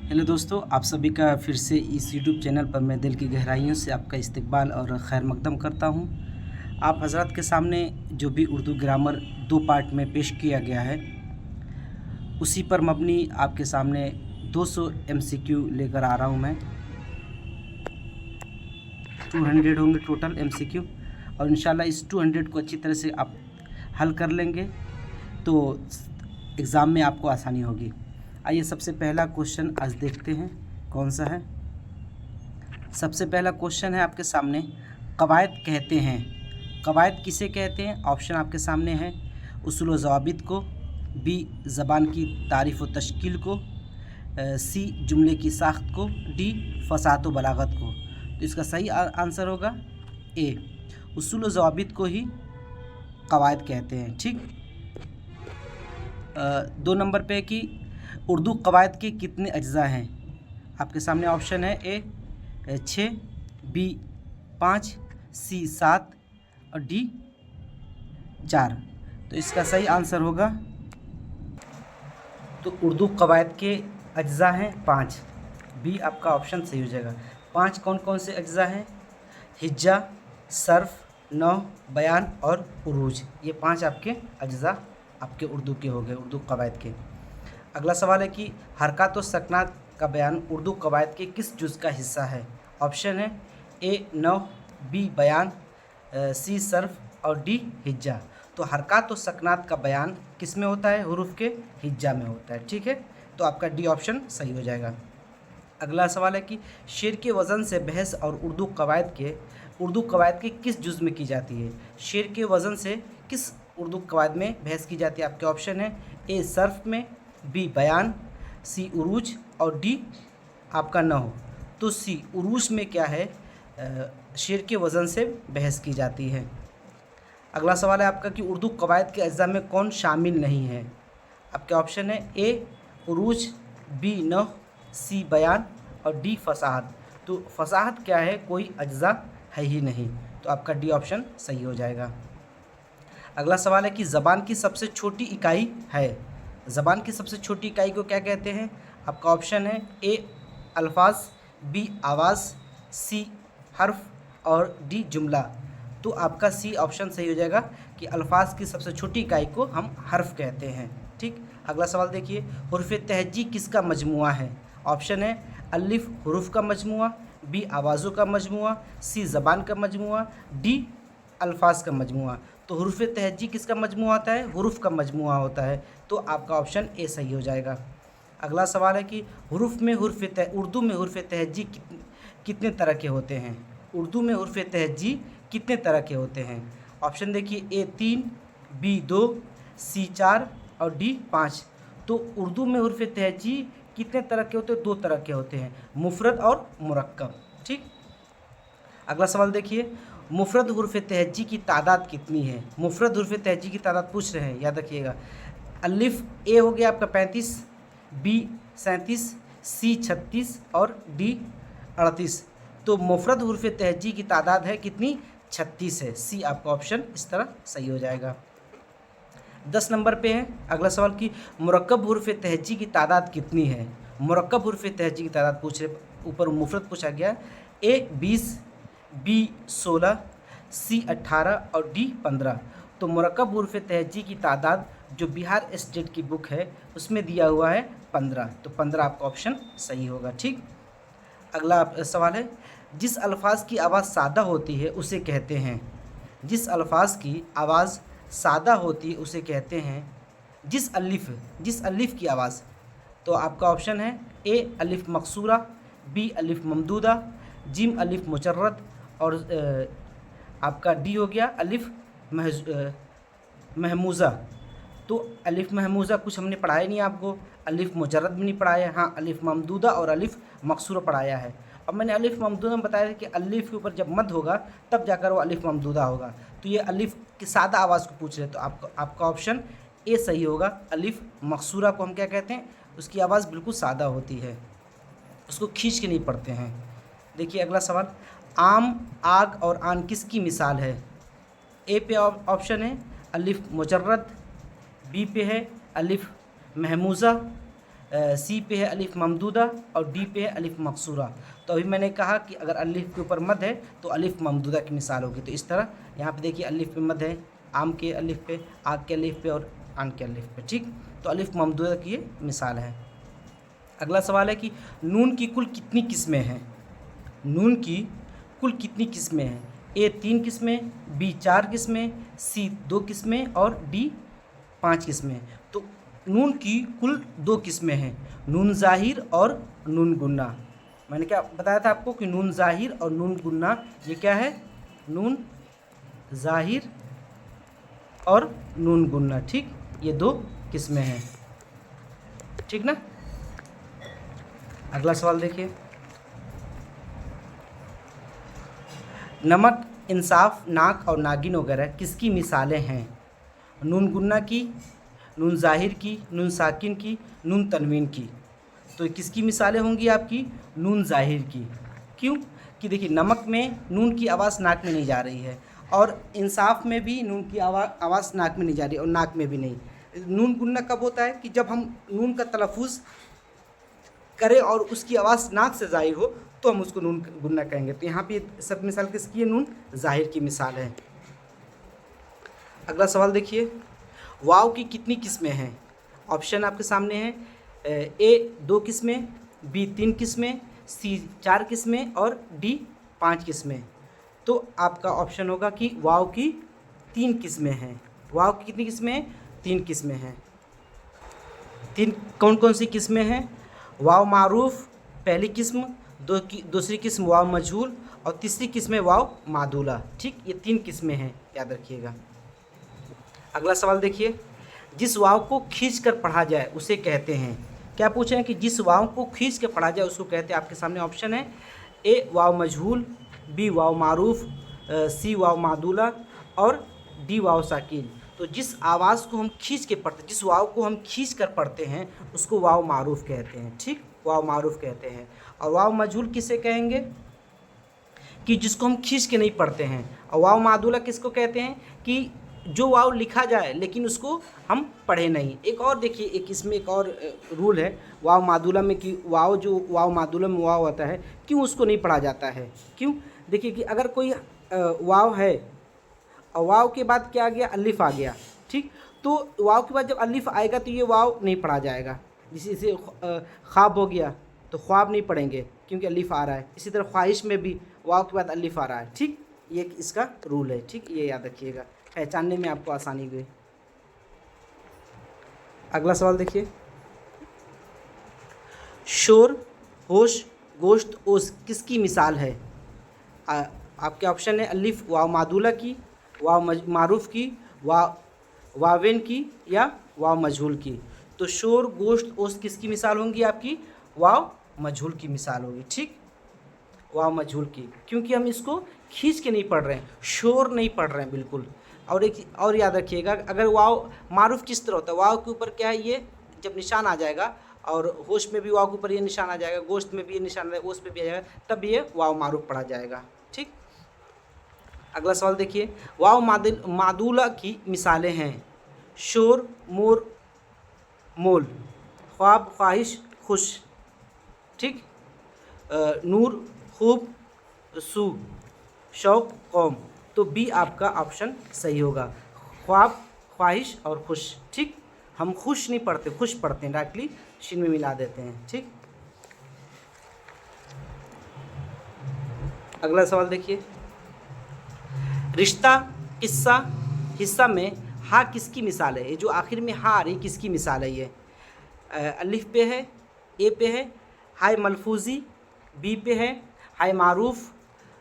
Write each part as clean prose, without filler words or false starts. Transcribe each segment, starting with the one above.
Hello दोस्तों, आप सभी का फिर से इस यूट्यूब चैनल पर मैं दिल की गहराइयों से आपका इस्तकबाल और खैर मकदम करता हूं। आप हजरत के सामने जो भी उर्दू ग्रामर 2 पार्ट में पेश किया गया है, उसी पर मबनी आपके सामने 200 एमसीक्यू लेकर आ रहा हूं मैं। 200 होंगे टोटल एमसीक्यू, और इंशाल्लाह इस 200 को अच्छी तरह से आप हल कर लेंगे तो एग्ज़ाम में आपको आसानी होगी। आइए सबसे पहला क्वेश्चन आज देखते हैं कौन सा है। सबसे पहला क्वेश्चन है आपके सामने, कवायद कहते हैं। कवायद किसे कहते हैं? ऑप्शन आपके सामने है, उसूल व ज़वाबित को, बी ज़बान की तारीफ़ व तश्कील को, सी जुमले की साख्त को, डी फसाहत व बलागत को। तो इसका सही आंसर होगा ए, उसूल व ज़वाबित को ही कवायद कहते हैं। ठीक। 2 नंबर पे कि उर्दू कवायद के कितने अज्जा हैं? आपके सामने ऑप्शन है, ए 6, बी 5, सी 7 और डी 4। तो इसका सही आंसर होगा, तो उर्दू कवायद के अज्जा हैं 5। बी आपका ऑप्शन सही हो जाएगा। 5 कौन कौन से अज्जा हैं? हिज्जा, सर्फ, नौ, बयान और उरूज। ये 5 आपके अज्जा आपके उर्दू के हो गए, उर्दू कवायद के। अगला सवाल है कि हरकत व सकनात का बयान उर्दू कवायद के किस जुज़ का हिस्सा है? ऑप्शन है, ए नौ, बी बयान, सी सर्फ और डी हिज्जा। तो हरकत व सकनात का बयान किस में होता है? हुरूफ के हिज्जा में होता है। ठीक है, तो आपका डी ऑप्शन सही हो जाएगा। अगला सवाल है कि शेर के वज़न से बहस और उर्दू कवायद के किस जुज़ में की जाती है? शेर के वज़न से किस उर्दू कवायद में बहस की जाती है? आपके ऑप्शन है, ए सर्फ में, बी बयान, सी उरूज और डी आपका नहव। तो सी उरूज में क्या है? शेर के वज़न से बहस की जाती है। अगला सवाल है आपका कि उर्दू कवायद के अज्जा में कौन शामिल नहीं है? आपके ऑप्शन है, ए उरूज, बी नहव, सी बयान और डी फसाहत। तो फसाहत क्या है? कोई अज्जा है ही नहीं। तो आपका डी ऑप्शन सही हो जाएगा। अगला सवाल है कि ज़बान की सबसे छोटी इकाई है। ज़बान की सबसे छोटी इकाई को क्या कहते हैं? आपका ऑप्शन है, ए अल्फाज, बी आवाज़, सी हर्फ और डी जुमला। तो आपका सी ऑप्शन सही हो जाएगा कि अल्फाज की सबसे छोटी इकाई को हम हर्फ कहते हैं। ठीक। अगला सवाल देखिए, हुर्फ़ तहजी किसका मजमुआ है? ऑप्शन है, अलिफ हुरूफ का मजमुआ, बी आवाज़ों का मजमुआ, सी ज़बान का मजमुआ, डी अल्फाज का मजमुआ। तो हुरूफ़ तहजी किसका मजमुआ होता है? हुरूफ का मजमुआ होता है। तो आपका ऑप्शन ए सही हो जाएगा। अगला सवाल है कि उर्दू में हुरूफ़ तहजी कितने तरह के होते हैं? उर्दू में हुरूफ़ तहजी कितने तरह के होते हैं? ऑप्शन देखिए, ए 3, बी 2, सी 4 और डी 5। तो उर्दू में हुरूफ़ तहजी कितने तरह के होते हैं? 2 तरह के होते हैं, मुफ़रद और मुरक्कब। ठीक। अगला सवाल देखिए, मुफ़रद हुरूफ़ तहजी की तादाद कितनी है? मुफ़रद हुरूफ़ तहजी की तादाद पूछ रहे हैं, याद रखिएगा। अलिफ ए हो गया आपका 35, बी 37, सी 36 और डी 38। तो मुफ़रद हुरूफ़ तहजी की तादाद है कितनी? 36 है। सी आपका ऑप्शन इस तरह सही हो जाएगा। 10 नंबर पे है अगला सवाल कि मुरक्कब हुरूफ़ तहजी की तादाद कितनी है? मुरक्कब हुरूफ़ तहजी की तादाद पूछ रहे, ऊपर मुफ़रद पूछा गया। ए 20, बी 16, सी 18 और डी 15। तो मुरक्कब हुरूफ़ तहजी की तादाद जो बिहार स्टेट की बुक है उसमें दिया हुआ है 15। तो 15 आपका ऑप्शन सही होगा। ठीक। अगला सवाल है, जिस अल्फाज की आवाज़ सादा होती है उसे कहते हैं। जिस अल्फाज की आवाज़ सादा होती है उसे कहते हैं। जिस अलिफ की आवाज़। तो आपका ऑप्शन है, ए अलिफ मकसूरा, बी अलिफ ममदूदा, जिम अलिफ मुजर्रद और आपका डी हो गया अलिफ महमूज़ा। तो अलिफ महमूज़ा कुछ हमने पढ़ाया नहीं आपको, अलिफ मुजर्रद भी नहीं पढ़ाया है। हाँ, अलिफ ममदूदा और अलिफ मकसूरा पढ़ाया है। अब मैंने अलिफ ममदूदा में बताया कि अलिफ के ऊपर जब मद होगा तब जाकर वो अलिफ ममदूदा होगा। तो ये अलिफ की सादा आवाज़ को पूछ रहे हैं, तो आपका ऑप्शन ए सही होगा। अलिफ मकसूरा को हम क्या कहते हैं? उसकी आवाज़ बिल्कुल सादा होती है, उसको खींच के नहीं पढ़ते हैं। देखिए अगला सवाल, आम, आग और आन किसकी मिसाल है? ए पे ऑप्शन है अलिफ मुजर्रद, बी पे है अलिफ महमूज़ा, सी पे है अलिफ ममदूदा और डी पे है अलिफ मकसूरा। तो अभी मैंने कहा कि अगर अलिफ के ऊपर मद है तो अलिफ ममदूदा की मिसाल होगी। तो इस तरह यहाँ पे देखिए अलिफ पे मद है, आम के अलिफ पे, आग के अलिफ पे और आन के अलिफ पे, ठीक। तो अलिफ ममदूदा की ये मिसाल है। अगला सवाल है कि नून की कुल कितनी किस्में हैं? नून की कुल कितनी किस्में हैं? ए 3 किस्में, बी 4 किस्में, सी 2 किस्में और डी 5 किस्में। तो नून की कुल 2 किस्में हैं, नून ज़ाहिर और नून गुन्ना। मैंने क्या बताया था आपको कि नून ज़ाहिर और नून गुन्ना, ये क्या है? नून ज़ाहिर और नून गुन्ना, ठीक। ये 2 किस्में हैं, ठीक ना। अगला सवाल देखिए, नमक, इंसाफ, नाक और नागिन वगैरह किसकी मिसालें हैं? नून गुन्ना की, नून ज़ाहिर की, नून साकिन की, नून तनवीन की। तो किसकी मिसालें होंगी आपकी? नून ज़ाहिर की। क्यों? कि देखिए नमक में नून की आवाज़ नाक में नहीं जा रही है, और इंसाफ में भी नून की आवाज़ नाक में नहीं जा रही और नाक में भी नहीं। नून गुन्ना कब होता है? कि जब हम नून का तलफ़ुज़ करें और उसकी आवाज़ नाक से ज़ाहिर हो तो हम उसको नून गुन्ना कहेंगे। तो यहाँ पे सब मिसाल किसकी है? नून ज़ाहिर की मिसाल है। अगला सवाल देखिए, वाव की कितनी किस्में हैं? ऑप्शन आपके सामने है, ए 2 किस्में, बी 3 किस्में, सी 4 किस्में और डी 5 किस्में। तो आपका ऑप्शन होगा कि वाव की 3 किस्में हैं। वाव की कितनी किस्में हैं? 3 किस्में हैं। 3 कौन कौन सी किस्में हैं? वाव मारूफ पहली किस्म, दूसरी किस्म वाव मजहूल और तीसरी किस्म है वाव मादूला, ठीक। ये 3 किस्में हैं, याद रखिएगा। अगला सवाल देखिए, जिस वाव को खींच कर पढ़ा जाए उसे कहते हैं? क्या पूछे हैं कि जिस वाव को खींच के पढ़ा जाए उसको कहते हैं। आपके सामने ऑप्शन है, ए वाव मजहूल, बी वाव मारूफ, सी वाव मादूला और डी वाव साकिन। तो जिस आवाज़ को हम खींच के पढ़ते, जिस वाव को हम खींच कर पढ़ते हैं उसको वाव मारूफ कहते हैं, ठीक। वाव मारूफ कहते हैं। और वाव मजहूल किसे कहेंगे? कि जिसको हम खींच के नहीं पढ़ते हैं। और वाव मादूला किसको कहते हैं? कि जो वाव लिखा जाए लेकिन उसको हम पढ़े नहीं। एक और देखिए, एक इसमें एक और रूल है वाव मादूला में, कि वाव जो वाव मादूला में वाव आता है क्यों उसको नहीं पढ़ा जाता है? क्यों? देखिए कि अगर कोई वाव है और वाव के बाद क्या आ गया? अलिफ आ गया, ठीक। तो वाव के बाद जब अलिफ आएगा तो ये वाव नहीं पढ़ा जाएगा। जैसे ख्वाब हो गया तो ख्वाब नहीं पढ़ेंगे क्योंकि अलिफ आ रहा है। इसी तरह ख्वाहिश में भी वाव के बाद अलिफ आ रहा है, ठीक। ये इसका रूल है, ठीक। ये याद रखिएगा, पहचानने में आपको आसानी हुई। अगला सवाल देखिए, शोर, होश, गोश्त, ओस किसकी मिसाल है? आपके ऑप्शन है अलिफ वाव मादूला की, वाव मारूफ की, वावेन की या वाव मजहूल की। तो शोर, गोश्त, ओस किसकी मिसाल होंगी? आपकी वाव मजहूल की मिसाल होगी, ठीक। वाव मजहूल की, क्योंकि हम इसको खींच के नहीं पढ़ रहे हैं, शोर नहीं पढ़ रहे हैं बिल्कुल। और एक और याद रखिएगा, अगर वाव मारूफ किस तरह होता है? वाव के ऊपर क्या है? ये जब निशान आ जाएगा, और होश में भी वाव के ऊपर ये निशान आ जाएगा, गोश्त में भी ये निशान आ जाएगा, ओस पे भी आ जाएगा, तब ये वाव मारूफ पढ़ा जाएगा, ठीक। अगला सवाल देखिए, वाव मादूला की मिसालें हैं, शोर, मोर, मोल, ख्वाब, ख्वाहिश, खुश, ठीक। नूर, खूब, सू, शौक, कौम। तो बी आपका ऑप्शन सही होगा, ख्वाब, ख्वाहिश और खुश, ठीक। हम खुश नहीं पढ़ते, खुश पढ़ते हैं, डायरेक्टली शिन में मिला देते हैं, ठीक। अगला सवाल देखिए, रिश्ता, किस्सा, हिस्सा में हा किसकी मिसाल है? ये जो आखिर में हा आ रही किसकी मिसाल है? ये अलिफ पे है, ए पे है हाय मलफूजी, बी पे है हाय मारूफ,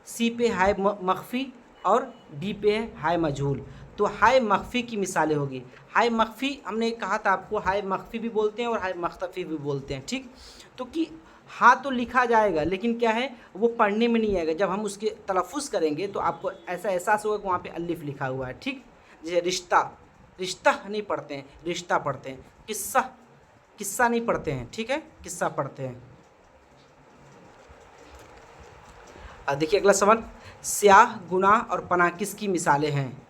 सी पे हाय मख्फी और डी पे है हाय मजहूल। तो हाय मख्फी की मिसालें होगी। हाय मख्फी हमने कहा था आपको, हाय मख्फी भी बोलते हैं और हाय मख्तफ़ी भी बोलते हैं, ठीक। तो कि हा तो लिखा जाएगा लेकिन क्या है, वो पढ़ने में नहीं आएगा। जब हम उसके तलफ़ुज़ करेंगे तो आपको ऐसा एहसास होगा कि वहाँ पे अलिफ लिखा हुआ है, ठीक। जैसे रिश्ता, रिश्ता नहीं पढ़ते हैं, रिश्ता पढ़ते हैं। किस्सा, किस्सा नहीं पढ़ते हैं, ठीक है, किस्सा पढ़ते हैं। देखिए अगला सवाल, स्याह, गुनाह और पनाह किसकी मिसालें हैं?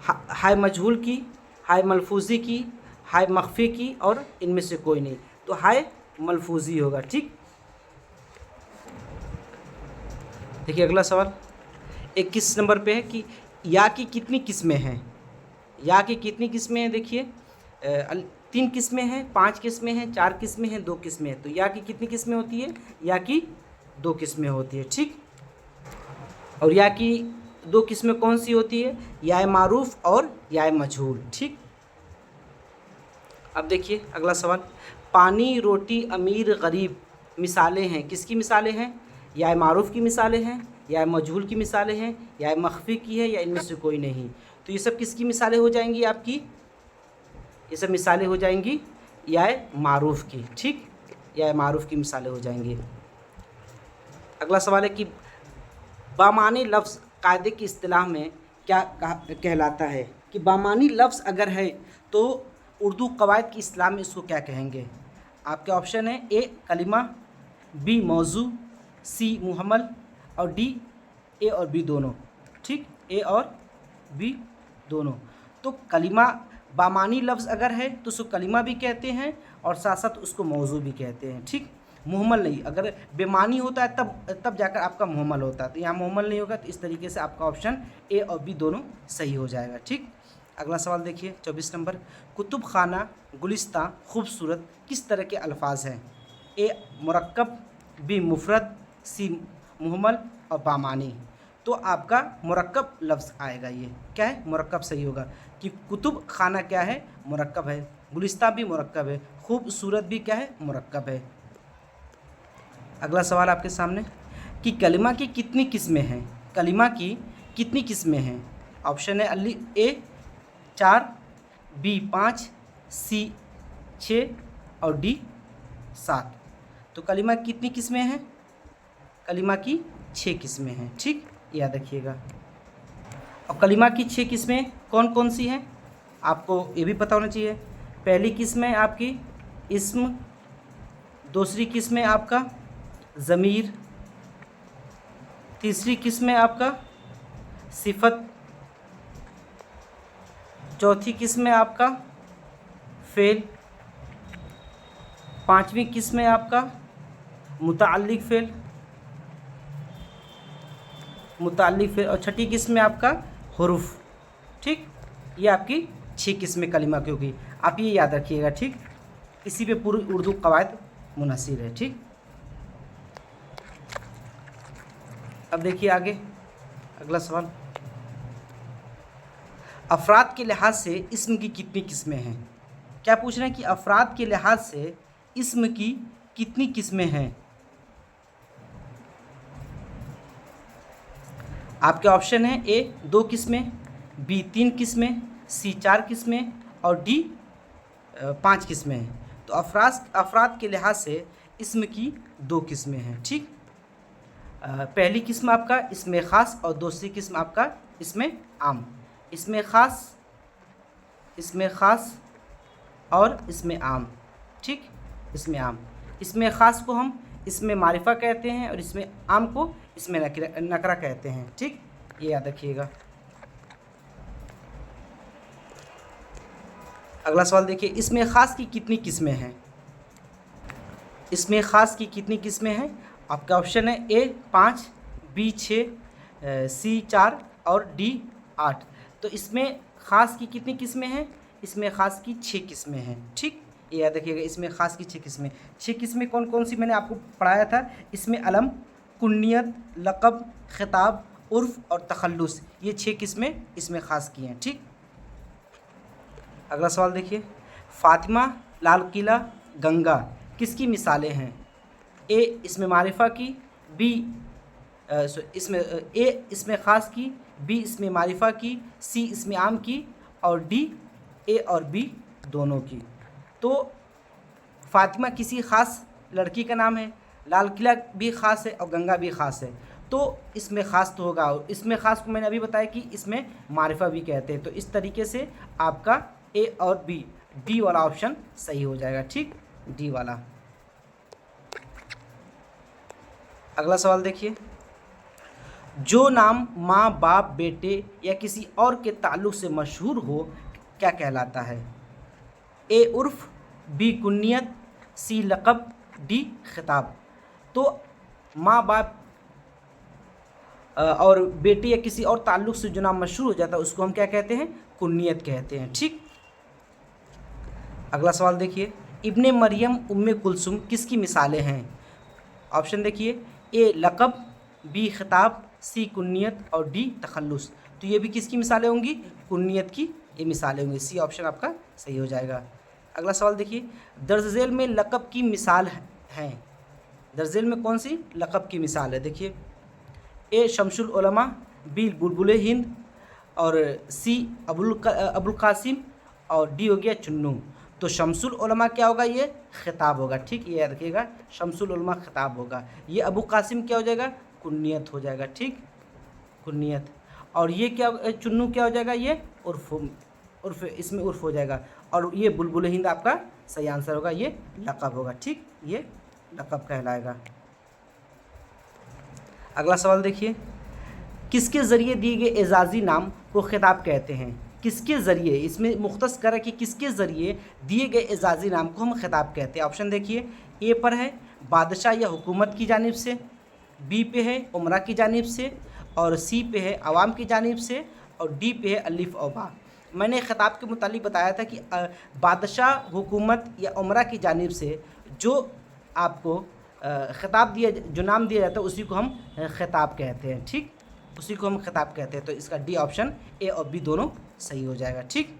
हाय मजहूल की, हाय मलफूजी की, हाय मख्फी की और इनमें से कोई नहीं, तो हाय मलफूजी होगा। ठीक, देखिए अगला सवाल 21 नंबर पे है कि या की कितनी किस्में हैं। या की कितनी किस्में हैं, देखिए 3 किस्में हैं, 5 किस्में हैं, 4 किस्में हैं, 2 किस्में हैं। तो या की कितनी किस्में होती है, या की 2 किस्में होती है। ठीक, और या की 2 किस्में कौन सी होती है, या मारूफ और या मजहूल। ठीक, अब देखिए अगला सवाल, पानी रोटी अमीर गरीब मिसालें हैं, किसकी मिसालें हैं, या मारूफ की मिसालें हैं, या मजहूल की मिसालें हैं, या मख्फी की है, या इनमें से कोई नहीं। तो ये सब किसकी मिसालें हो जाएंगी आपकी, ये सब मिसालें हो जाएंगी या मारूफ की। ठीक, या मारूफ की मिसालें हो जाएंगी। अगला सवाल है कि बामानी लफ्ज़ कायदे की इस्तिलाह में क्या कहलाता है, कि बामानी लफ्ज़ अगर है तो उर्दू कवायद की इस्तिलाह में इसको क्या कहेंगे। आपके ऑप्शन है ए कलिमा, बी मौजू, सी मुहम्मल और डी ए और बी दोनों। ठीक, ए और बी दोनों। तो कलिमा बामानी लफ्ज़ अगर है तो उसको कलिमा भी कहते हैं और साथ साथ उसको मौजू भी कहते हैं। ठीक, मुहम्मल नहीं, अगर बेमानी होता है तब जाकर आपका मुहम्मल होता है, तो यहाँ मुहम्मल नहीं होगा। तो इस तरीके से आपका ऑप्शन ए और बी दोनों सही हो जाएगा। ठीक, अगला सवाल देखिए 24 नंबर, कुतुब खाना गुलिस्तां खूबसूरत किस तरह के अल्फाज हैं, ए मुरक्कब, बी मुफरद, सी मुहम्मल और बामानी। तो आपका मुरक्कब लफ्ज़ आएगा, ये क्या है, मुरक्कब सही होगा कि कुतुब खाना क्या है, मुरक्कब है, गुलिस्तां भी मुरक्कब है, खूबसूरत भी क्या है, मुरक्कब है। अगला सवाल आपके सामने कि कलिमा की कितनी किस्में हैं, कलिमा की कितनी किस्में हैं। ऑप्शन है अली ए 4, बी 5, सी 6 और डी 7। तो कलिमा की कितनी किस्में हैं, कलिमा की 6 किस्में हैं। ठीक, याद रखिएगा। और कलिमा की 6 किस्में कौन कौन सी हैं, आपको ये भी पता होना चाहिए। पहली किस्म है आपकी इस्म, दूसरी किस्म है आपका ज़मीर, तीसरी किस्म है आपका सिफत, चौथी किस्म है आपका फ़ेल, पांचवी किस्म है आपका मुताल्लिक फ़ेल और छठी किस्म है आपका हुरूफ। ठीक, ये आपकी 6 किस्में कलिमा की होगी, आप ये याद रखिएगा। ठीक, इसी पे पूरी उर्दू कवायद मुनहसर है। ठीक, अब देखिए आगे अगला सवाल, अफराद के लिहाज से इस्म की कितनी किस्में हैं। क्या पूछ रहे हैं कि अफराद के लिहाज से इस्म की कितनी किस्में हैं। आपके ऑप्शन है ए 2 किस्में, बी 3 किस्में, सी 4 किस्में और डी 5 किस्में हैं। तो अफराद के लिहाज से इस्म की 2 किस्में हैं। ठीक, पहली किस्म आपका इसमें ख़ास और दूसरी किस्म आपका इसमें आम। इसमें ख़ास और इसमें आम। ठीक, इसमें आम, इसमें ख़ास को हम इसमें मारिफा कहते हैं और इसमें आम को इसमें नकरा कहते हैं। ठीक, ये याद रखिएगा। अगला सवाल देखिए, इसमें ख़ास की कितनी किस्में हैं। इसमें ख़ास की कितनी किस्में हैं, आपका ऑप्शन है ए 5, बी 6, सी 4 और डी 8। तो इसमें ख़ास की कितनी किस्में हैं, इसमें ख़ास की 6 किस्में हैं। ठीक, ये याद रखिएगा, इसमें ख़ास की 6 किस्में। 6 किस्में कौन कौन सी मैंने आपको पढ़ाया था, इसमें अलम, कुन्नियत, लक़ब, ख़िताब, उर्फ़ और तखल्लुस, ये 6 किस्में इसमें ख़ास की हैं। ठीक, अगला सवाल देखिए, फ़ातिमा, लाल किला, गंगा किसकी मिसालें हैं। ए इसमें मारिफा की, बी इसमें ए इसमें ख़ास की, बी इसमें मारिफा की, सी इसमें आम की और डी ए और बी दोनों की। तो फ़ातिमा किसी ख़ास लड़की का नाम है, लाल किला भी ख़ास है और गंगा भी ख़ास है। तो इसमें ख़ास तो होगा, और इसमें ख़ास को मैंने अभी बताया कि इसमें मारिफा भी कहते हैं। तो इस तरीके से आपका ए और बी, डी वाला ऑप्शन सही हो जाएगा। ठीक, डी वाला। अगला सवाल देखिए, जो नाम माँ बाप बेटे या किसी और के ताल्लुक़ से मशहूर हो क्या कहलाता है। ए उर्फ, बी कुन्नियत, सी लक़ब, डी खिताब। तो माँ बाप और बेटी या किसी और ताल्लुक़ से जो नाम मशहूर हो जाता है उसको हम क्या कहते हैं? कुन्नियत कहते हैं। ठीक, अगला सवाल देखिए, इब्ने मरियम उम्मे कुलसुम किसकी मिसालें हैं? ऑप्शन देखिए, ए लक़ब, बी खिताब, सी कुन्नियत और डी तखल्लुस। तो ये भी किसकी मिसालें होंगी? कुन्नियत की ये मिसालें होंगी। सी ऑप्शन आपका सही हो जाएगा। अगला सवाल देखिए, दर्ज झेल में लक़ब की मिसाल हैं। दर्ज झेल में कौन सी लक़ब की मिसाल है? देखिए, ए शमसुल उलमा, बी बुलबुल हिंद और सी अबुल कासिम और डी हो गया चुन्नू। तो शमसुल उलमा क्या होगा? ये खिताब होगा। ठीक, ये याद रखिएगा, शमसुल उलमा खिताब होगा। ये अबू कासिम क्या हो जाएगा? कुन्नियत हो जाएगा। ठीक, कुन्नियत। और ये क्या, चुन्नू क्या हो जाएगा? ये उर्फ, इसमें उर्फ हो जाएगा। और ये बुलबुल हिंद आपका सही आंसर होगा, ये लक़ब होगा। ठीक, ये लक़ब कहलाएगा। अगला सवाल देखिए, किसके ज़रिए दिए गए एजाज़ी नाम को खिताब कहते हैं? किसके ज़रिए, इसमें मुख्तस कर है कि किसके ज़रिए दिए गए एजाज़ी नाम को हम खिताब कहते हैं। ऑप्शन देखिए, ए पर है बादशाह या हुकूमत की जानिब से, बी पे है उमरा की जानिब से और सी पे है आवाम की जानिब से और डी पे है अलिफ और बा। मैंने खिताब के मुतालिक बताया था कि बादशाह, हुकूमत या उमरा की जानिब से जो आपको खिताब दिया, जो नाम दिया जाता है उसी को हम खिताब कहते हैं। ठीक, उसी को हम खिताब कहते हैं। तो इसका डी ऑप्शन, ए और बी दोनों सही हो जाएगा। ठीक,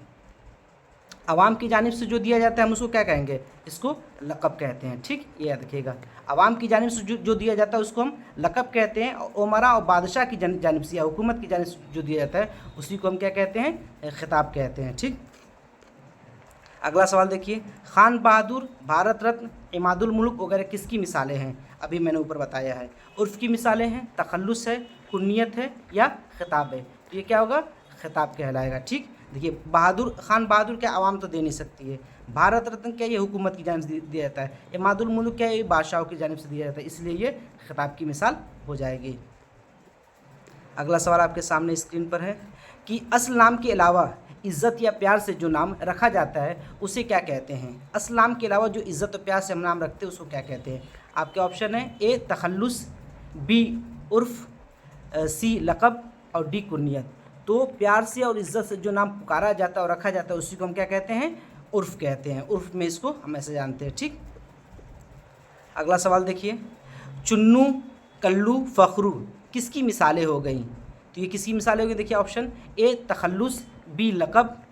आवाम की जानिब से जो दिया जाता है हम उसको क्या कहेंगे? इसको लक़ब कहते हैं। ठीक, ये याद रखिएगा, आवाम की जानिब से जो दिया जाता है उसको हम लक़ब कहते हैं। उमरा और बादशाह की जानिब से या हुकूमत की जानिब से जो दिया जाता है उसी को हम क्या कहते हैं? खिताब कहते हैं। ठीक, अगला सवाल देखिए, खान बहादुर, भारत रत्न, इमादुल मुल्क वगैरह किसकी मिसालें हैं? अभी मैंने ऊपर बताया है। उर्फ़ की मिसालें हैं, तखल्लुस है, कुन्नियत है या खिताब है। तो ये क्या होगा? खिताब कहलाएगा। ठीक, देखिए, खान बहादुर क्या आवाम तो दे नहीं सकती है, भारत रत्न क्या ये हुकूमत की जानिब से दिया जाता है, इमादुल मुल्क क्या ये बादशाहों की जानिब से दिया जाता है, इसलिए ये खिताब की मिसाल हो जाएगी। अगला सवाल आपके सामने स्क्रीन पर है कि असल नाम के अलावा इज़्ज़त या प्यार से जो नाम रखा जाता है उसे क्या कहते हैं? असल नाम के अलावा जो इज़्ज़त और प्यार से हम नाम रखते हैं उसको क्या कहते हैं? आपके ऑप्शन है, ए तखल्लुस, बी उर्फ़, सी लक़ब और डी कुन्नियत। तो प्यार से और इज़्ज़त से जो नाम पुकारा जाता है और रखा जाता है उसी को हम क्या कहते हैं? उर्फ़ कहते हैं। उर्फ़ में इसको हम ऐसे जानते हैं। ठीक, अगला सवाल देखिए, चुन्नू, कल्लू, फ़खरू किसकी मिसालें हो गई? तो ये किसकी मिसालें हो गई? देखिए, ऑप्शन ए तखल्लुस, बी लक़ब,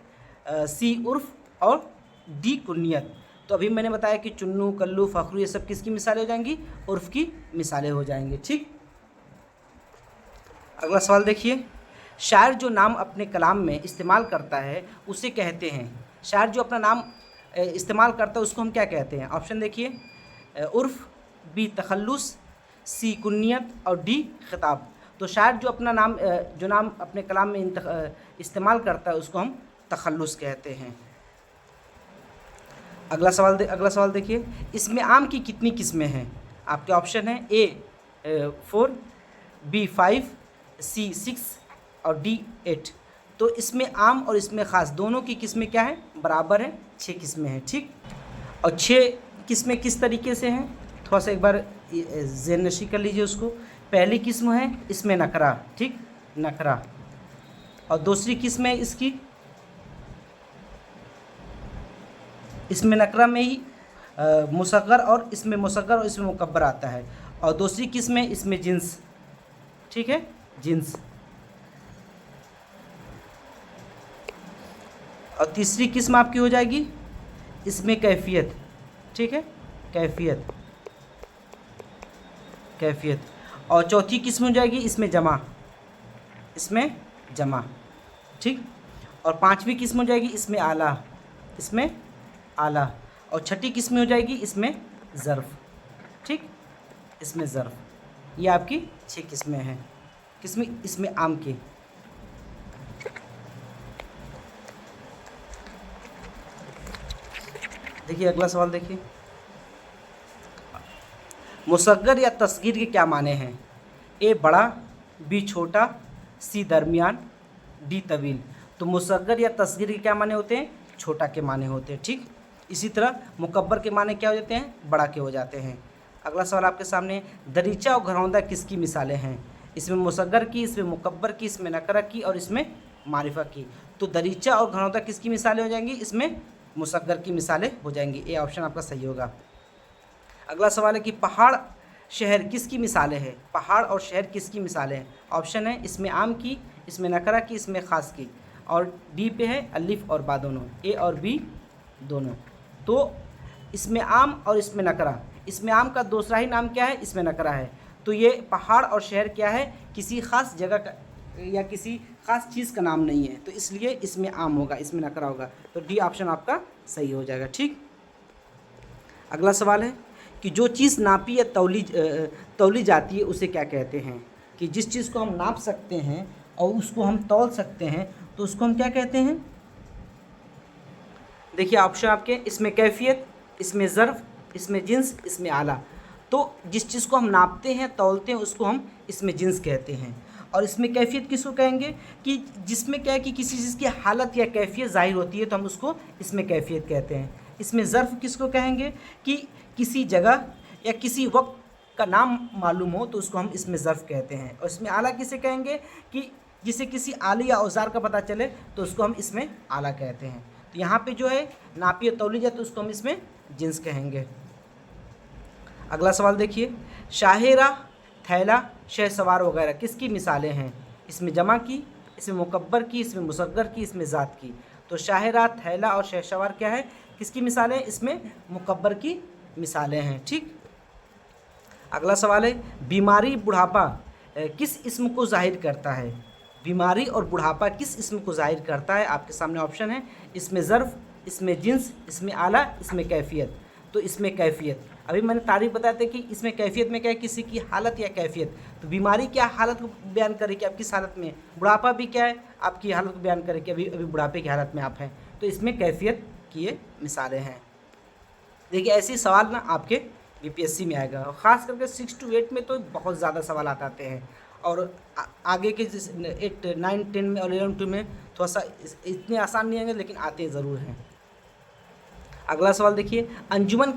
सी उर्फ़ और डी कुन्नियत। तो अभी मैंने बताया कि चुन्नू, कल्लू, फ़खरू ये सब किसकी मिसालें हो जाएंगी? उर्फ़ की मिसालें हो जाएंगी। ठीक, अगला सवाल देखिए, शायर जो नाम अपने कलाम में इस्तेमाल करता है उसे कहते हैं, शायर जो अपना नाम इस्तेमाल करता है उसको हम क्या कहते हैं? ऑप्शन देखिए, उर्फ़, बी तखल्लुस, सी कुन्नियत और डी खिताब। तो शायर जो अपना नाम जो नाम अपने कलाम में इस्तेमाल करता है उसको हम तखल्लुस कहते हैं। अगला सवाल देखिए, इसमें आम की कितनी किस्में हैं? आपके ऑप्शन हैं, ए 4, बी 5, सी 6 और डी 8। तो इसमें आम और इसमें ख़ास दोनों की किस्में क्या हैं? बराबर हैं, 6 किस्में हैं। ठीक, और 6 किस्में किस तरीके से हैं? थोड़ा सा एक बार ज़हन नशी कर लीजिए उसको। पहली किस्म है इसमें नकरा, ठीक, नकरा। और दूसरी किस्म है इसकी, इसमें नकरा में ही मुसग्गर और इसमें मुकब्बर आता है। और दूसरी किस्म है इसमें जिन्स, ठीक है, जिन्स। और तीसरी किस्म आपकी हो जाएगी इसमें कैफियत, ठीक है, कैफियत। और चौथी किस्म हो जाएगी इसमें जमा, ठीक। और पांचवी किस्म हो जाएगी इसमें आला, और छठी किस्म हो जाएगी इसमें ज़र्फ़, ठीक, इसमें ज़र्फ़। ये आपकी 6 किस्में हैं, किस्में इसमें आम की। देखिए अगला सवाल देखिए, मुसग्गर या तस्गीर के क्या माने हैं? ए बड़ा, बी छोटा, सी दरमियान, डी तवील। तो मुसग्गर या तस्गीर के क्या माने होते हैं? छोटा के माने होते हैं, ठीक। इसी तरह मुकब्बर के माने क्या हो जाते हैं, बड़ा के हो जाते हैं। अगला सवाल आपके सामने, दरीचा और घरौंदा किसकी मिसालें हैं? इसमें मुसग्गर की, इसमें मुकब्बर की, इसमें नकरा की और इसमें मारिफा की। तो दरीचा और घरौंदा किसकी मिसालें हो जाएंगी? इसमें मुसग्गर की मिसालें हो जाएंगी। ए ऑप्शन आपका सही होगा। अगला सवाल है कि पहाड़ शहर किसकी मिसालें हैं? पहाड़ और शहर किसकी मिसालें हैं? ऑप्शन है इसमें आम की, इसमें नकरा की, इसमें ख़ास की, और डी पे है अलिफ और बा दोनों, ए और बी दोनों। तो इसमें आम और इसमें नकरा, इसमें आम का दूसरा ही नाम क्या है? इसमें नकरा है। तो ये पहाड़ और शहर क्या है? किसी ख़ास जगह का या किसी ख़ास चीज़ का नाम नहीं है, तो इसलिए इसमें आम होगा, इसमें नकरा होगा। तो डी ऑप्शन आपका सही हो जाएगा। ठीक। अगला सवाल है कि जो चीज़ नापी या तौली जाती है उसे क्या कहते हैं? कि जिस चीज़ को हम नाप सकते हैं और उसको हम तौल सकते हैं तो उसको हम क्या कहते हैं? देखिए ऑप्शन आपके, इसमें कैफियत, इसमें ज़र्फ़, इसमें जिन्स, इसमें आला। तो जिस चीज़ को हम नापते हैं तौलते हैं उसको हम इसमें जिन्स कहते हैं। और इसमें कैफियत किसको कहेंगे? कि जिसमें क्या है कि किसी चीज़ की हालत या कैफियत ज़ाहिर होती है तो हम उसको इसमें कैफियत कहते हैं। इसमें ज़र्फ़ किसको कहेंगे? कि किसी जगह या किसी वक्त का नाम मालूम हो तो उसको हम इसमें ज़र्फ़ कहते हैं। और इसमें आला किसे कहेंगे? कि जिसे किसी आले या औजार का पता चले तो उसको हम इसमें आला कहते हैं। तो यहाँ पे जो है नापी या तौली जाए तो उसको हम इसमें जिन्स कहेंगे। अगला सवाल देखिए, शाहेरा, थैला, शहसवार वगैरह किसकी मिसालें हैं? इसमें जमा की, इसमें मुकब्बर की, इसमें मुसग्गर की, इसमें ज़ात की। तो शाहेरा, थैला और शहसवार क्या है? किसकी मिसालें? इसमें मुकब्बर की मिसालें हैं। ठीक। अगला सवाल है, बीमारी बुढ़ापा किस इस्म को ज़ाहिर करता है? बीमारी और बुढ़ापा किस इस्म को ज़ाहिर करता है? आपके सामने ऑप्शन है, इसमें ज़र्फ़, इसमें जिन्स, इसमें आला, इसमें कैफियत। तो इसमें कैफियत, अभी मैंने तारीफ बताया था कि इसमें कैफियत में क्या है? किसी की हालत या कैफियत। तो बीमारी क्या हालत को बयान करे कि आप किस हालत में, बुढ़ापा भी क्या है? आपकी हालत को बयान करे कि अभी बुढ़ापे की हालत में आप हैं। तो इसमें कैफियत की ये मिसालें हैं। देखिए ऐसे सवाल ना आपके बीपीएससी में आएगा, और ख़ास करके 6 to 8 में तो बहुत ज़्यादा सवाल आते हैं, और आगे के 8, 9, 10 में और 11, 12 में थोड़ा सा इतने आसान नहीं आएंगे, लेकिन आते ज़रूर हैं। अगला सवाल देखिए, अंजुमन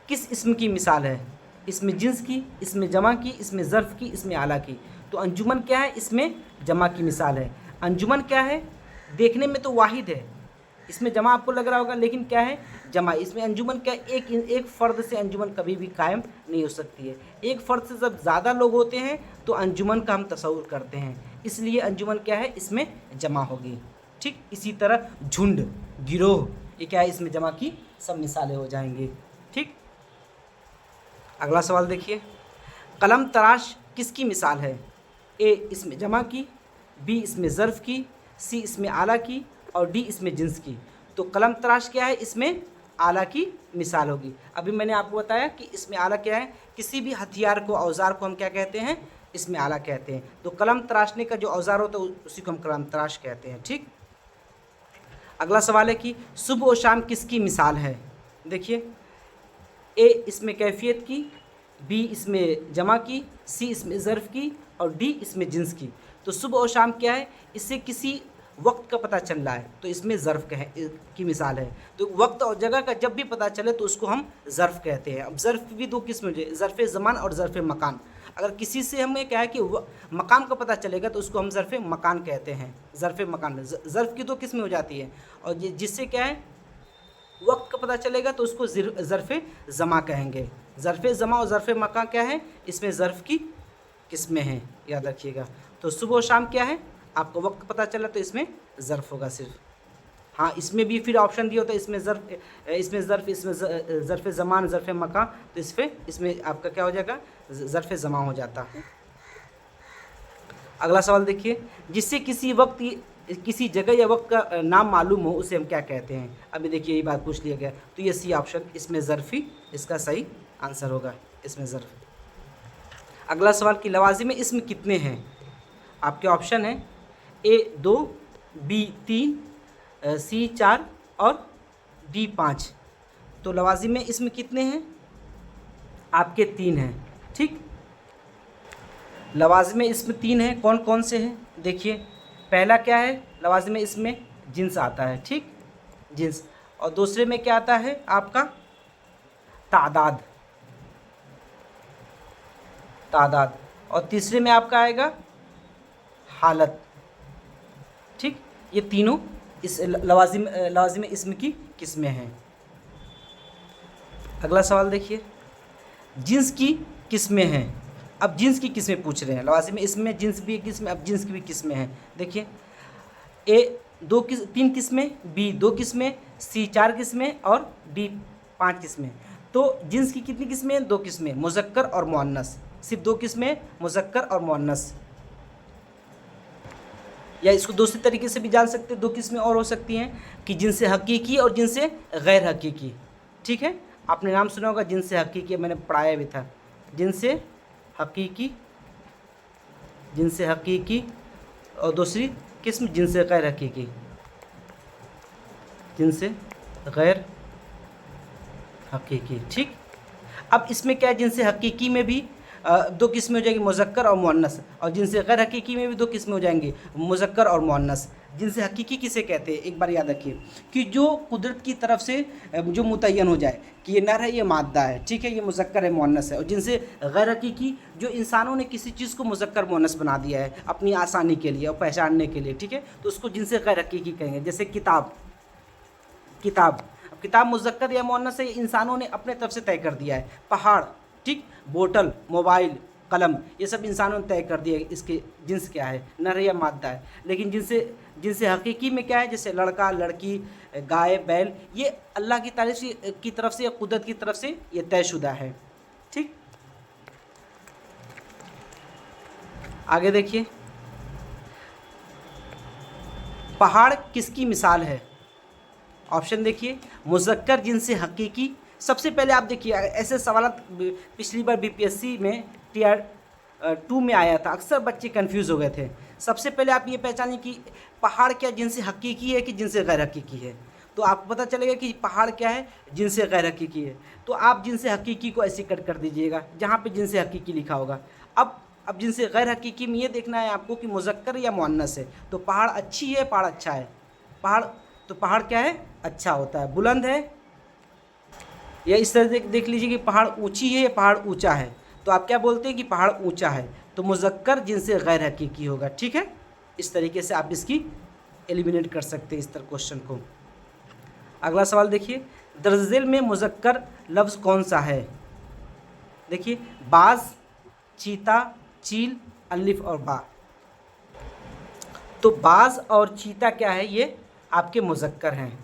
किस इस्म की मिसाल है? इसमें जिन्स की, इसमें जमा की, इसमें ज़र्फ़ की, इसमें आला की। तो अंजुमन क्या है? इसमें जमा की मिसाल है। अंजुमन क्या है? देखने में तो वाहिद है, इसमें जमा आपको लग रहा होगा, लेकिन क्या है? जमा। इसमें अंजुमन क्या है? एक फ़र्द से अंजुमन कभी भी कायम नहीं हो सकती है। एक फ़र्द से जब ज़्यादा लोग होते हैं तो अंजुमन का हम तसव्वुर करते हैं, इसलिए अंजुमन क्या है? इसमें जमा होगी। ठीक। इसी तरह झुंड, गिरोह, ये क्या है? इसमें जमा की सब मिसालें हो जाएंगी। ठीक। अगला सवाल देखिए, कलम तराश किसकी मिसाल है? ए इसमें जमा की, बी इसमें ज़र्फ़ की, सी इसमें आला की, और डी इसमें जिन्स की। तो कलम तराश क्या है? इसमें आला की मिसाल होगी। अभी मैंने आपको बताया कि इसमें आला क्या है? किसी भी हथियार को, औजार को हम क्या कहते हैं? इसमें आला कहते हैं। तो कलम तराशने का जो औजार होता है उसी को हम कलम तराश कहते हैं। ठीक। अगला सवाल है कि सुबह और शाम किसकी मिसाल है? देखिए, ए इसमें कैफियत की, बी इसमें जमा की, सी इसमें ज़र्फ़ की, और डी इसमें जिन्स की। तो सुबह और शाम क्या है? इससे किसी वक्त का पता चल रहा है तो इसमें ज़र्फ़ की मिसाल है। तो वक्त और जगह का जब भी पता चले तो उसको हम ज़र्फ़ कहते हैं। अब ज़र्फ़ भी दो किस्म है, ज़र्फ़ ज़मान और ज़र्फ़ मकान। अगर किसी से हमें क्या है कि मकाम का पता चलेगा तो उसको हम ज़र्फ़ मकान कहते हैं। ज़र्फ़ मकान, ज़र्फ़ की दो किस्में हो जाती है, और जिससे क्या है वक्त का पता चलेगा तो उसको ज़र्फ़ ज़मा कहेंगे। ज़र्फ़ ज़मा और ज़र्फ़ मकान क्या है? इसमें ज़र्फ़ की किस्में हैं, याद रखिएगा। तो सुबह और शाम क्या है? आपको वक्त पता चला तो इसमें ज़र्फ़ होगा सिर्फ। हाँ, इसमें भी फिर ऑप्शन दिया होता है, इसमें ज़र्फ़, इसमें ज़र्फ़ ज़मान, ज़र्फ़ मकान, तो इसमें आपका क्या हो जाएगा? ज़र्फ़ ज़मा हो जाता है। अगला सवाल देखिए, जिससे किसी वक्त, किसी जगह या वक्त का नाम मालूम हो उसे हम क्या कहते हैं? अभी देखिए ये बात पूछ लिया गया, तो ये सी ऑप्शन, इसमें ज़र्फ़ी इसका सही आंसर होगा, इसमें ज़र्फ़। अगला सवाल कि लवाज़िम इस्म कितने हैं? आपके ऑप्शन है, ए 2, बी 3, सी 4 और डी 5। तो लवाज़िम इस्म कितने हैं? आपके 3 हैं। ठीक। लवाज़िम इस्म 3 हैं। कौन कौन से हैं? देखिए, पहला क्या है? लवाज़िम इस्म में जिन्स आता है। ठीक, जिन्स। और दूसरे में क्या आता है आपका तादाद, तादाद, और तीसरे में आपका आएगा हालत। ठीक, ये तीनों इस लवाजिम इस्म की किस्में हैं। अगला सवाल देखिए, जिन्स की किस्में हैं। अब जिन्स की किस्में पूछ रहे हैं, लवाजिम इस्म में जिन्स भी एक किस्म, अब जिन्स की भी किस्में हैं। देखिए, ए तीन किस्में, बी 2 किस्में, सी 4 किस्में और डी 5 किस्में। तो जिन्स की कितनी किस्में हैं? 2 किस्में, मुज़क्कर और मुअन्नस। सिर्फ 2 किस्में, मुज़क्कर और मुअन्नस। या इसको दूसरे तरीके से भी जान सकते हैं, 2 किस्में और हो सकती हैं कि जिनसे हकीकी और जिनसे गैर हकीकी। ठीक है, आपने नाम सुना होगा जिनसे हकीकी, मैंने पढ़ाया भी था। जिनसे हकीकी, जिनसे हकीकी, और दूसरी किस्म जिनसे गैर हकीकी, जिनसे गैर हकीकी। ठीक, अब इसमें क्या है, जिनसे हकीकी में भी 2 किस्में हो जाएंगी, मुज़क्कर और मुअन्नस, और जिनसे गैर हकीकी में भी 2 किस्में हो जाएंगी, मुज़क्कर और मुअन्नस। जिनसे हकीकी किसे कहते हैं, एक बार याद रखिए कि जो कुदरत की तरफ से जो मुतय्यन हो जाए कि ये नर है, ये मादा है, ठीक है, ये मुज़क्कर है, मुअन्नस है। और जिनसे गैर हकीकी, जो इंसानों ने किसी चीज़ को मुज़क्कर मुअन्नस बना दिया है अपनी आसानी के लिए और पहचानने के लिए, ठीक है, तो उसको जिनसे गैर हकीकी कहेंगे। जैसे किताब, किताब, अब किताब मुज़क्कर या मुअन्नस है, इंसानों ने अपने तरफ से तय कर दिया है। पहाड़, ठीक, बोतल, मोबाइल, कलम, ये सब इंसानों ने तय कर दिया है इसके जिन्स क्या है, नर है या मादा है। लेकिन जिनसे हकीकी में क्या है, जैसे लड़का, लड़की, गाय, बैल, ये अल्लाह की तारीफ की तरफ से या कुदरत की तरफ से ये तयशुदा है। ठीक, आगे देखिए, पहाड़ किसकी मिसाल है? ऑप्शन देखिए, मुज़क्कर जिनसे हकीकी। सबसे पहले आप देखिए, ऐसे सवाल पिछली बार बीपीएससी में टीआर 2 में आया था, अक्सर बच्चे कंफ्यूज हो गए थे। सबसे पहले आप ये पहचानिए कि पहाड़ क्या जिनसे हकीकी है कि जिनसे गैर हकीकी है। तो आपको पता चलेगा कि पहाड़ क्या है, जिनसे गैर हकीकी है। तो आप जिनसे हकीकी को ऐसे कट कर दीजिएगा जहाँ पे जिनसे हकीकी लिखा होगा। अब जिनसे गैर हकीकी में ये देखना है आपको कि मुज़क्कर या मुअन्नस है। तो पहाड़ अच्छी है, पहाड़ अच्छा है, पहाड़ क्या है, अच्छा होता है, बुलंद है, या इस तरह से देख लीजिए कि पहाड़ ऊंची है या पहाड़ ऊंचा है। तो आप क्या बोलते हैं कि पहाड़ ऊंचा है, तो मुज़क्कर जिनसे गैर हकीकी होगा। ठीक है, इस तरीके से आप इसकी एलिमिनेट कर सकते हैं इस तरह क्वेश्चन को। अगला सवाल देखिए, दर्ज झेल में मुज़क्कर लफ्ज़ कौन सा है? देखिए, बाज, चीता, चील, अलिफ और बा। तो बाज और चीता क्या है, ये आपके मुज़क्कर हैं।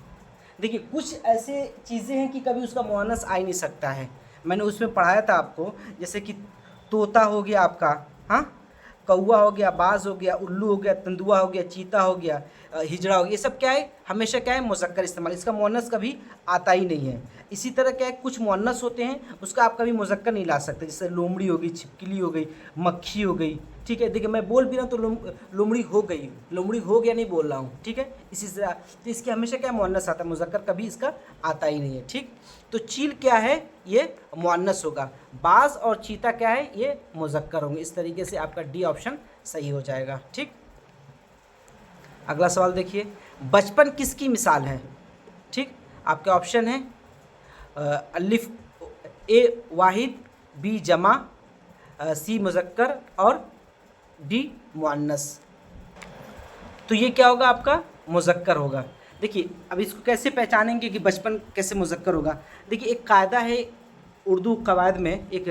देखिए, कुछ ऐसे चीज़ें हैं कि कभी उसका मुअन्नस आ ही नहीं सकता है। मैंने उसमें पढ़ाया था आपको, जैसे कि तोता हो गया आपका, हाँ, कौवा हो गया, बाज हो गया, उल्लू हो गया, तेंदुआ हो गया, चीता हो गया, हिजड़ा हो गया, ये सब क्या है, हमेशा क्या है, मुज़क्कर इस्तेमाल, इसका मुअन्नस कभी आता ही नहीं है। इसी तरह क्या है, कुछ मुअन्नस होते हैं उसका आप कभी मुज़क्कर नहीं ला सकते, जैसे लोमड़ी हो गई, छिपकली हो गई, मक्खी हो गई। ठीक है, देखिए मैं बोल भी रहा हूँ तो लोमड़ी हो गई, लोमड़ी हो गया नहीं बोल रहा हूँ। ठीक है, इसी से तो इसके हमेशा क्या मुअन्नस आता है, मुज़क्कर कभी इसका आता ही नहीं है। ठीक, तो चील क्या है, ये मुअन्नस होगा। बाज और चीता क्या है, ये मुज़क्कर होंगे। इस तरीके से आपका डी ऑप्शन सही हो जाएगा। ठीक, अगला सवाल देखिए, बचपन किसकी मिसाल है? ठीक, आपके ऑप्शन है अलिफ, ए वाहिद, बी जमा, सी मुज़क्कर और डी मुअन्नस। तो ये क्या होगा, आपका मुज़क्कर होगा। देखिए, अब इसको कैसे पहचानेंगे कि बचपन कैसे मुज़क्कर होगा? देखिए, एक कायदा है उर्दू कवायद में, एक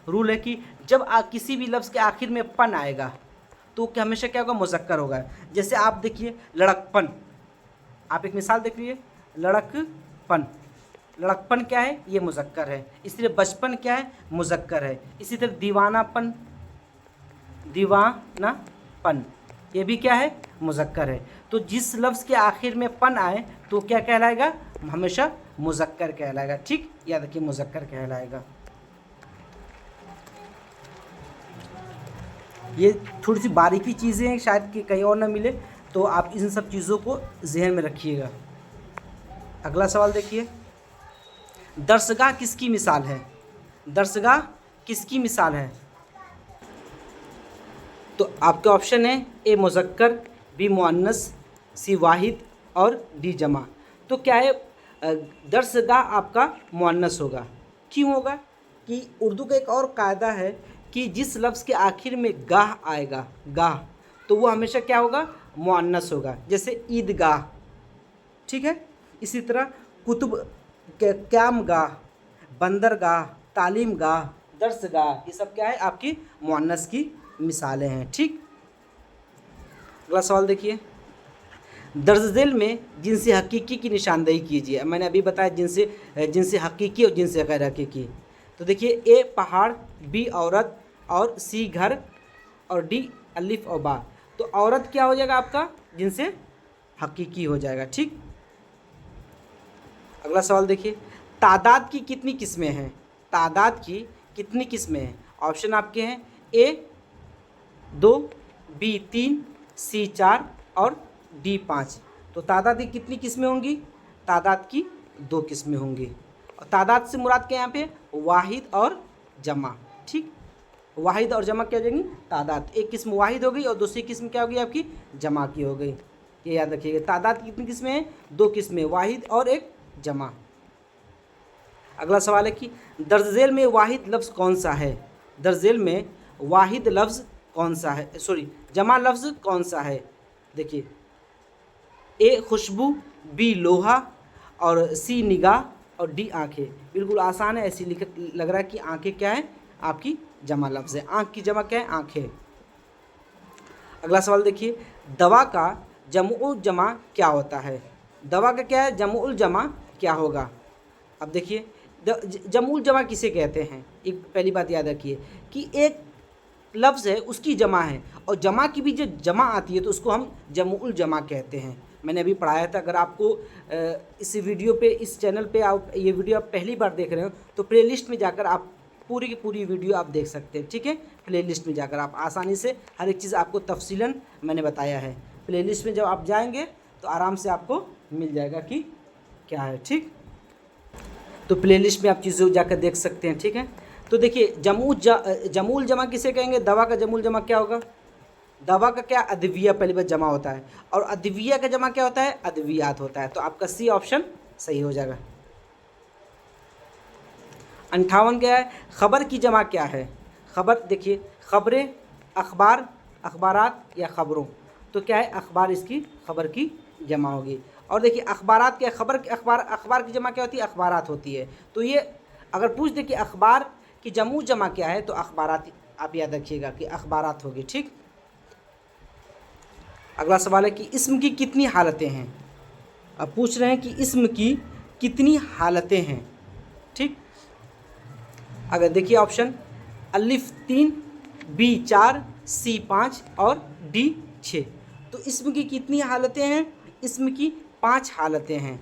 रूल है कि जब किसी भी लफ्ज़ के आखिर में पन आएगा तो क्या हमेशा क्या होगा, मुज़क्कर होगा। जैसे आप देखिए, लड़कपन, आप एक मिसाल देख लीजिए, लड़कपन, लड़कपन क्या है, ये मुज़क्कर है। इसलिए बचपन क्या है, मुज़क्कर है। इसी तरह दीवानापन, दीवानापन, ये भी क्या है, मुज़क्कर है। तो जिस लफ्ज़ के आखिर में पन आए तो क्या कहलाएगा, हमेशा मुज़क्कर कहलाएगा। ठीक, याद रखिए, मुज़क्कर कहलाएगा। ये थोड़ी सी बारीकी चीज़ें हैं, शायद कि कहीं और ना मिले, तो आप इन सब चीज़ों को जहन में रखिएगा। अगला सवाल देखिए, दरसगाह किसकी मिसाल है? दरसगाह किसकी मिसाल है? तो आपके ऑप्शन है ए मुज़क्कर, बी मुअन्नस, सी वाहिद और डी जमा। तो क्या है, दर्सगाह आपका मुअन्नस होगा। क्यों होगा कि उर्दू का एक और कायदा है कि जिस लफ्ज़ के आखिर में गाह आएगा, गाह, तो वो हमेशा क्या होगा, मुअन्नस होगा। जैसे ईदगाह, ठीक है। इसी तरह कुतुब, क़यामगाह, बंदरगाह, तालीमगाह, दर्सगाह, ये सब क्या है, आपकी मुअन्नस की मिसालें हैं, ठीक। अगला सवाल देखिए, दर्ज झेल में जिनसे हकीकी की निशानदेही कीजिए। मैंने अभी बताया जिनसे हकीकी और जिनसे गैर हकीकी। तो देखिए, ए पहाड़, बी औरत और सी घर और डी अलिफ और बा। तो औरत क्या हो जाएगा आपका, जिनसे हकीकी हो जाएगा, ठीक। अगला सवाल देखिए, तादाद की कितनी किस्में हैं, तादाद की कितनी किस्में हैं। ऑप्शन आपके हैं ए 2, बी 3, सी 4 और डी 5। तो तादाद की कितनी किस्में होंगी, तादाद की 2 किस्में होंगी। और तादाद से मुराद क्या यहाँ पे, वाहिद और जमा, ठीक। वाहिद और जमा क्या हो जाएंगी, तादाद। एक किस्म वाहिद हो गई और दूसरी किस्म क्या होगी आपकी, जमा की हो गई। ये याद रखिएगा, तादाद की कितनी किस्में हैं, 2 किस्में, वाहिद और एक जमा। अगला सवाल है कि दर्ज झेल में वाहिद लफ्ज़ कौन सा है, दर्ज झेल में वाहिद लफ्ज़ कौन सा है, सॉरी जमा लफ्ज़ कौन सा है। देखिए, ए खुशबू, बी लोहा और सी निगाह और डी आँखें। बिल्कुल आसान है, ऐसी लग रहा है कि आँखें क्या है, आपकी जमा लफ्ज़ है। आँख की जमा क्या है, आँखें। अगला सवाल देखिए, दवा का जमुउल जमा क्या होता है, दवा का क्या है, जमुउल जमा क्या होगा। अब देखिए, जमुउल जमा किसे कहते हैं। एक पहली बात याद रखिए कि एक लफ्ज़ है उसकी जमा है, और जमा की भी जो जमा आती है तो उसको हम जमुउल जमा कहते हैं। मैंने अभी पढ़ाया था। अगर आपको इस वीडियो पे, इस चैनल पे आप ये वीडियो आप पहली बार देख रहे हो तो प्लेलिस्ट में जाकर आप पूरी की पूरी वीडियो आप देख सकते हैं, ठीक है। प्लेलिस्ट में जाकर आप आसानी से हर एक चीज़ आपको तफसीलन मैंने बताया है। प्लेलिस्ट में जब आप जाएंगे तो आराम से आपको मिल जाएगा कि क्या है, ठीक। तो प्लेलिस्ट में आप चीज़ें जाकर देख सकते हैं, ठीक है। तो देखिए, जमुउल जमा किसे कहेंगे, दवा का जमुउल जमा क्या होगा, दवा का क्या, अद्विया पहली बार जमा होता है, और अद्विया का जमा क्या होता है, अद्वियात होता है। तो आपका सी ऑप्शन सही हो जाएगा। 58 क्या है, खबर की जमा क्या है। खबर, देखिए, खबरें, अखबार, अखबारात या खबरों। तो क्या है, अखबार इसकी खबर की जमा होगी। और देखिए, अखबारात क्या, अखबार की जमा क्या होती है, अखबारात होती है। तो ये अगर पूछ दे कि अखबार की जमू जमा क्या है, तो अखबारात आप याद रखिएगा कि अखबारात होगी, ठीक। अगला सवाल है कि इस्म की कितनी हालतें हैं। अब पूछ रहे हैं कि इस्म की कितनी हालतें हैं, ठीक। अगर देखिए, ऑप्शन अलिफ 3, बी 4, सी 5 और डी 6। तो इस्म की कितनी हालतें हैं, इस्म की 5 हालतें हैं।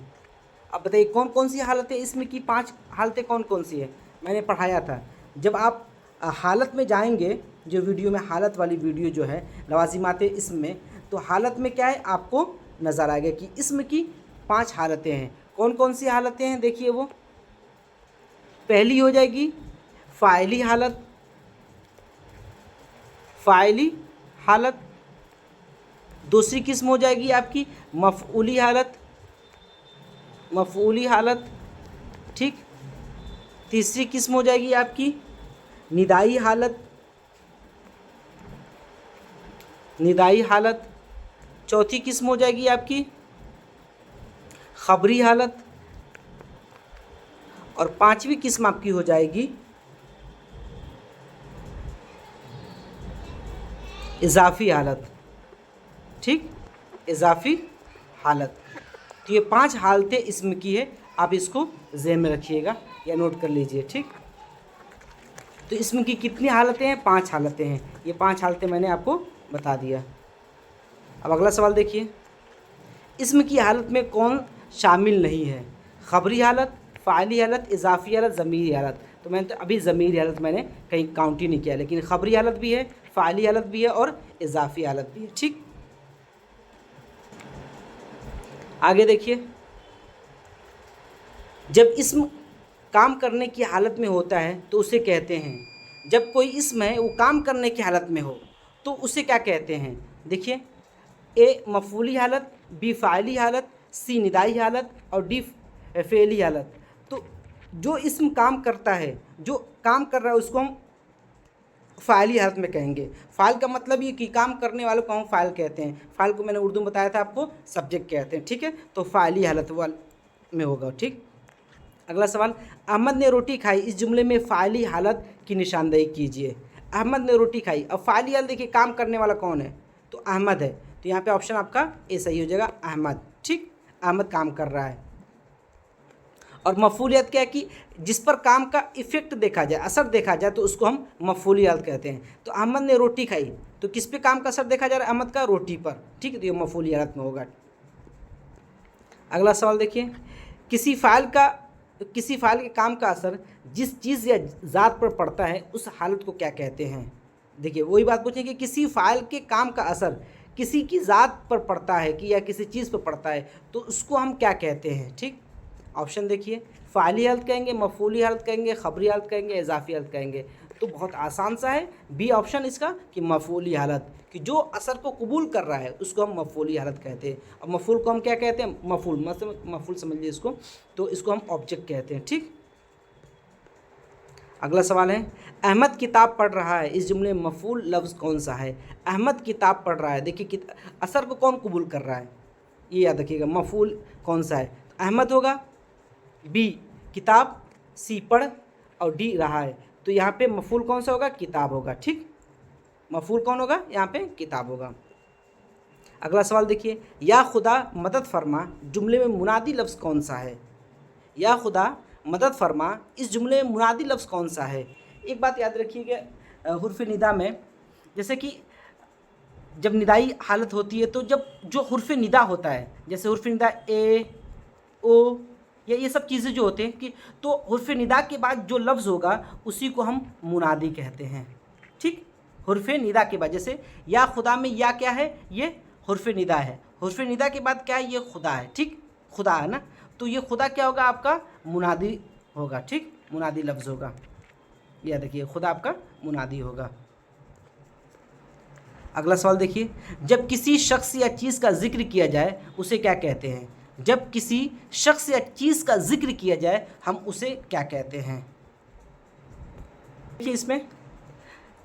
अब बताइए कौन कौन सी हालतें, इस्म की 5 हालतें कौन कौन सी है। मैंने पढ़ाया था। जब आप हालत में जाएंगे, जो वीडियो में हालत वाली वीडियो जो है लवाजिमाते इस्म में, तो हालत में क्या है आपको नज़र आएगा कि इस्म की 5 हालतें हैं। कौन कौन सी हालतें हैं, देखिए, वो पहली हो जाएगी फ़ाइली हालत, फ़ाइली हालत। दूसरी किस्म हो जाएगी आपकी मफ़ऊली हालत, मफ़ऊली हालत, ठीक। तीसरी किस्म हो जाएगी आपकी निदाई हालत, निदाई हालत। चौथी किस्म हो जाएगी आपकी खबरी हालत, और 5वीं किस्म आपकी हो जाएगी इजाफ़ी हालत, ठीक, इजाफ़ी हालत। तो ये 5 हालतें इस्म की है, आप इसको ज़हन में रखिएगा या नोट कर लीजिए, ठीक। तो इस्म की कितनी हालतें हैं, 5 हालतें हैं। ये 5 हालतें मैंने आपको बता दिया। अब अगला सवाल देखिए, इस्म की हालत में कौन शामिल नहीं है, खबरी हालत, फ़ाइली हालत, इजाफ़ी हालत, ज़मीरी हालत। तो मैंने तो अभी ज़मीरी हालत मैंने कहीं काउंट ही नहीं किया, लेकिन खबरी हालत भी है, फ़ाइली हालत भी है और इजाफ़ी हालत भी है, ठीक। आगे देखिए, जब इस्म काम करने की हालत में होता है तो उसे कहते हैं, जब कोई इस्म है वो काम करने की हालत में हो तो उसे क्या कहते हैं। देखिए, ए मफ़ऊली हालत, बी फ़ाइली हालत, सी निदाई हालत और डी फ़ेली हालत। तो जो इसम काम करता है, जो काम कर रहा है, उसको हम फ़ाइली हालत में कहेंगे। फ़ाइल का मतलब ये कि काम करने वालों को हम फ़ाइल कहते हैं। फ़ाइल को मैंने उर्दू में बताया था आपको, सब्जेक्ट कहते हैं, ठीक है। तो फ़ाइली हालत वाल में होगा, ठीक। अगला सवाल, अहमद ने रोटी खाई, इस जुमले में फ़ाइली हालत की निशानदेही कीजिए। अहमद ने रोटी खाई, अब फ़ाइली हालत देखिए, काम करने वाला कौन है, तो अहमद है। तो यहाँ पे ऑप्शन आपका ए सही हो जाएगा, अहमद, ठीक। अहमद काम कर रहा है। और मफूलियत क्या है कि जिस पर काम का इफ़ेक्ट देखा जाए, असर देखा जाए, तो उसको हम मफूलियत कहते हैं। तो अहमद ने रोटी खाई, तो किस पे काम का असर देखा जा रहा है, अहमद का रोटी पर, ठीक है। तो ये मफूलियत में होगा। अगला सवाल देखिए, किसी फ़ाइल के काम का असर जिस चीज़ या ज़ात पर पड़ता है, उस हालत को क्या कहते हैं। देखिए वही बात पूछें कि किसी फ़ाइल के काम का असर किसी की ज़ात पर पड़ता है कि या किसी चीज़ पर पड़ता है, तो उसको हम क्या कहते हैं, ठीक। ऑप्शन देखिए, फ़ाइली हालत कहेंगे, मफ़ूली हालत कहेंगे, ख़बरी हालत कहेंगे, इज़ाफ़ी हालत कहेंगे। तो बहुत आसान सा है बी ऑप्शन इसका कि मफ़ूली हालत, कि जो असर को कबूल कर रहा है उसको हम मफ़ूली हालत कहते हैं। और मफ़ूल को हम क्या कहते हैं, मफ़ूल समझिए इसको, तो इसको हम ऑब्जेक्ट कहते हैं, ठीक। अगला सवाल है, अहमद किताब पढ़ रहा है, इस जुमले में मफ़ूल लफ्ज़ कौन सा है। अहमद किताब पढ़ रहा है, देखिए असर को कौन कबूल कर रहा है, ये याद रखिएगा, मफ़ूल कौन सा है, तो अहमद होगा, बी किताब, सी पढ़, और डी रहा है। तो यहाँ पे मफ़ूल कौन सा होगा, किताब होगा, ठीक। मफ़ूल कौन होगा, यहाँ पे किताब होगा। अगला सवाल देखिए, या खुदा मदद फरमा, जुमले में मुनादी लफ्ज़ कौन सा है। या खुदा मदद फरमा, इस जुमले में मुनादी लफ्ज़ कौन सा है। एक बात याद रखिएगा, हुर्फ़ निदा में, जैसे कि जब निदाई हालत होती है, तो जब जो हुर्फ़ निदा होता है, जैसे हुर्फ़ निदा ए, ओ, या ये सब चीज़ें जो होते हैं कि, तो हुर्फ़ निदा के बाद जो लफ्ज़ होगा उसी को हम मुनादी कहते हैं, ठीक। हुर्फ़ निदा के बाद, जैसे या खुदा में या क्या है, ये हुर्फ़ निदा है, हुर्फ़ निदा के बाद क्या है, ये खुदा है, ठीक, खुदा है ना। तो ये खुदा क्या होगा, आपका मुनादी होगा, ठीक, मुनादी लफ्ज़ होगा। यह देखिए, खुदा आपका मुनादी होगा। अगला सवाल देखिए, जब किसी शख्स या चीज़ का जिक्र किया जाए उसे क्या कहते हैं। जब किसी शख्स या चीज़ का जिक्र किया जाए हम उसे क्या कहते हैं। देखिए इसमें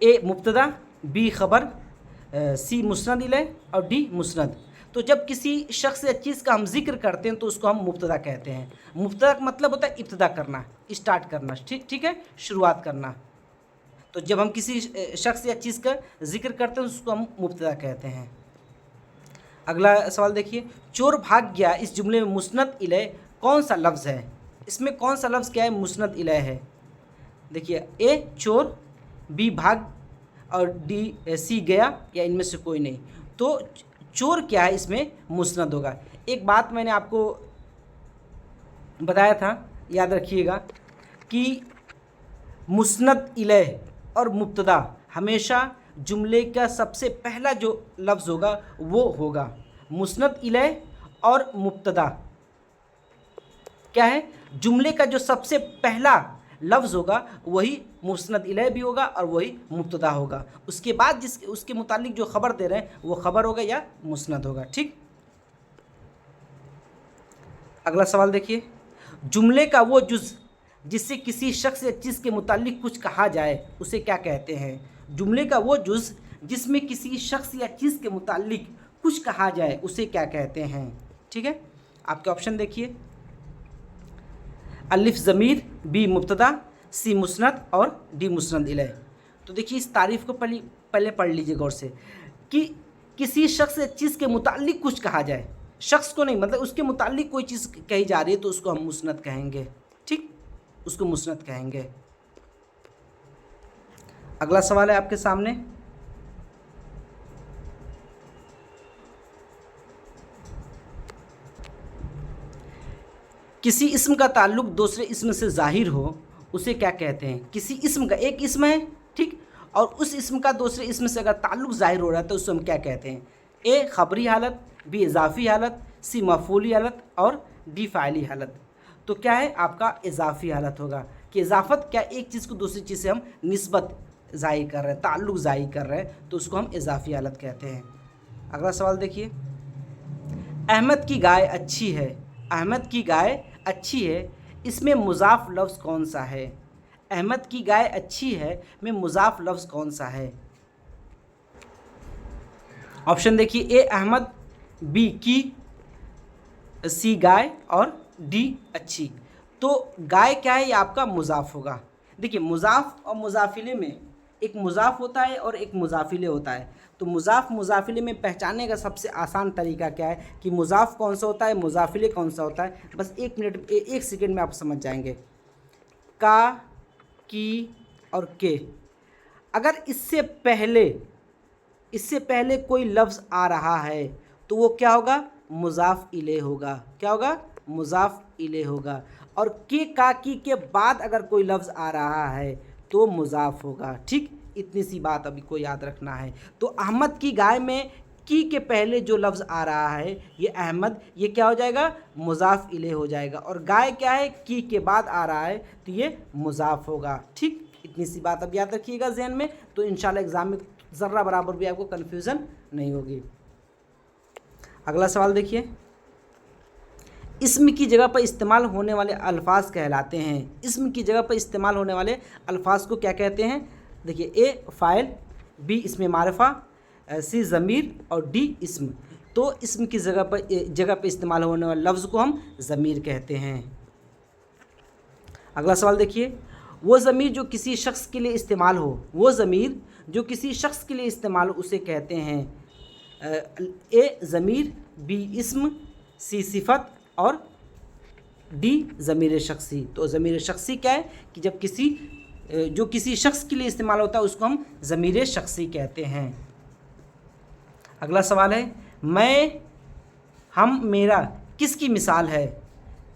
ए मुब्तदा, बी खबर, सी मुस्नद इलैह और डी मुस्नद। तो जब किसी शख्स या चीज़ का हम जिक्र करते हैं तो उसको हम मुब्तदा कहते हैं। मुब्तदा का मतलब होता है इब्तदा करना, स्टार्ट करना, ठीक है, शुरुआत करना। तो जब हम किसी शख्स या चीज़ का जिक्र करते हैं उसको हम मुब्तदा कहते हैं। अगला सवाल देखिए, चोर भाग गया, इस जुमले में मुस्नद इलैह कौन सा लफ्ज़ है। इसमें कौन सा लफ्ज़ क्या है, मुस्नद इलैह है। देखिए ए चोर, बी भाग, और डी सी गया, या इनमें से कोई नहीं। तो चोर क्या है, इसमें मुस्नद होगा। एक बात मैंने आपको बताया था, याद रखिएगा, कि मुस्नद इलैह और मुब्तदा हमेशा जुमले का सबसे पहला जो लफ्ज़ होगा वो होगा। मुस्नद इलैह और मुब्तदा क्या है, जुमले का जो सबसे पहला लफ्ज़ होगा वही मुस्नद इलैह भी होगा और वही मुब्तदा होगा। उसके बाद उसके मुतालिक जो ख़बर दे रहे हैं वो ख़बर होगा या मुस्नद होगा, ठीक। अगला सवाल देखिए, जुमले का वो जुज़ जिससे किसी शख्स या चीज़ के मुतालिक कुछ कहा जाए उसे क्या कहते हैं। जुमले का वो जुज़ जिसमें किसी शख्स या चीज़ के मुतालिक कुछ कहा जाए उसे क्या कहते हैं, ठीक है। आपके ऑप्शन देखिए, अलिफ ज़मीर, बी मुब्तदा, सी मुस्नद और डी मुस्नद इलैह। तो देखिए इस तारीफ़ को पहले पढ़ लीजिए गौर से, कि किसी शख्स या चीज़ के मुतालिक कुछ कहा जाए, शख्स को नहीं, मतलब उसके मुतालिक कोई चीज़ कही जा रही है तो उसको हम मुस्नद कहेंगे, ठीक, उसको मुस्नद कहेंगे। अगला सवाल है आपके सामने, किसी इस्म का ताल्लुक दूसरे इस्म से ज़ाहिर हो उसे क्या कहते हैं। किसी इस्म का, एक इस्म है, ठीक, और उस इस्म का दूसरे इस्म से अगर ताल्लुक ज़ाहिर हो रहा है तो उसे हम क्या कहते हैं। ए ख़बरी हालत, बी इज़ाफ़ी हालत, सी मफ़ूली हालत और डी फ़ाइली हालत। तो क्या है आपका इज़ाफ़ी हालत होगा, कि इज़ाफ़त क्या, एक चीज़ को दूसरी चीज़ से हम निस्बत ज़ाहिर कर रहे हैं, ताल्लुक ज़ाहिर कर रहे हैं, तो उसको हम इज़ाफ़ी हालत कहते हैं। अगला सवाल देखिए, अहमद की गाय अच्छी है, अहमद की गाय अच्छी है, इसमें मुज़ाफ लफ्ज़ कौन सा है? अहमद की गाय अच्छी है में मुज़ाफ लफ्ज़ कौन सा है? ऑप्शन देखिए, ए अहमद, बी की, सी गाय और डी अच्छी। तो गाय क्या है? ये आपका मुज़ाफ होगा। देखिए मुज़ाफ और मुज़ाफिले में एक मुज़ाफ होता है और एक मुज़ाफिले होता है। तो मुज़ाफ मुज़ाफिले में पहचानने का सबसे आसान तरीका क्या है कि मुज़ाफ कौन सा होता है, मुज़ाफिले कौन सा होता है? बस 1 मिनट 1 सेकंड में आप समझ जाएंगे। का, की और के, अगर इससे पहले कोई लफ्ज़ आ रहा है तो वो क्या होगा? मुज़ाफ़ इले होगा। क्या होगा? मुज़ाफ़ इले होगा। और के, का, की के बाद अगर कोई लफ्ज़ आ रहा है तो मुज़ाफ़ होगा। ठीक, इतनी सी बात अभी को याद रखना है। तो अहमद की गाय में की के पहले जो लफ्ज़ आ रहा है ये अहमद, ये क्या हो जाएगा? मुज़ाफ़ इले हो जाएगा। और गाय क्या है? की के बाद आ रहा है तो ये मुज़ाफ़ होगा। ठीक, इतनी सी बात अब याद रखिएगा ज़हन में, तो इंशाल्लाह एग्ज़ाम में ज़र्रा बराबर भी आपको कन्फ्यूज़न नहीं होगी। अगला सवाल देखिए, इस्म की जगह पर इस्तेमाल होने वाले अल्फाज कहलाते हैं। इस्म की जगह पर इस्तेमाल होने वाले अल्फाज को क्या कहते हैं? देखिए, ए फ़ाइल, बी इसमें मारफा, सी ज़मीर और डी इस्म। तो इस्म की जगह पर इस्तेमाल होने वाले लफ्ज़ को हम ज़मीर कहते हैं। अगला सवाल देखिए, वो ज़मीर जो किसी शख्स के लिए इस्तेमाल हो, वो ज़मीर जो किसी शख्स के लिए इस्तेमाल हो उसे कहते हैं ए ज़मीर, बी इस्म, सी सिफत और डी ज़मीर शख्सी। तो ज़मीर शख्सी क्या है कि जब जो किसी शख्स के लिए इस्तेमाल होता है उसको हम ज़मीर शख्सी कहते हैं। अगला सवाल है, मैं, हम, मेरा किसकी मिसाल है?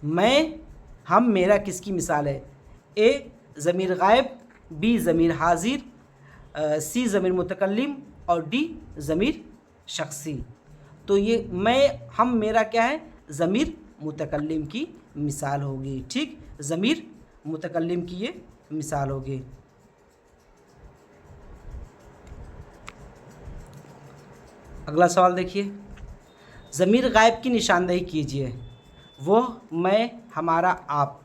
मैं, हम, मेरा किसकी मिसाल है? ए ज़मीर गायब, बी ज़मीर हाजिर, सी ज़मीर मुतकल्लिम और डी ज़मीर शख्सी। तो ये मैं, हम, मेरा क्या है? ज़मीर मुतकल्लिम की मिसाल होगी। ठीक, ज़मीर मुतकल्लिम की ये मिसाल होगी। अगला सवाल देखिए, ज़मीर गायब की निशानदेही कीजिए। वो, मैं, हमारा, आप।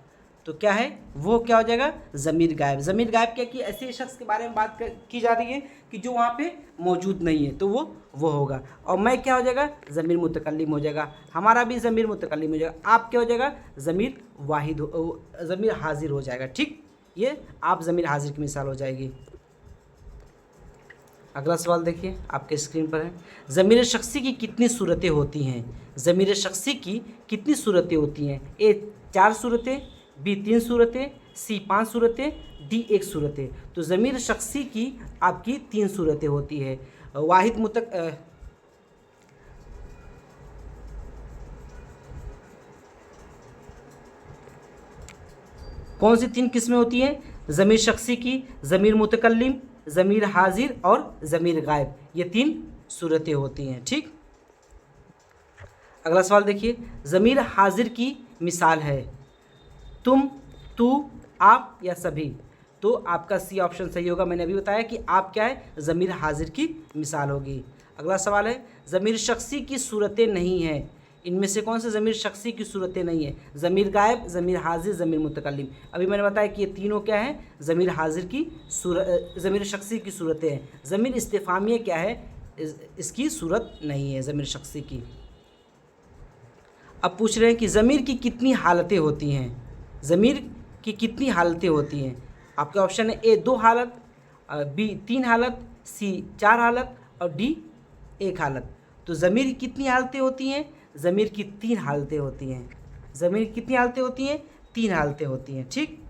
तो क्या है? वो क्या हो जाएगा? ज़मीर गायब। ज़मीर गायब क्या कि ऐसे शख्स के बारे में बात की जा रही है कि जो वहाँ पे मौजूद नहीं है, तो वो होगा। और मैं क्या हो जाएगा? ज़मीर मुतकल्लिम हो जाएगा। हमारा भी ज़मीर मुतकल्लिम हो जाएगा। आप क्या हो जाएगा? ज़मीर वाहिद, ज़मीर हाजिर हो जाएगा। ठीक, ये आप ज़मीर हाजिर की मिसाल हो जाएगी। अगला सवाल देखिए, आपके स्क्रीन पर है, ज़मीर शख्सी की कितनी सूरतें होती हैं? ज़मीर शख्सी की कितनी सूरतें होती हैं? ए 4 सूरतें, बी 3 सूरतें, सी 5 सूरतें, डी 1 सूरतें। तो ज़मीर शख्सी की आपकी 3 सूरतें होती है। वाहिद कौन सी 3 किस्में होती हैं? ज़मीर शख्सी की, ज़मीर मुतकल्लिम, ज़मीर हाजिर और ज़मीर गायब, ये 3 सूरतें होती हैं। ठीक, अगला सवाल देखिए, ज़मीर हाजिर की मिसाल है तुम, तू, आप या सभी। तो आपका सी ऑप्शन सही होगा। मैंने अभी बताया कि आप क्या है? ज़मीर हाजिर की मिसाल होगी। अगला सवाल है, ज़मीर शख्सी की सूरतें नहीं हैं, इनमें से कौन से ज़मीर शख्सी की सूरतें नहीं है? ज़मीर गायब, ज़मीर हाजिर, ज़मीर मुतकल्लिम। अभी मैंने बताया कि ये तीनों क्या है? ज़मीर हाजिर की ज़मीर शख्सी की सूरतें हैं। ज़मीर इस्तिफ़ामिया क्या है? इसकी सूरत नहीं है ज़मीर शख्सी की। अब पूछ रहे हैं कि ज़मीर की कितनी हालतें होती हैं? ज़मीर की कितनी हालतें होती हैं? आपके ऑप्शन है, ए 2 हालत, बी 3 हालत, सी 4 हालत और डी 1 हालत। तो ज़मीर की कितनी हालतें होती हैं? ज़मीर की 3 हालतें होती हैं। ज़मीर की कितनी हालतें होती हैं? 3 हालतें होती हैं। ठीक,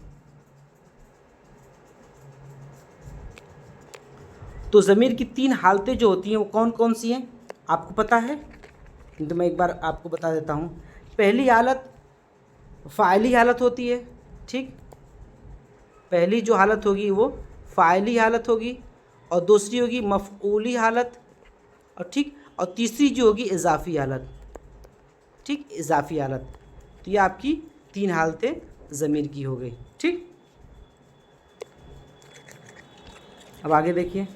तो ज़मीर की 3 हालतें जो होती हैं वो कौन कौन सी हैं? आपको पता है? तो मैं एक बार आपको बता देता हूँ। पहली हालत फ़ाइली हालत होती है। ठीक, पहली जो हालत होगी वो फ़ाइली हालत होगी, और दूसरी होगी मफ़ऊली हालत, और ठीक, और तीसरी जो होगी इज़ाफ़ी हालत। ठीक, इज़ाफ़ी हालत। तो ये आपकी 3 हालतें ज़मीर की हो गई। ठीक, अब आगे देखिए,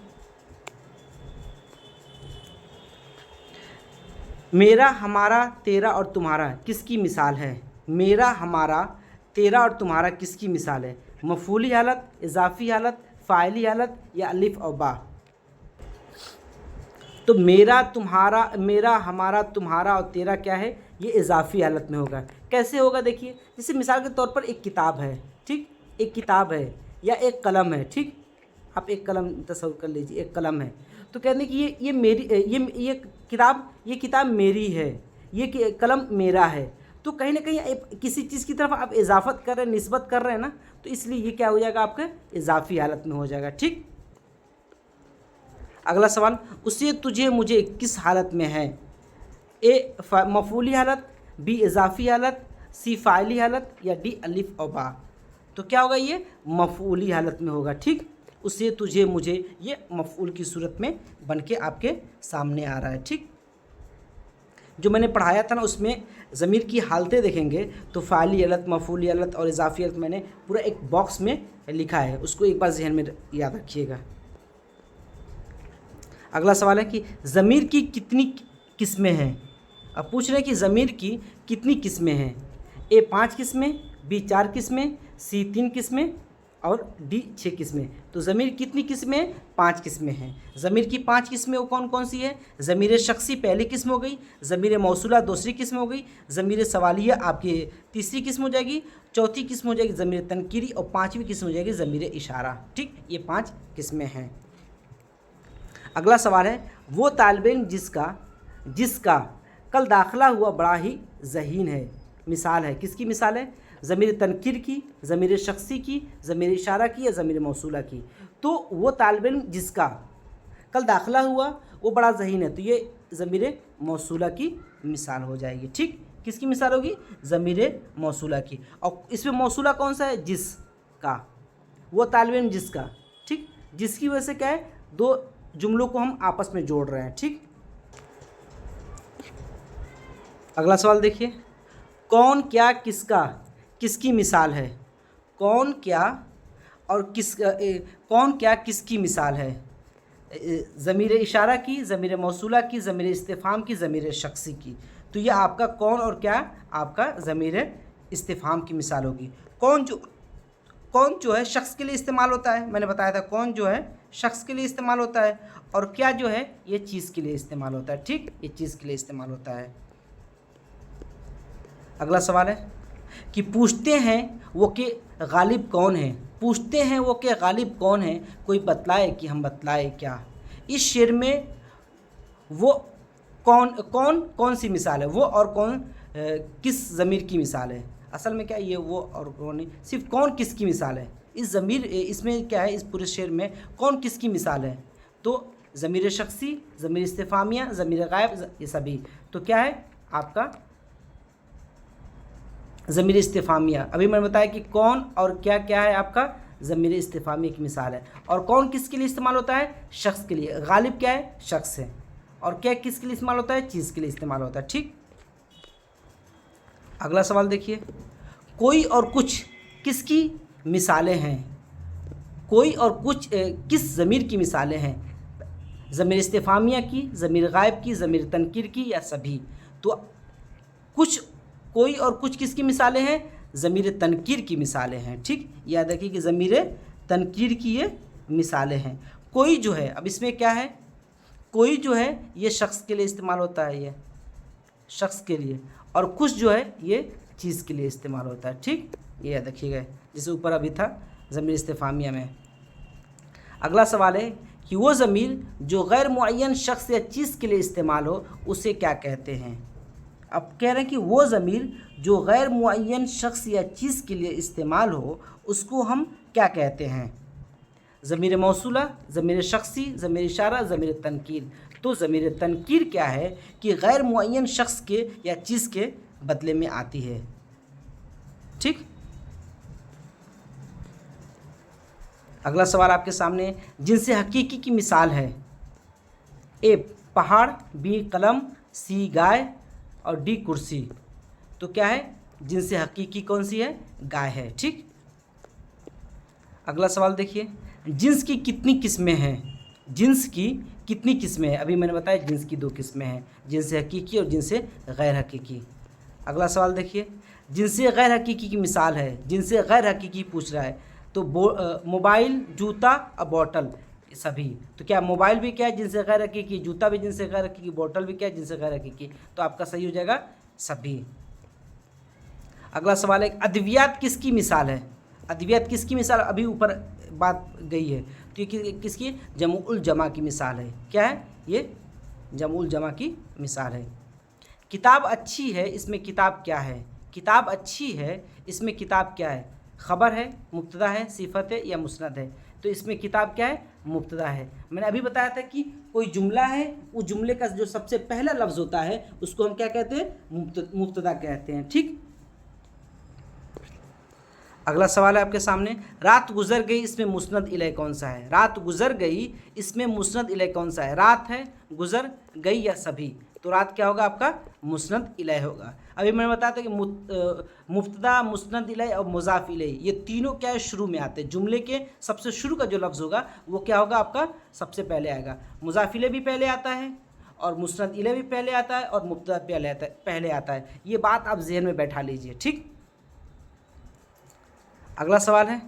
मेरा, हमारा, तेरा और तुम्हारा किसकी मिसाल है? मेरा, हमारा, तेरा और तुम्हारा किसकी मिसाल है? मफूली हालत, इजाफी हालत, फ़ाइली हालत या अलिफ और बा? तो मेरा, तुम्हारा, मेरा, हमारा, तुम्हारा और तेरा क्या है? ये इजाफी हालत में होगा। कैसे होगा देखिए, जैसे मिसाल के तौर पर एक किताब है, ठीक, एक किताब है या एक कलम है, ठीक, आप एक कलम तस्वीर कर लीजिए, एक कलम है, तो कहने कि ये मेरी, ये किताब मेरी है, ये कलम मेरा है। तो कहीं ना कहीं किसी चीज़ की तरफ आप इजाफत कर रहे हैं, निस्बत कर रहे हैं ना, तो इसलिए ये क्या हो जाएगा? आपका इजाफी हालत में हो जाएगा, ठीक। अगला सवाल, उसे, तुझे, मुझे किस हालत में है? ए मफूली हालत, बी इजाफी हालत, सी फ़ाइली हालत या डी अलिफ और बा? तो क्या होगा? ये मफूली हालत में होगा, ठीक। उसे, तुझे, मुझे, ये मफूल की सूरत में बन के आपके सामने आ रहा है, ठीक। जो मैंने पढ़ाया था ना, उसमें ज़मीर की हालतें देखेंगे तो फ़ाइली हालत, मफूली हालत और इजाफी हालत मैंने पूरा एक बॉक्स में लिखा है, उसको एक बार जहन में याद रखिएगा। अगला सवाल है कि ज़मीर की कितनी किस्में हैं? अब पूछ रहे हैं कि ज़मीर की कितनी किस्में हैं? ए 5 किस्में, बी 4 किस्में, सी 3 किस्में और डी 6 किस्में। तो ज़मीर कितनी किस्में? 5 किस्में हैं। ज़मीर की 5 किस्में वो कौन कौन सी है? ज़मीर शख्सी पहली किस्म हो गई, ज़मीर मौसूला दूसरी किस्म हो गई, ज़मीर सवालिया आपकी तीसरी किस्म हो जाएगी, चौथी किस्म हो जाएगी ज़मीर तनकीरी और पाँचवीं किस्म हो जाएगी ज़मीर इशारा, ठीक। ये 5 किस्में हैं। अगला सवाल है, वो तालिब इल्म जिसका कल दाखिला हुआ बड़ा ही ज़हीन है, मिसाल है, किसकी मिसाल है? ज़मीर तनकीर की, ज़मीर शख्सी की, ज़मीर इशारा की या ज़मीर मौसूला की? तो वो तालिब इल्म जिसका कल दाखिला हुआ वो बड़ा ज़हीन है, तो ये ज़मीर मौसूला की मिसाल हो जाएगी, ठीक। किसकी मिसाल होगी? ज़मीर मौसूला की। और इसमें मौसूला कौन सा है? जिसका, वो तालिब इल्म जिसका, ठीक, जिसकी वजह से क्या है? दो जुमलों को हम आपस में जोड़ रहे हैं, ठीक। अगला सवाल देखिए, कौन क्या किसकी मिसाल है? कौन क्या किसकी मिसाल है? ज़मीर इशारा की, ज़मीर मौसूला की, ज़मीर इस्तिफ़हाम की, ज़मीर शख्सी की। तो ये आपका कौन और क्या आपका ज़मीर इस्तिफ़हाम की मिसाल होगी। कौन जो है शख्स के लिए इस्तेमाल होता है, मैंने बताया था, कौन जो है शख्स के लिए इस्तेमाल होता है, और क्या जो है ये चीज़ के लिए इस्तेमाल होता है, ठीक, ये चीज़ के लिए इस्तेमाल होता है। अगला सवाल है कि पूछते हैं वो कि गालिब कौन है? पूछते हैं वो कि गालिब कौन है, कोई बतलाए कि हम बतलाए क्या? इस शेर में वो कौन सी मिसाल है? वो और कौन किस ज़मीर की मिसाल है? असल में क्या है, ये वो और कौन नहीं, सिर्फ कौन किसकी मिसाल है। इस ज़मीर इसमें क्या है, इस पूरे शेर में कौन किसकी मिसाल है? तो ज़मीर शख्सी, ज़मीर इस्तिफ़ामिया, ज़मीर गायब, ये सभी। तो क्या है आपका ज़मीर इस्तिफ़ामिया। अभी मैंने बताया कि कौन और क्या है आपका ज़मीर इस्तिफ़ामिया की मिसाल है। और कौन किसके लिए इस्तेमाल होता है? शख्स के लिए। गालिब क्या है? शख्स है। और क्या किसके लिए इस्तेमाल होता है? चीज़ के लिए इस्तेमाल होता है, ठीक। अगला सवाल देखिए, कोई और कुछ किसकी मिसालें हैं? कोई और कुछ किस ज़मीर की मिसालें हैं? ज़मीर इस्तिफ़ामिया की, ज़मीर गायब की, ज़मीर तनकीर की या सभी? तो कोई और कुछ किसकी मिसालें हैं? ज़मीर तनकीर की मिसालें हैं, ठीक। याद रखिए कि ज़मीर तनकीर की ये मिसालें हैं। कोई जो है, अब इसमें क्या है, कोई जो है ये शख्स के लिए इस्तेमाल होता है, ये शख्स के लिए, और कुछ जो है ये चीज़ के लिए इस्तेमाल होता है, ठीक। ये याद रखिएगा, जैसे ऊपर अभी था ज़मीर इस्तिफ़ामिया में। अगला सवाल है कि वो ज़मीर जो गैर मुअय्यन शख्स या चीज़ के लिए इस्तेमाल हो उसे क्या कहते हैं? अब कह रहे हैं कि वो ज़मीर जो गैर मुअय्यन शख्स या चीज़ के लिए इस्तेमाल हो उसको हम क्या कहते हैं? ज़मीर मौसूला, ज़मीर शख्सी, ज़मीर इशारा, ज़मीर तनकीर। तो ज़मीर तनकीर क्या है कि गैर मुअय्यन शख्स के या चीज़ के बदले में आती है, ठीक। अगला सवाल आपके सामने, जिनसे हकीकी की मिसाल है। ए पहाड़, बी कलम, सी गाय और डी कुर्सी। तो क्या है, जिनसे हकीकी कौन सी है? गाय है, ठीक। अगला सवाल देखिए, जिन्स की कितनी किस्में हैं? जिन्स की कितनी किस्में हैं? अभी मैंने बताया जिन्स की 2 किस्में हैं, जिनसे हकीकी और जिनसे गैर हकीकी। अगला सवाल देखिए, जिनसे गैर हकीकी की मिसाल है, जिनसे गैर हकीकी पूछ रहा है तो मोबाइल, जूता और बॉटल सभी। तो क्या मोबाइल भी क्या है जिनसे गैर हकीकी, जूता भी जिनसे गैर हकीकी, बॉटल भी क्या है जिनसे गैर हकीकी। तो आपका सही हो जाएगा सभी। अगला सवाल है अद्वियात किसकी मिसाल है। अद्वियात किसकी मिसाल, अभी ऊपर बात गई है, तो ये किसकी, जमुउल जमा की मिसाल है। क्या है ये, जमुउल जमा की मिसाल है। किताब अच्छी है, इसमें किताब क्या है। किताब अच्छी है, इसमें किताब क्या है, खबर है, मुब्तदा है, सिफत है या मुस्नद है। तो इसमें किताब क्या है, मुब्तदा है। मैंने अभी बताया था कि कोई जुमला है, उस जुमले का जो सबसे पहला लफ्ज़ होता है उसको हम क्या कहते हैं, मुब्तदा कहते हैं। ठीक। अगला सवाल है आपके सामने, रात गुजर गई, इसमें मुस्नद इलय कौन सा है। रात गुजर गई, इसमें मुस्नद इलय कौन सा है। रात है, गुजर गई या सभी। तो रात क्या होगा आपका, मुस्नद इलय होगा। अभी मैंने बताया था कि मुब्तदा, मुस्नद इलय और मुज़ाफ इलय ये तीनों क्या है, शुरू में आते हैं। जुमले के सबसे शुरू का जो लफ्ज़ होगा वो क्या होगा आपका, सबसे पहले आएगा। मुज़ाफ इलय भी पहले आता है और मुस्नद इलय भी पहले आता है और मुब्तदा पहले आता है। ये बात आप ज़हन में बैठा लीजिए। ठीक। अगला सवाल है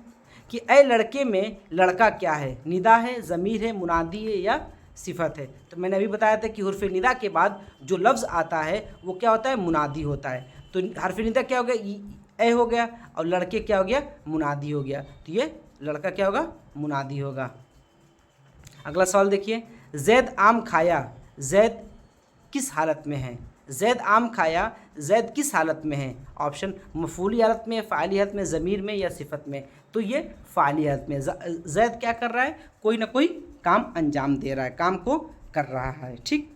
कि ए लड़के में लड़का क्या है। निदा है, ज़मीर है, मुनादी है या सिफत है। तो मैंने अभी बताया था कि हुर्फ निदा के बाद जो लफ्ज़ आता है वो क्या होता है, मुनादी होता है। तो हर्फ निदा क्या हो गया, ए हो गया, और लड़के क्या हो गया, मुनादी हो गया। तो ये लड़का क्या होगा, मुनादी होगा। अगला सवाल देखिए, जैद आम खाया, जैद किस हालत में है। जैद आम खाया, जैद किस हालत में है। ऑप्शन मफूली हालत में, फ़ाइली हालत में, ज़मीर में या सिफत में। तो ये फ़ाइली हालत में। जैद क्या कर रहा है, कोई ना कोई काम अंजाम दे रहा है, काम को कर रहा है। ठीक।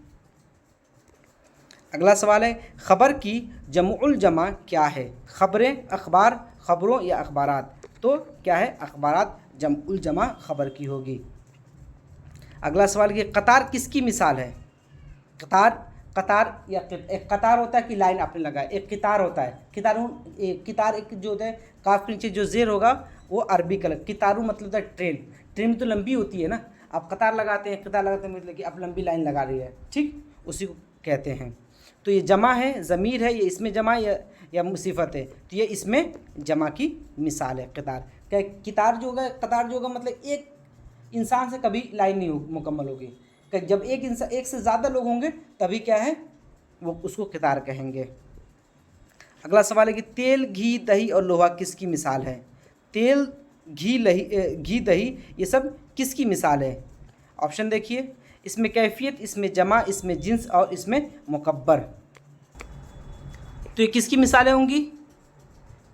अगला सवाल है, ख़बर की जमुउल जमा क्या है। ख़बरें, अखबार, ख़बरों या अखबारात। तो क्या है, अखबारात जमुउल जमा ख़बर की होगी। अगला सवाल कि कतार किसकी मिसाल है। कतार या एक कतार होता है कि लाइन आपने लगाया, एक कितार होता है। कितार एक जो होता है, काफ के नीचे जो ज़ेर होगा वो अरबी का। कितारू मतलब होता है ट्रेन। ट्रेन तो लंबी होती है ना, आप कतार लगाते हैं, मतलब कि आप लंबी लाइन लगा रही है। ठीक, उसी को कहते हैं। तो ये जमा है, ज़मीर है, ये इसमें जमा या मुसीफ़त है। तो ये इसमें जमा की मिसाल है कतार। क्या कितार जो होगा, कतार जो होगा मतलब एक इंसान से कभी लाइन नहीं मुकम्मल होगी। जब एक से ज़्यादा लोग होंगे तभी क्या है, वो उसको कितार कहेंगे। अगला सवाल है कि तेल, घी, दही और लोहा किसकी मिसाल है। तेल, घी, दही ये सब किसकी मिसाल है। ऑप्शन देखिए, इसमें कैफियत, इसमें जमा, इसमें जिन्स और इसमें मुकब्बर। तो ये किसकी मिसालें होंगी,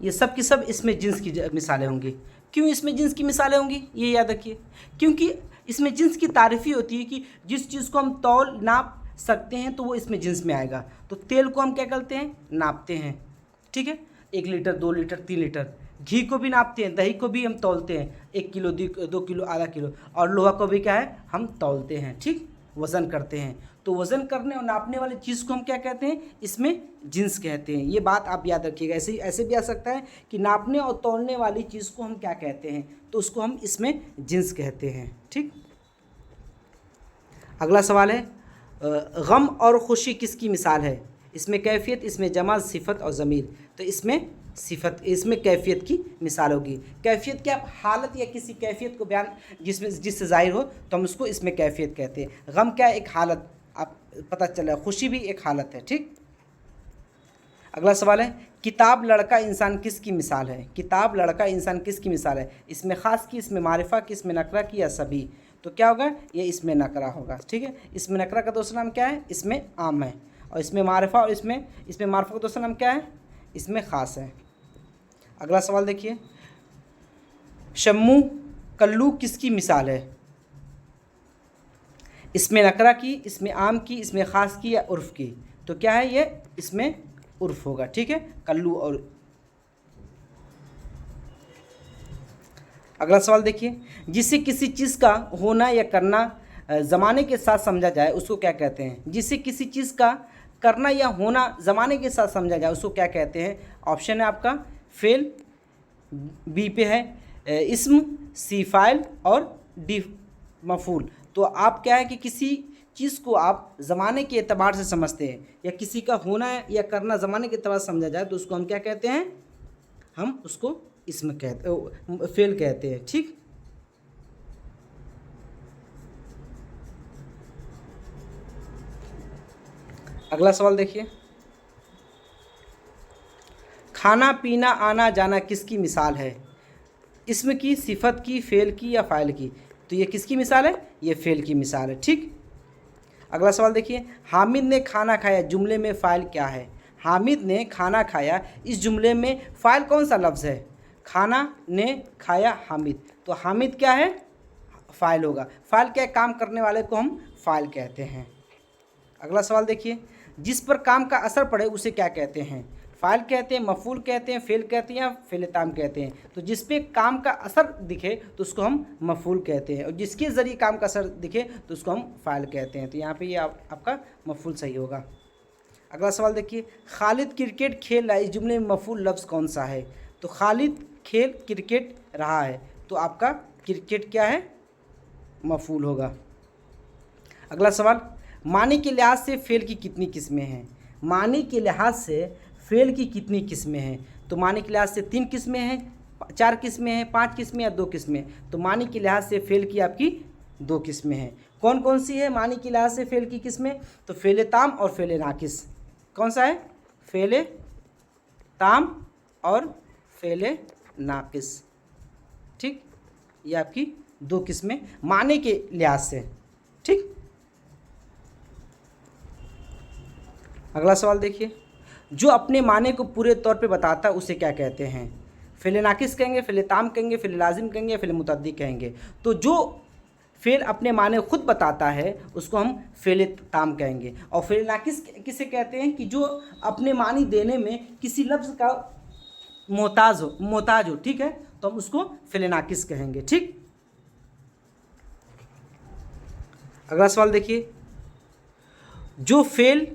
ये सब की सब इसमें जिन्स की मिसालें होंगी। क्यों इसमें जिन्स की मिसालें होंगी, ये याद रखिए, क्योंकि इसमें जिन्स की तारीफ़ ही होती है कि जिस चीज़ को हम तौल नाप सकते हैं तो वो इसमें जिन्स में आएगा। तो तेल को हम क्या करते हैं, नापते हैं। ठीक है, 1 लीटर, 2 लीटर, 3 लीटर। घी को भी नापते हैं, दही को भी हम तौलते हैं, 1 किलो, 2 किलो, आधा किलो। और लोहा को भी क्या है, हम तौलते हैं। ठीक, वज़न करते हैं। तो वज़न करने और नापने वाली चीज़ को हम क्या कहते हैं, इसमें जिन्स कहते हैं। ये बात आप याद रखिएगा। ऐसे भी आ सकता है कि नापने और तौलने वाली चीज़ को हम क्या कहते हैं, तो उसको हम इसमें जिन्स कहते हैं। ठीक। अगला सवाल है, गम और खुशी किसकी मिसाल है। इसमें कैफियत, इसमें जमा, सिफत और ज़मीर। तो इसमें सिफत, इसमें कैफियत की मिसाल होगी। कैफियत क्या, हालत या किसी कैफियत को बयान जिससे ज़ाहिर हो तो हम उसको इसमें कैफियत कहते हैं। गम क्या है, एक हालत, आप पता चला। खुशी भी एक हालत है। ठीक। अगला सवाल है, किताब, लड़का, इंसान किसकी मिसाल है। किताब, लड़का, इंसान किसकी मिसाल है। इसमें ख़ास की, इसमें मारिफा की, इसमें नकरा की या सभी। तो क्या होगा, ये इसमें नकरा होगा। ठीक है, इसमें नकरा का दूसरा नाम क्या है, इसमें आम है। और इसमें मारिफा, और इसमें मारिफा का दूसरा नाम क्या है, इसमें ख़ास है। अगला सवाल देखिए, शम्मू, कल्लू किसकी मिसाल है। इसमें नकरा की, इसमें आम की, इसमें ख़ास की या उर्फ़ की। तो क्या है, ये इसमें उर्फ़ होगा। ठीक है, कल्लू। और अगला सवाल देखिए, जिसे किसी चीज़ का होना या करना ज़माने के साथ समझा जाए उसको क्या कहते हैं। जिसे किसी चीज़ का करना या होना ज़माने के साथ समझा जाए उसको क्या कहते हैं। ऑप्शन है आपका फेल, बी पे है इस्म, सी फाइल और डी मफूल। तो आप क्या है कि किसी चीज़ को आप ज़माने के एतबार से समझते हैं या किसी का होना या करना ज़माने के एतबार से समझा जाए तो उसको हम क्या कहते हैं, हम उसको इसमें कहते फेल कहते हैं। ठीक, अगला सवाल देखिए, खाना पीना आना जाना किसकी मिसाल है? इसमें की, सिफत की, फेल की या फ़ाइल की? तो ये किसकी मिसाल है? ये फेल की मिसाल है। ठीक, अगला सवाल देखिए, हामिद ने खाना खाया जुमले में फ़ाइल क्या है? हामिद ने खाना खाया, इस जुमले में फ़ाइल कौन सा लफ्ज़ है? खाना ने खाया हामिद, तो हामिद क्या है? फ़ाइल होगा। फ़ाइल क्या है? काम करने वाले को हम फ़ाइल कहते हैं। अगला सवाल देखिए, जिस पर काम का असर पड़े उसे क्या कहते हैं? फ़ाइल कहते हैं, मफ़ूल कहते हैं, फ़ेल कहते हैं या फ़ेल ताम कहते हैं? तो जिस पे काम का असर दिखे तो उसको हम मफ़ूल कहते हैं, और जिसके ज़रिए काम का असर दिखे तो उसको हम फ़ाइल कहते हैं। तो यहाँ पे ये आपका मफ़ूल सही होगा। अगला सवाल देखिए, खालिद क्रिकेट खेल रहा है, इस जुमले में मफ़ूल लफ्ज़ कौन सा है? तो खालिद खेल क्रिकेट रहा है, तो आपका क्रिकेट क्या है? मफ़ूल होगा। अगला सवाल, मानी के लिहाज से फ़ेल की कितनी किस्में हैं? मानी के लिहाज से फ़ेल की कितनी किस्में हैं? तो मानी के लिहाज से 3 किस्में हैं, 4 किस्में हैं, 5 किस्में या 2 किस्में? तो मानी के लिहाज से फ़ेल की आपकी 2 किस्में हैं। कौन कौन सी है मानी के लिहाज से फ़ेल की किस्में? तो फ़ेल ताम और फ़ेल नाकिस। कौन सा है? फ़ेल ताम और फ़ेल नाकिस। ठीक, ये आपकी 2 किस्में माने के लिहाज से। ठीक, अगला सवाल देखिए, जो अपने माने को पूरे तौर पे बताता है उसे क्या कहते हैं? फ़ेल नाकिस कहेंगे, फ़ेल ताम कहेंगे, फ़ेल लाजिम कहेंगे या फ़ेल मुतअद्दी कहेंगे? तो जो फ़ेल अपने माने खुद बताता है उसको हम फ़ेल ताम कहेंगे। और फ़ेल नाकिस किसे कहते हैं? कि जो अपने मानी देने में किसी लफ्ज़ का मोहताज हो। ठीक है, तो हम उसको फ़ेल नाकिस कहेंगे। ठीक, अगला सवाल देखिए, जो फ़ेल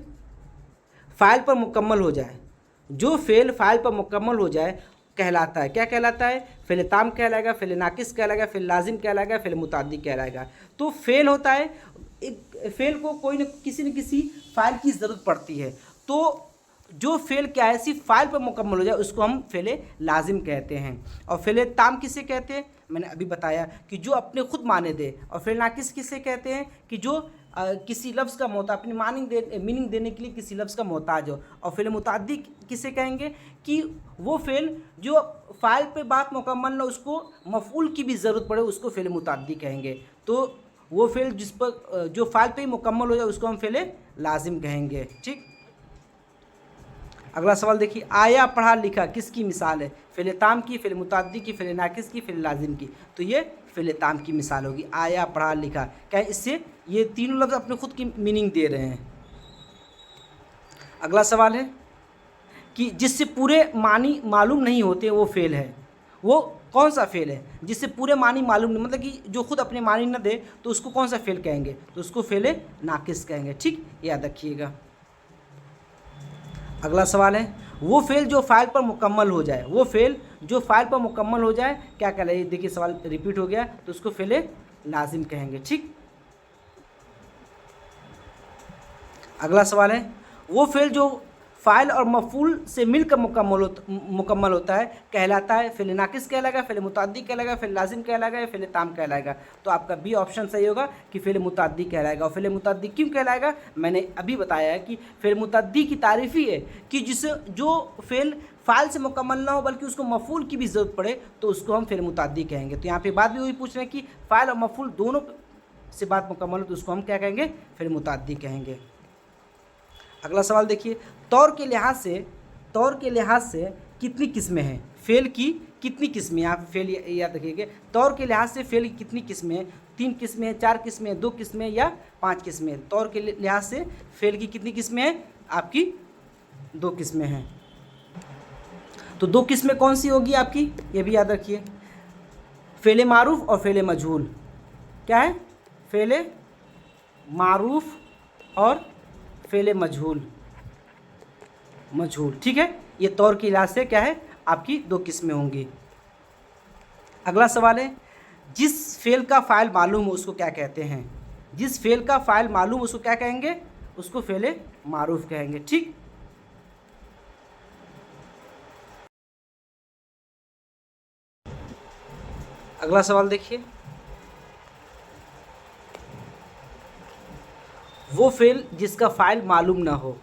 फ़ाइल पर मुकम्मल हो जाए, जो फ़ेल फ़ाइल पर मुकम्मल हो जाए कहलाता है, क्या कहलाता है? फ़ेल ताम कहलाएगा, फ़ेल नाकिस कहलाएगा, फ़ेल लाजिम कहलाएगा, फ़ेल मुतअद्दी कहलाएगा। तो फ़ेल होता है, एक फ़ेल को कोई न किसी फ़ाइल की ज़रूरत पड़ती है, तो जो फ़ेल क्या है सिर्फ फ़ाइल पर मुकम्मल हो जाए उसको हम फ़ेल लाजिम कहते हैं। और फ़ेल ताम किसे कहते हैं? मैंने अभी बताया कि जो अपने खुद माने दे। और फ़ेल नाकिस किसे कहते हैं? कि जो किसी लफ्ज़ का मोहताज, अपनी मीनिंग देने के लिए किसी लफ्ज़ का मोहताज हो। और फ़ेल मुतअद्दी किसे कहेंगे? कि वो फ़ेल जो फ़ाइल पे बात मुकम्मल ना, उसको मफ़ऊल की भी ज़रूरत पड़े, उसको फ़ेल मुतअद्दी कहेंगे। तो वो फ़ेल जिस पर जो फ़ाइल पे ही मुकम्मल हो जाए उसको हम फ़ेल लाजिम कहेंगे। ठीक, अगला सवाल देखिए, आया पढ़ा लिखा किसकी मिसाल है? फ़ेल ताम की, फ़ेल मुतअद्दी की, फ़ेल नाकिस की, फ़ेल लाजिम की? तो ये फ़ेल ताम की मिसाल होगी। आया पढ़ा लिखा, क्या है? इससे ये तीनों लफ्ज़ अपने खुद की मीनिंग दे रहे हैं। अगला सवाल है कि जिससे पूरे मानी मालूम नहीं होते वो फ़ेल है। वो कौन सा फ़ेल है? जिससे पूरे मानी मालूम नहीं, मतलब कि जो खुद अपने मानी न दे, तो उसको कौन सा फ़ेल कहेंगे? तो उसको फ़ेल नाकिस कहेंगे। ठीक, याद रखिएगा। अगला सवाल है, वो फ़ेल जो फ़ाइल पर मुकम्मल हो जाए, वो फ़ेल जो फ़ाइल पर मुकम्मल हो जाए क्या कहलाए? देखिए सवाल रिपीट हो गया, तो उसको फ़ेल लाजिम कहेंगे। ठीक, अगला सवाल है, वो फ़ेल जो फ़ाइल और मफ़ऊल से मिलकर मुकम्मल होता है कहलाता है? फ़ेल नाकिस कहलाएगा, फ़ेल मुतअद्दी कहलाएगा, फ़ेल लाजिम कहलाएगा या फ़ेल ताम कहलाएगा? तो आपका बी ऑप्शन सही होगा कि फ़ेल मुतअद्दी कहलाएगा। और फ़ेल मुतअद्दी क्यों कहलाएगा? मैंने अभी बताया है कि फ़ेल मुतअद्दी की तारीफ़ ही है कि जो फ़ेल फ़ाइल से मुकम्मल ना हो बल्कि उसको मफ़ऊल की भी ज़रूरत पड़े तो उसको हम फ़ेल मुतअद्दी कहेंगे। तो यहाँ पे बात भी वही पूछ रहे हैं कि फ़ाइल और मफ़ऊल दोनों से बात मुकम्मल हो तो उसको हम क्या कहेंगे? फ़ेल मुतअद्दी कहेंगे। अगला सवाल देखिए, तौर के लिहाज से कितनी किस्में हैं? फ़ेल की कितनी किस्में? यहाँ पे फ़ेल याद रखिएगा। तौर के लिहाज से फ़ेल की कितनी किस्में हैं? 3 किस्में हैं, 4 किस्में हैं, 2 किस्में या 5 किस्में? तौर के लिहाज से फ़ेल की कितनी किस्में हैं? आपकी 2 किस्में हैं। तो 2 किस्में कौन सी होगी आपकी? ये भी याद रखिए, फ़ेल मारूफ़ और फ़ेल मजहूल। क्या है? फ़ेल मारूफ़ और फ़ेल मजहूल। ठीक है, ये तौर के लिहाज से क्या है? आपकी 2 किस्में होंगी। अगला सवाल है, जिस फ़ेल का फ़ाइल मालूम हो उसको क्या कहते हैं? जिस फेल का फ़ाइल मालूम उसको क्या कहेंगे, उसको फ़ेल मारूफ कहेंगे। ठीक, अगला सवाल देखिए, वो फेल जिसका फ़ाइल मालूम ना हो।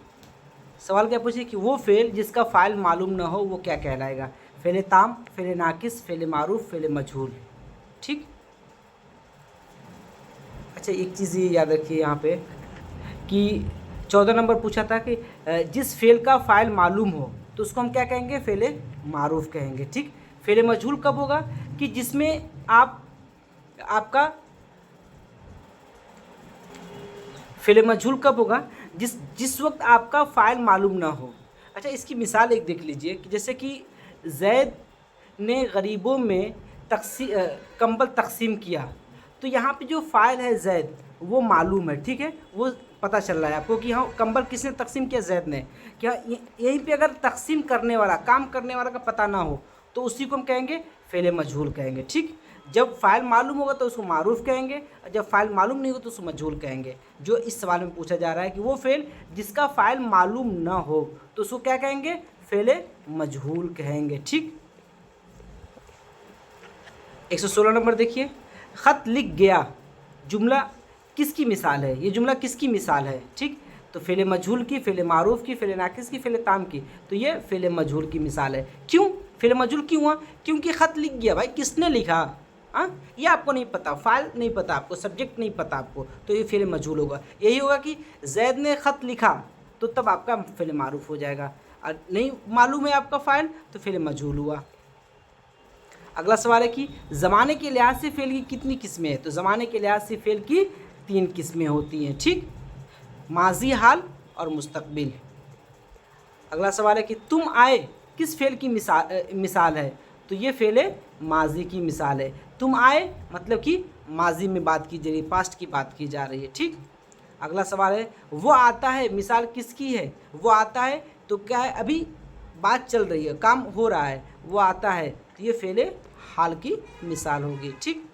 सवाल क्या पूछे कि वो फेल जिसका फ़ाइल मालूम ना हो वो क्या कहलाएगा, फ़ेल ताम, फ़ेल नाकिस, फ़ेल मारूफ, फ़ेल मजहूल। ठीक, अच्छा एक चीज़ ये याद रखिए यहाँ पे कि 14 नंबर पूछा था कि जिस फेल का फ़ाइल मालूम हो तो उसको हम क्या कहेंगे, फ़ेल मारूफ कहेंगे। ठीक, फ़ेल मजहूल कब होगा कि जिसमें आपका फ़ेल मजहूल कब होगा, जिस वक्त आपका फ़ाइल मालूम ना हो। अच्छा इसकी मिसाल एक देख लीजिए कि जैसे कि ज़ैद ने गरीबों में कंबल तक़सीम किया, तो यहाँ पे जो फ़ाइल है ज़ैद वो मालूम है। ठीक है, वो पता चल रहा है आपको कि हाँ कंबल किसने तक़सीम किया, ज़ैद ने। क्या यहीं पे अगर तक़सीम करने वाला, काम करने वाला का पता ना हो तो उसी को हम कहेंगे फ़ेल मजहूल कहेंगे। ठीक, जब फ़ाइल मालूम होगा तो उसको मारूफ कहेंगे, और जब फ़ाइल मालूम नहीं हो तो उसको मजहूल कहेंगे। जो इस सवाल में पूछा जा रहा है कि वो फ़ेल जिसका फ़ाइल मालूम ना हो तो उसको क्या कहेंगे, फ़ेल मजहूल कहेंगे। ठीक, 116 नंबर देखिए, ख़त लिख गया जुमला किसकी मिसाल है, ये जुमला किसकी मिसाल है। ठीक, तो फ़ेल मजहूल की, फ़ेल मारूफ की, फ़ेल नाकिस की, फ़ेल ताम की, तो ये फ़ेल मजहूल की मिसाल है। क्यों फ़ेल मजहूल क्यों हुआ, क्योंकि ख़त लिख गया, भाई किसने लिखा, हाँ ये आपको नहीं पता, फ़ाइल नहीं पता आपको, सब्जेक्ट नहीं पता आपको, तो ये फ़ेल मजहूल होगा। यही होगा कि ज़ैद ने ख़त लिखा तो तब आपका फ़ेल मारूफ हो जाएगा, और नहीं मालूम है आपका फ़ाइल तो फ़ेल मजहूल हुआ। अगला सवाल है कि ज़माने के लिहाज से फ़ेल की कितनी किस्में हैं, तो ज़माने के लिहाज से फ़ेल की 3 किस्में होती हैं। ठीक, माजी, हाल और मुस्तकबिल। अगला सवाल है कि तुम आए किस फ़ेल की मिसाल है, तो ये फ़ेल माजी की मिसाल है। तुम आए मतलब कि माजी में बात की जा रही है, पास्ट की बात की जा रही है। ठीक, अगला सवाल है वो आता है, मिसाल किसकी है, वो आता है तो क्या है, अभी बात चल रही है, काम हो रहा है, वो आता है, तो ये फ़ेल हाल की मिसाल होगी। ठीक,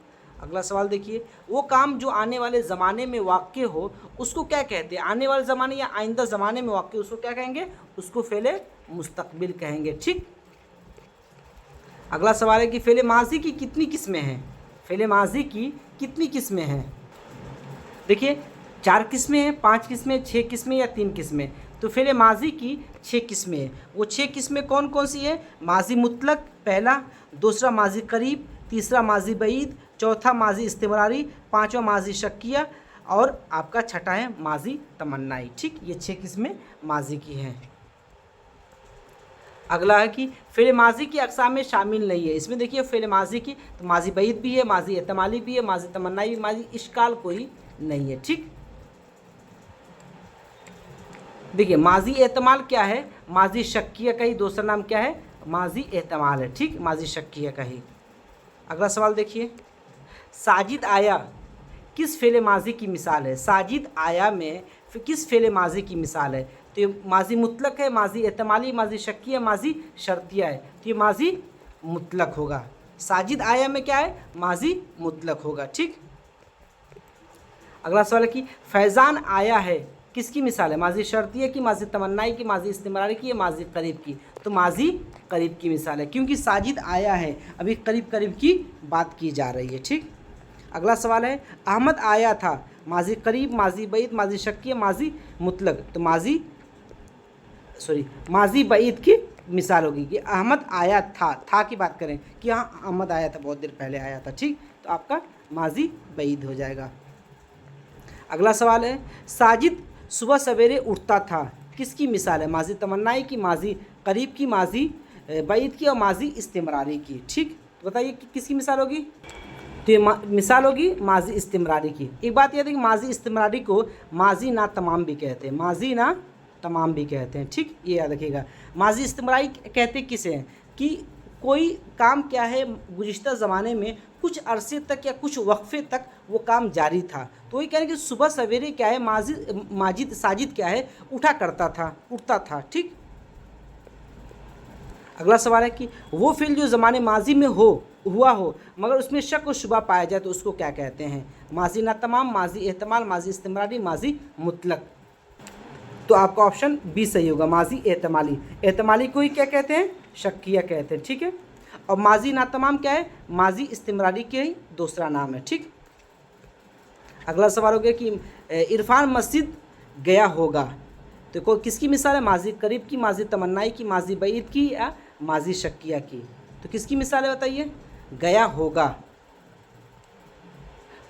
अगला सवाल देखिए, वो काम जो आने वाले ज़माने में वाक़ हो उसको क्या कहते हैं, आने वाले ज़माने या आइंदा ज़माने में वाक़ उसको क्या कहेंगे, उसको फ़ेल मुस्तकबिल कहेंगे। ठीक, अगला सवाल है कि फ़ेल माजी की कितनी किस्में हैं, फ़ेल माजी की कितनी किस्में हैं। देखिए 4 किस्में हैं, 5 किस्में, 6 किस्में या 3 किस्में। तो फ़ेल माजी की 6 किस्में हैं। वो 6 किस्में कौन कौन सी हैं, माजी मुतलक पहला, दूसरा माजी करीब, तीसरा माजी बईद, चौथा माजी इस्तिमरारी, पाँचवा माजी शक्किया, और आपका छठा है माजी तमन्नाई। ठीक, ये 6 किस्में माजी की हैं। अगला है कि फ़ेल माजी की अक़साम में शामिल नहीं है। इसमें देखिए फ़ेल माजी की तो माजी बईद भी है, माजी एहतमाली भी है, माजी तमन्नाई भी, माजी इश्काल कोई नहीं है। ठीक, देखिए माजी एहतमाल क्या है, माजी शक्किया का ही दूसरा नाम क्या है, माजी एहतमाल है। ठीक, माजी शक्किया का ही। अगला सवाल देखिए, साजिद आया किस फ़ेल माजी की मिसाल है, साजिद आया में किस फ़ेल माजी की मिसाल है, तो ये माजी मुतलक है, माजी एहतमाली, माजी शक्किया, माजी शर्तिया है, तो ये माजी मुतलक होगा। साजिद आया में क्या है, माजी मुतलक होगा। ठीक, अगला सवाल है कि फैज़ान आया है किसकी मिसाल है, माजी शर्तिया की, माजी तमन्नाई की, माजी इस्तिमरारी की, या माजी करीब की, तो माजी करीब की मिसाल है, क्योंकि साजिद आया है, अभी करीब करीब की बात की जा रही है। ठीक, अगला सवाल है अहमद आया था, माजी करीब, माजी बईद, माजी शक्किया, माजी मुतलक, तो माजी बईद की मिसाल होगी कि अहमद आया था की बात करें कि हाँ अहमद आया था, बहुत देर पहले आया था। ठीक, तो आपका माजी बईद हो जाएगा। अगला सवाल है साजिद सुबह सवेरे उठता था किसकी मिसाल है, माजी तमन्नाई की, माजी करीब की, माजी बईद की, और माजी इस्तिमरारी की। ठीक, तो बताइए कि किसकी मिसाल होगी, तो ये मिसाल होगी माजी इस्तिमरारी की। एक बात याद है कि माजी इस्तिमरारी को माजी ना तमाम भी कहते हैं, माजी ना तमाम भी कहते हैं। ठीक, ये याद रखिएगा। माजी इस्तिमरारी कहते किसे हैं कि कोई काम क्या है गुज़िश्ता ज़माने में कुछ अरसे तक या कुछ वक्फे तक वो काम जारी था, तो वही कह रहे हैं कि सुबह सवेरे क्या है माजिद साजिद क्या है उठता था। ठीक, अगला सवाल है कि वो फ़िल जो ज़माने माजी में हो हुआ हो मगर उसमें शक व शुबा पाया जाए तो उसको क्या कहते हैं? माजी ना तमाम, माजी एहतमाल, माजी इस्तिमरारी, माजी मुतलक। तो आपका ऑप्शन बी सही होगा, माजी एहतमाली। एहतमाली को ही क्या कहते हैं? शक्किया कहते हैं, ठीक है। और माजी ना तमाम क्या है? माजी इस्तिमरारी के ही दूसरा नाम है, ठीक। अगला सवाल हो गया कि इरफान मस्जिद गया होगा, तो कोई किसकी मिसाल है? माजी करीब की, माजी तमन्नाई की, माजी बईद की या माजी शक्किया की? तो किसकी मिसाल है बताइए? गया होगा,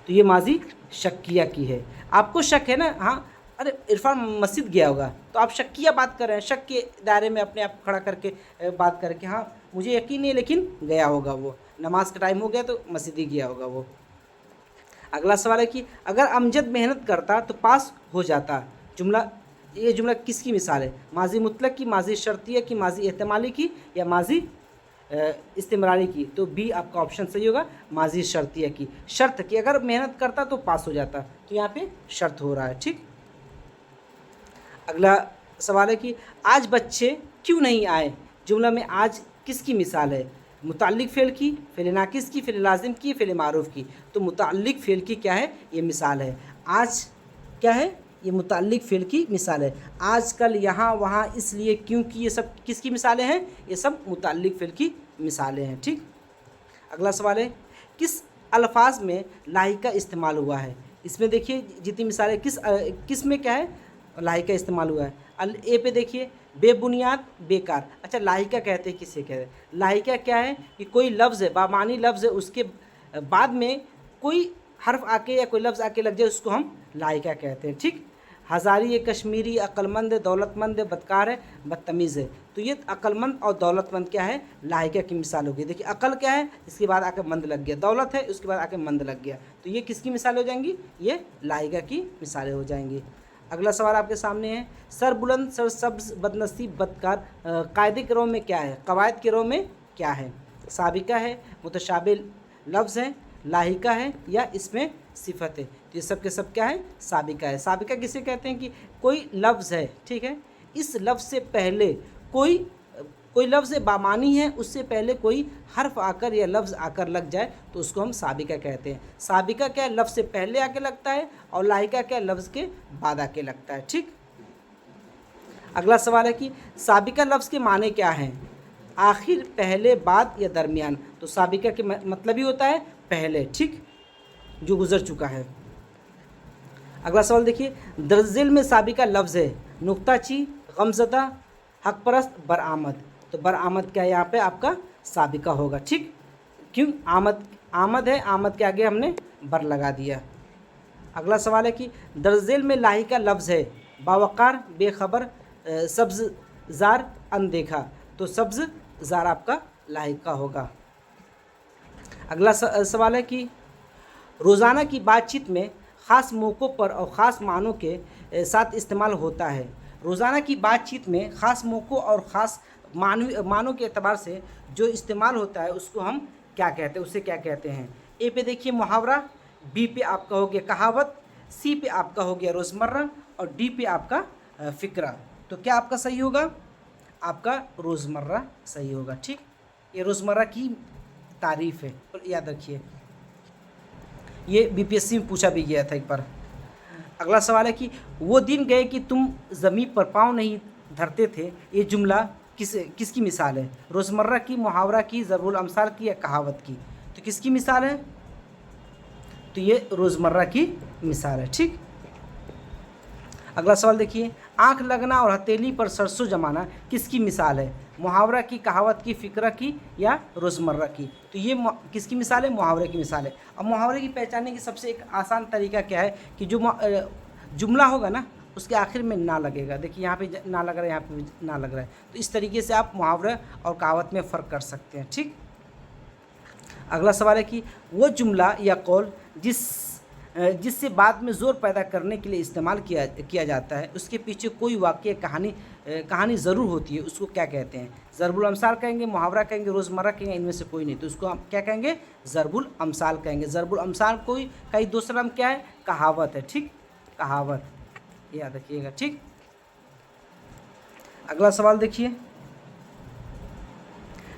तो ये माजी शक्किया की है। आपको शक है ना? हाँ, अरे इरफान मस्जिद गया होगा, तो आप शक्किया बात कर रहे हैं, शक के दायरे में अपने आप को खड़ा करके बात करके, हाँ मुझे यकीन नहीं लेकिन गया होगा वो, नमाज का टाइम हो गया तो मस्जिद ही गया होगा वो। अगला सवाल है कि अगर अमजद मेहनत करता तो पास हो जाता, जुमला, ये जुमला किसकी मिसाल है? माजी मुतलक की, माजी शर्तिया की, माजी एहतमाली की या माजी इस्तिमरारी की? तो बी आपका ऑप्शन सही होगा, माजी शर्तिया की। शर्त की, अगर मेहनत करता तो पास हो जाता, तो यहाँ पे शर्त हो रहा है, ठीक। अगला सवाल है कि आज बच्चे क्यों नहीं आए, जुमला में आज किसकी मिसाल है? मुताल्लिक फ़ेल की, फ़ेल नाकिस की, फ़ेल लाजिम की, फ़ेल मारूफ़ की? तो मुताल्लिक फ़ेल की क्या है? ये मिसाल है। आज क्या है? ये मुताल्लिक फ़ेल की मिसाल है। आज, कल, यहाँ, वहाँ, इसलिए, क्योंकि, ये सब किसकी मिसालें हैं? ये सब मुताल्लिक फ़ेल की मिसालें हैं, ठीक। अगला सवाल है किस अल्फाज में लाहिका इस्तेमाल हुआ है? इसमें देखिए जितनी मिसालें किस में क्या है? लाहिका इस्तेमाल हुआ है। ए पे देखिए बेबुनियाद, बेकार। अच्छा, लाहिका कहते हैं किसे कहते हैं? लाहिका क्या है कि कोई लफ्ज़ है, बामानी लफ्ज़ है, उसके बाद में कोई हर्फ आके या कोई लफ्ज़ आके लग जाए, उसको हम लाहिका कहते हैं, ठीक। हज़ारी है, कश्मीरी, अक्लमंद है, दौलतमंद है, बदकार है, बदतमीज़ है। तो ये अक्लमंद और दौलतमंद क्या है? लाहिका की मिसाल होगी। देखिए अकल क्या है, इसके बाद आके मंद लग गया, दौलत है उसके बाद आके मंद लग गया, तो ये किसकी मिसाल हो जाएंगी? ये लाहिका की मिसालें हो जाएंगी। अगला सवाल आपके सामने है सर बुलंद, सर सब्ज़, बदनसीब, बदकार कायदे के रो में क्या है? कवायद के रो में क्या है? साबिका है, मुतशाबिह लफ्ज़ है, लाहिका है या इसमें सिफत है? तो ये सब के सब क्या है? साबिका है। साबिका किसे कहते हैं कि कोई लफ्ज़ है, ठीक है, इस लफ्ज़ से पहले कोई लफ्ज़ बामानी है, उससे पहले कोई हर्फ आकर या लफ्ज़ आकर लग जाए तो उसको हम साबिका कहते हैं। साबिका क्या लफ्ज़ से पहले आके लगता है और लाहिका क्या लफ्ज़ के बाद आके लगता है, ठीक। अगला सवाल है कि साबिका लफ्ज़ के माने क्या हैं? आखिर, पहले, बाद या दरमियान? तो साबिका के मतलब ही होता है पहले, ठीक, जो गुजर चुका है। अगला सवाल देखिए दर्जिल में साबिका लफ्ज़ है नुक्ताची, गमज़दा, हक परस्त, बरआमद। तो बरआमद क्या है? यहाँ पे आपका साबिका होगा, ठीक। क्यों? आमद है, आमद के आगे हमने बर लगा दिया। अगला सवाल है कि दर्जिल में लाहिका लफ्ज़ है बावकार, बेखबर, सब्ज़-ज़ार, अनदेखा। तो सब्ज़-ज़ार आपका लाहिका होगा। अगला सवाल है कि रोज़ाना की बातचीत में ख़ास मौक़ों पर और ख़ास मानों के साथ इस्तेमाल होता है। रोज़ाना की बातचीत में ख़ास मौक़ों और ख़ास मानों के एतबार से जो इस्तेमाल होता है उसको हम क्या कहते हैं? उसे क्या कहते हैं? ए पे देखिए मुहावरा, बी पे आपका हो गया कहावत, सी पे आपका हो गया रोज़मर्रा और डी पे आपका फ़िक्रा। तो क्या आपका सही होगा? आपका रोज़मर्रा सही होगा, ठीक। ये रोज़मर्रा की तारीफ़ है, और याद रखिए ये बीपीएससी में पूछा भी गया था एक बार। अगला सवाल है कि वो दिन गए कि तुम ज़मीन पर पाँव नहीं धरते थे, ये जुमला किसकी मिसाल है? रोज़मर्रा की, मुहावरा की, ज़रबुल अमसाल की या कहावत की? तो किसकी मिसाल है? तो ये रोज़मर्रा की मिसाल है, ठीक। अगला सवाल देखिए आँख लगना और हथेली पर सरसों जमाना किसकी मिसाल है? मुहावरा की, कहावत की, फ़िक्रा की या रोज़मर्रा की? तो ये किसकी मिसाल है? मुहावरे की मिसाल है। अब मुहावरे की पहचानने की सबसे एक आसान तरीका क्या है कि जो जुमला होगा ना उसके आखिर में ना लगेगा। देखिए यहाँ पे ना लग रहा है, यहाँ पे भी ना लग रहा है, तो इस तरीके से आप मुहावरे और कहावत में फ़र्क कर सकते हैं, ठीक। अगला सवाल है कि वो जुमला या कौल जिससे बाद में ज़ोर पैदा करने के लिए इस्तेमाल किया जाता है, उसके पीछे कोई वाक़या कहानी ज़रूर होती है, उसको क्या कहते हैं? ज़रबुल अमसाल कहेंगे, मुहावरा कहेंगे, रोज़मर्रा कहेंगे, इनमें से कोई नहीं, तो उसको हम क्या कहेंगे? ज़रबुल अमसाल कहेंगे। ज़रबुल अमसाल का ही दूसरा नाम क्या है? कहावत है, ठीक, कहावत, याद रखिएगा, ठीक। अगला सवाल देखिए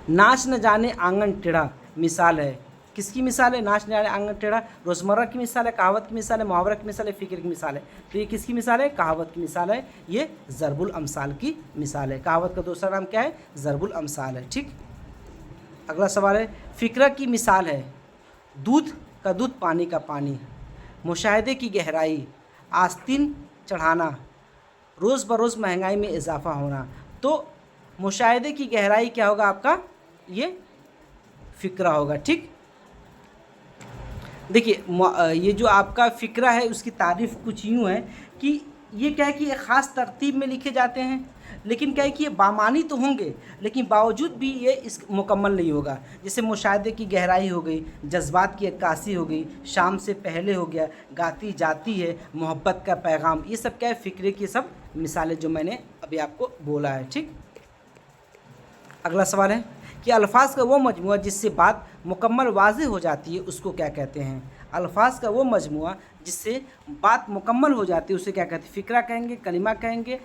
नाच न जाने आंगन टेढ़ा मिसाल है। किसकी मिसाल है? नाच निराले आंगन टेढ़ा रोज़मर्रा की मिसाल है, कहावत की मिसाल है, मुहावरा की मिसाल है, फ़िक्र की मिसाल है। तो ये किसकी मिसाल है? कहावत की मिसाल है। ये ज़रबुल अमसाल की मिसाल है। कहावत का दूसरा नाम क्या है? ज़रबुल अमसाल है। ठीक, अगला सवाल है, फ़िक्रा की मिसाल है दूध का दूध, पानी का पानी, मुशाहिदे की गहराई, आस्तीन चढ़ाना, रोज़ बरोज़ महंगाई में इजाफा होना। तो मुशाहिदे की गहराई क्या होगा आपका? ये फ़िक्रा होगा। ठीक, देखिए ये जो आपका फ़िक्रा है उसकी तारीफ़ कुछ यूँ है कि ये क्या है कि एक ख़ास तरतीब में लिखे जाते हैं, लेकिन क्या है कि ये बामानी तो होंगे लेकिन बावजूद भी ये इस मुकम्मल नहीं होगा। जैसे मुशाहिदे की गहराई हो गई, जज्बात की अक्कासी हो गई, शाम से पहले हो गया, गाती जाती है, मोहब्बत का पैगाम, ये सब क्या है? फ़िक्रे की सब मिसालें जो मैंने अभी आपको बोला है। ठीक, अगला सवाल है कि अल्फाज का वो मजमूआ जिससे बात मुकम्मल वाज़ेह हो जाती है उसको क्या कहते हैं? अल्फाज का वो मजमूआ जिससे बात मुकम्मल हो जाती है उसे क्या कहते हैं? फ़िक्रा कहेंगे, कलिमा कहेंगे,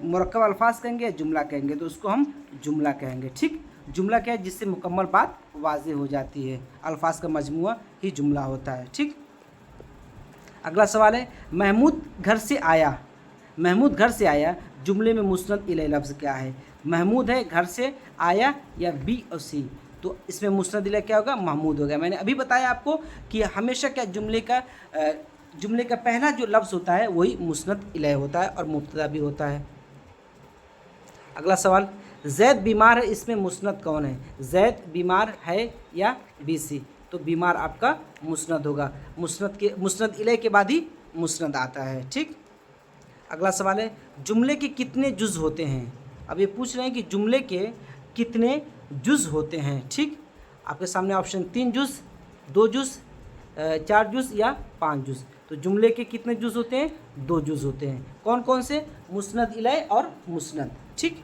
मुरक्कब अल्फाज कहेंगे, जुमला कहेंगे। तो उसको हम जुमला कहेंगे। ठीक, जुमला क्या है? जिससे मुकम्मल बात वाज़ेह हो जाती है। अल्फाज का मजमूआ ही जुमला होता है। ठीक, अगला सवाल है, महमूद घर से आया, महमूद घर से आया जुमले में मुस्नद इलैह लफ्ज़ क्या है? महमूद है, घर से आया, या बी और सी। तो इसमें मुस्नद इलैह क्या होगा? महमूद हो गया। मैंने अभी बताया आपको कि हमेशा क्या जुमले का पहला जो लफ्ज़ होता है वही मुस्नद इलैह होता है और मुब्तदा भी होता है। अगला सवाल, ज़ैद बीमार है, इसमें मुस्नद कौन है? ज़ैद बीमार है या बी सी? तो बीमार आपका मुस्नद होगा। मुस्नद इलैह के बाद ही मुस्नद आता है। ठीक, अगला सवाल है, जुमले के कितने जुज़ होते हैं? अब ये पूछ रहे हैं कि जुमले के कितने जुज़ होते हैं। ठीक, आपके सामने ऑप्शन 3 जुज़, 2 जुज़, 4 जुज़ या 5 जुज़। तो जुमले के कितने जुज़ होते हैं? 2 जुज़ होते हैं। कौन कौन से? मुस्नद इलैह और मुस्नद। ठीक,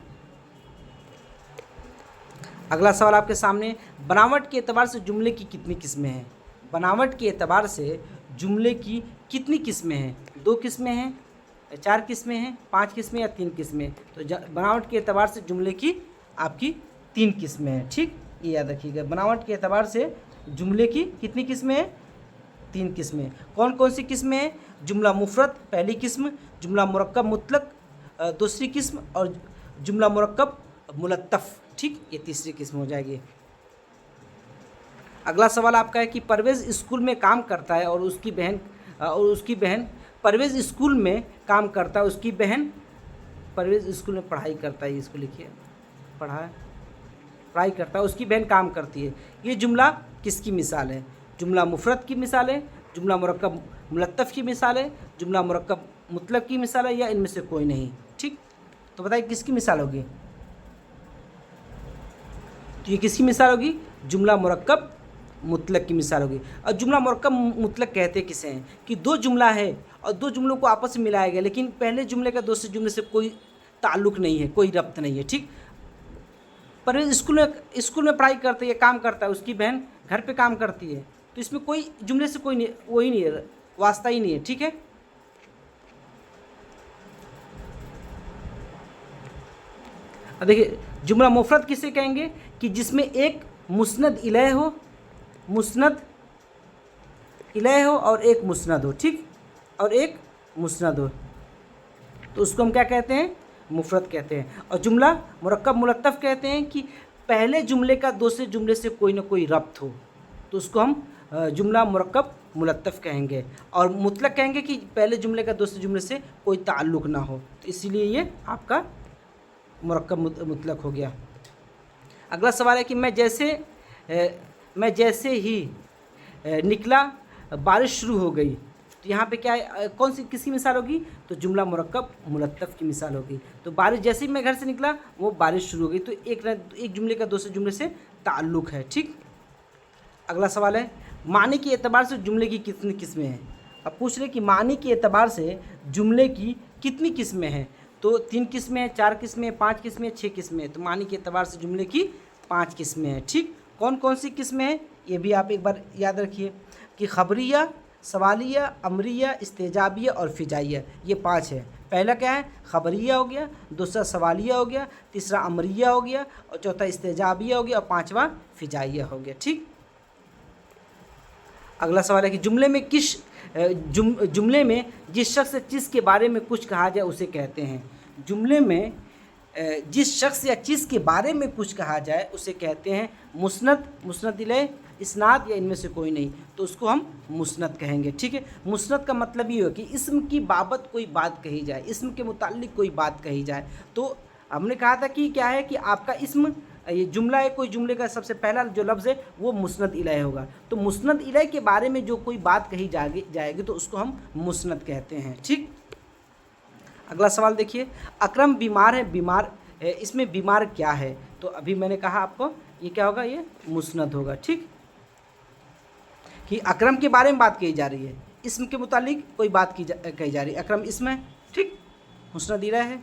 अगला सवाल आपके सामने, बनावट के एतबार से जुमले की कितनी किस्में हैं? बनावट के एतबार से जुमले की कितनी किस्में हैं? 2 किस्में हैं, 4 किस्में हैं, 5 किस्में या 3 किस्में? तो बनावट के एतबार से जुमले की आपकी 3 किस्में हैं। ठीक, ये याद रखिएगा। बनावट के एतबार से जुमले की कितनी किस्में हैं? 3 किस्में। कौन कौन सी किस्में हैं? जुमला मुफरद पहली किस्म, जुमला मुरक्कब मुतलक दूसरी किस्म, और जुमला मुरक्कब मुलत्तफ़। ठीक, ये तीसरी किस्म हो जाएगी। अगला सवाल आपका है कि परवेज़ स्कूल में काम करता है और उसकी बहन परवेज़ स्कूल में काम करता है, उसकी बहन परवेज़ स्कूल में पढ़ाई करता है। इसको लिखिए, पढ़ाई करता है, उसकी बहन काम करती है। ये जुमला किसकी मिसाल है? जुमला मुफरद की मिसाल है, जुमला मुरक्कब मुलत्तफ़ की मिसाल है, जुमला मुरक्कब मुतलक की मिसाल है, या इनमें से कोई नहीं? ठीक, तो बताइए किसकी मिसाल होगी? तो ये किसकी मिसाल होगी? जुमला मुरक्कब मुतलक की मिसाल होगी। और जुमला मुरक्कब मुतलक कहते किसे हैं? कि 2 जुमला है और 2 जुमलों को आपस में मिलाया गया, लेकिन पहले जुमले का दूसरे जुमले से कोई ताल्लुक़ नहीं है, कोई रब्त नहीं है। ठीक, परवेज़ स्कूल में पढ़ाई करता है, काम करता है, उसकी बहन घर पे काम करती है, तो इसमें कोई जुमले से कोई नहीं, वही नहीं है, वास्ता ही नहीं है। ठीक है, अब देखिए, जुमला मुफरद किसे कहेंगे? कि जिसमें एक मुस्नद इलैह हो, और एक मुस्नद हो। ठीक, और एक मुस्नद हो, तो उसको हम क्या कहते हैं? मुफरद कहते हैं। और जुमला मुरक्कब मुलत्तफ़ कहते हैं कि पहले जुमले का दूसरे जुमले से कोई ना कोई रब्त हो, तो उसको हम जुमला मुरक्कब मुलत्तफ़ कहेंगे। और मुतलक कहेंगे कि पहले जुमले का दूसरे जुमले से कोई ताल्लुक़ ना हो, तो इसीलिए ये आपका मुरक्कब मुतलक हो गया। अगला सवाल है कि मैं जैसे ही निकला बारिश शुरू हो गई। तो यहाँ पे क्या है? कौन सी किसकी मिसाल होगी? तो जुमला मुरक्कब मुलत्तफ़ की मिसाल होगी। तो बारिश, जैसे ही मैं घर से निकला वो बारिश शुरू हो गई, तो एक जुमले का दूसरे जुमले से ताल्लुक़ है। ठीक, अगला सवाल है, मानी के एतबार से जुमले की कितनी किस्में हैं? अब पूछ रहे कि मानी के एतबार से जुमले की कितनी किस्में हैं? तो 3 किस्में हैं, 4 किस्में, 5 किस्में, 6 किस्में। तो मानी के एतबार से जुमले की 5 किस्में हैं। ठीक, कौन कौन सी किस्में हैं ये भी आप एक बार याद रखिए कि खबरिया, सवालिया, अमरिया, इस्तेजाबिया और फ़िजाइया, ये 5 है। पहला क्या है? खबरिया हो गया, दूसरा सवालिया हो गया, तीसरा अमरिया हो गया, और चौथा इस्तेजाबिया हो गया, और 5वां फ़िजाइया हो गया। ठीक, अगला सवाल है कि जुमले में जिस शख्स या चीज़ के बारे में कुछ कहा जाए उसे कहते हैं। जुमले में जिस शख्स या चीज़ के बारे में कुछ कहा जाए उसे कहते हैं मुस्नद, मुस्नद इलैह, इस्नाद या इनमें से कोई नहीं, तो उसको हम मुस्नद कहेंगे। ठीक है, मुस्नद का मतलब ये हो कि इस्म की बाबत कोई बात कही जाए, इस्म के मुताल्लिक कोई बात कही जाए। तो हमने कहा था कि क्या है कि आपका इस्म, ये जुमला है, कोई जुमले का सबसे पहला जो लफ्ज़ है वो मुस्नद इलैह होगा। तो मुस्नद इलैह के बारे में जो कोई बात कही जाएगी तो उसको हम मुस्नद कहते हैं। ठीक, अगला सवाल देखिए, अकरम बीमार है, बीमार इसमें बीमार क्या है? तो अभी मैंने कहा आपको ये क्या होगा, ये मुस्नद होगा। ठीक, कि अकरम के बारे में बात कही जा रही है, इस्म के मुतालिक कोई बात कही जा रही है, अकरम इस्म है। ठीक, मुस्नद इलैह है।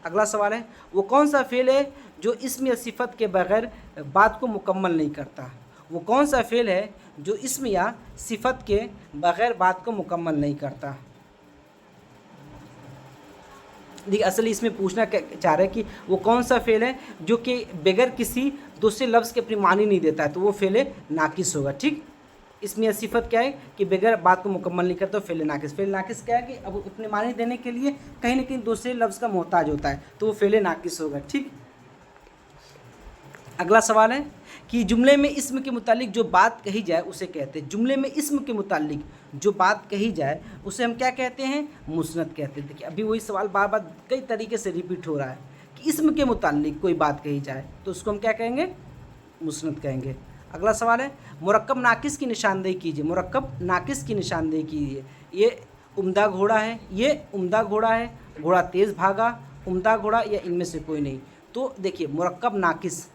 अगला सवाल है, वो कौन सा फ़ेल है जो इस्म या सिफत के बगैर बात को मुकम्मल नहीं करता? वो कौन सा फ़ेल है जो इस्म या सिफत के बगैर बात को मुकम्मल नहीं करता? देखिए, असल इसमें पूछना चाह रहे हैं कि वो कौन सा फ़ेल है जो कि बगैर किसी दूसरे लफ्ज़ के अपनी मानी नहीं देता है, तो वो फ़ेल नाकिस होगा। ठीक, इसमें सिफत क्या है कि बगैर बात को मुकम्मल नहीं करता, तो फ़ेल नाकिस। फ़ेल नाकिस क्या है कि अब अपने मानी देने के लिए कहीं ना कहीं दूसरे लफ्ज़ का मोहताज होता है, तो वो फ़ेल नाकिस होगा। ठीक, अगला सवाल है कि जुमले में इस्म के मुतालिक जो बात कही जाए उसे कहते हैं, जुमले में इस्म के मुतालिक जो बात कही जाए उसे हम क्या कहते हैं? मुस्नद कहते हैं। देखिए, अभी वही सवाल बार बार कई तरीके से रिपीट हो रहा है कि इस्म के मुतालिक कोई बात कही जाए तो उसको हम क्या कहेंगे? मुस्नद कहेंगे। अगला सवाल है, मुरक्कब नाकिस की निशानदेही कीजिए। मुरक्कब नाकिस की निशानदेही कीजिए। ये उम्दा घोड़ा है, ये उम्दा घोड़ा है, घोड़ा तेज़ भागा, उम्दा घोड़ा या इनमें से कोई नहीं। तो देखिए, मुरक्कब नाकिस,